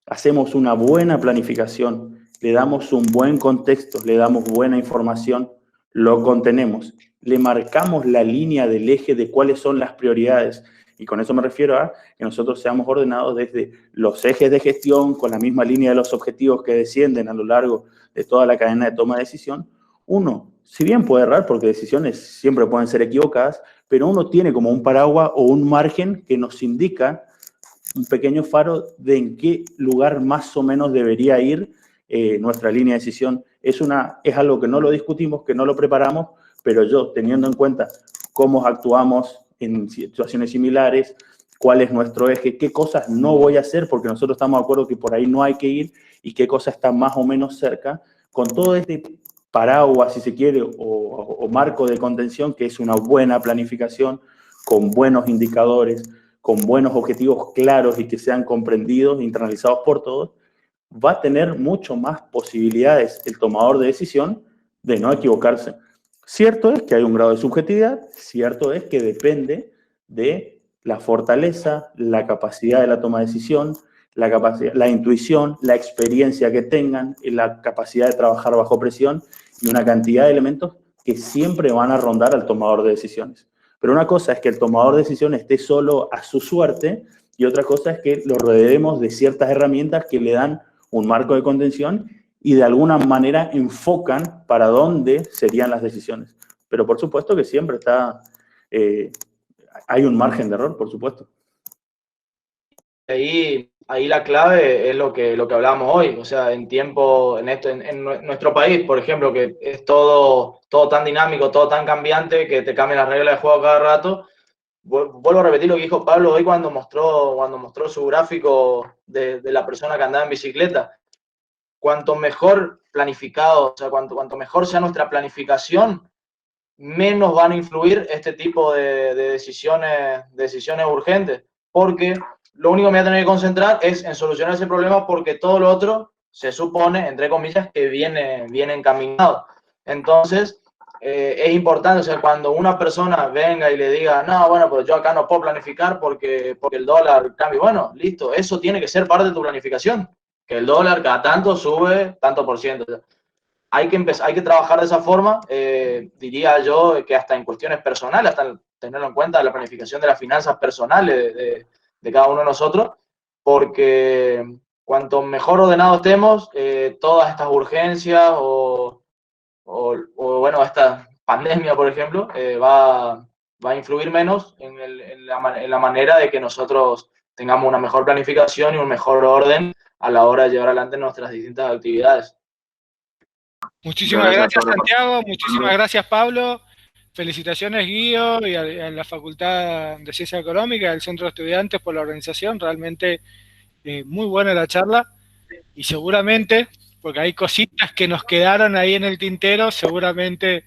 hacemos una buena planificación, le damos un buen contexto, le damos buena información, lo contenemos, le marcamos la línea del eje de cuáles son las prioridades. Y con eso me refiero a que nosotros seamos ordenados desde los ejes de gestión, con la misma línea de los objetivos que descienden a lo largo de toda la cadena de toma de decisión. Uno, si bien puede errar, porque decisiones siempre pueden ser equivocadas, pero uno tiene como un paraguas o un margen que nos indica un pequeño faro de en qué lugar más o menos debería ir nuestra línea de decisión. Es algo que no lo discutimos, que no lo preparamos, pero yo, teniendo en cuenta cómo actuamos en situaciones similares, cuál es nuestro eje, qué cosas no voy a hacer, porque nosotros estamos de acuerdo que por ahí no hay que ir, y qué cosas están más o menos cerca, con todo este paraguas, si se quiere, o marco de contención, que es una buena planificación, con buenos indicadores, con buenos objetivos claros y que sean comprendidos e internalizados por todos, va a tener mucho más posibilidades el tomador de decisión de no equivocarse. Cierto es que hay un grado de subjetividad, cierto es que depende de la fortaleza, la capacidad de la toma de decisión, la intuición, la experiencia que tengan, la capacidad de trabajar bajo presión y una cantidad de elementos que siempre van a rondar al tomador de decisiones. Pero una cosa es que el tomador de decisiones esté solo a su suerte y otra cosa es que lo rodeemos de ciertas herramientas que le dan un marco de contención y de alguna manera enfocan para dónde serían las decisiones. Pero por supuesto que siempre hay un margen de error, por supuesto. Ahí la clave es lo que hablábamos hoy, o sea, en nuestro país, por ejemplo, que es todo tan dinámico, todo tan cambiante, que te cambian las reglas de juego cada rato. Vuelvo a repetir lo que dijo Pablo hoy cuando mostró su gráfico de la persona que andaba en bicicleta. Cuanto mejor planificado, o sea, cuanto mejor sea nuestra planificación, menos van a influir este tipo de decisiones urgentes, porque lo único que me voy a tener que concentrar es en solucionar ese problema, porque todo lo otro se supone, entre comillas, que viene encaminado. Entonces, es importante, o sea, cuando una persona venga y le diga, no, bueno, pues yo acá no puedo planificar porque el dólar cambia, bueno, listo, eso tiene que ser parte de tu planificación, que el dólar cada tanto sube tanto por ciento. O sea, hay que trabajar de esa forma, diría yo que hasta en cuestiones personales, hasta tenerlo en cuenta la planificación de las finanzas personales de cada uno de nosotros, porque cuanto mejor ordenados estemos, todas estas urgencias o bueno, esta pandemia, por ejemplo, va a influir menos en la manera de que nosotros tengamos una mejor planificación y un mejor orden a la hora de llevar adelante nuestras distintas actividades. Muchísimas gracias, Santiago. Muchísimas gracias, Pablo. Felicitaciones, Guido, y a la Facultad de Ciencia Económica, del Centro de Estudiantes, por la organización. Realmente muy buena la charla. Y seguramente, porque hay cositas que nos quedaron ahí en el tintero, seguramente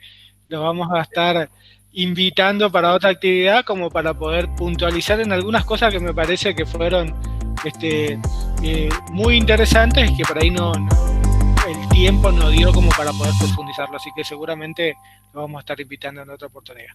los vamos a estar invitando para otra actividad, como para poder puntualizar en algunas cosas que me parece que fueron muy interesantes y que por ahí el tiempo no dio como para poder profundizarlo, así que seguramente lo vamos a estar invitando en otra oportunidad.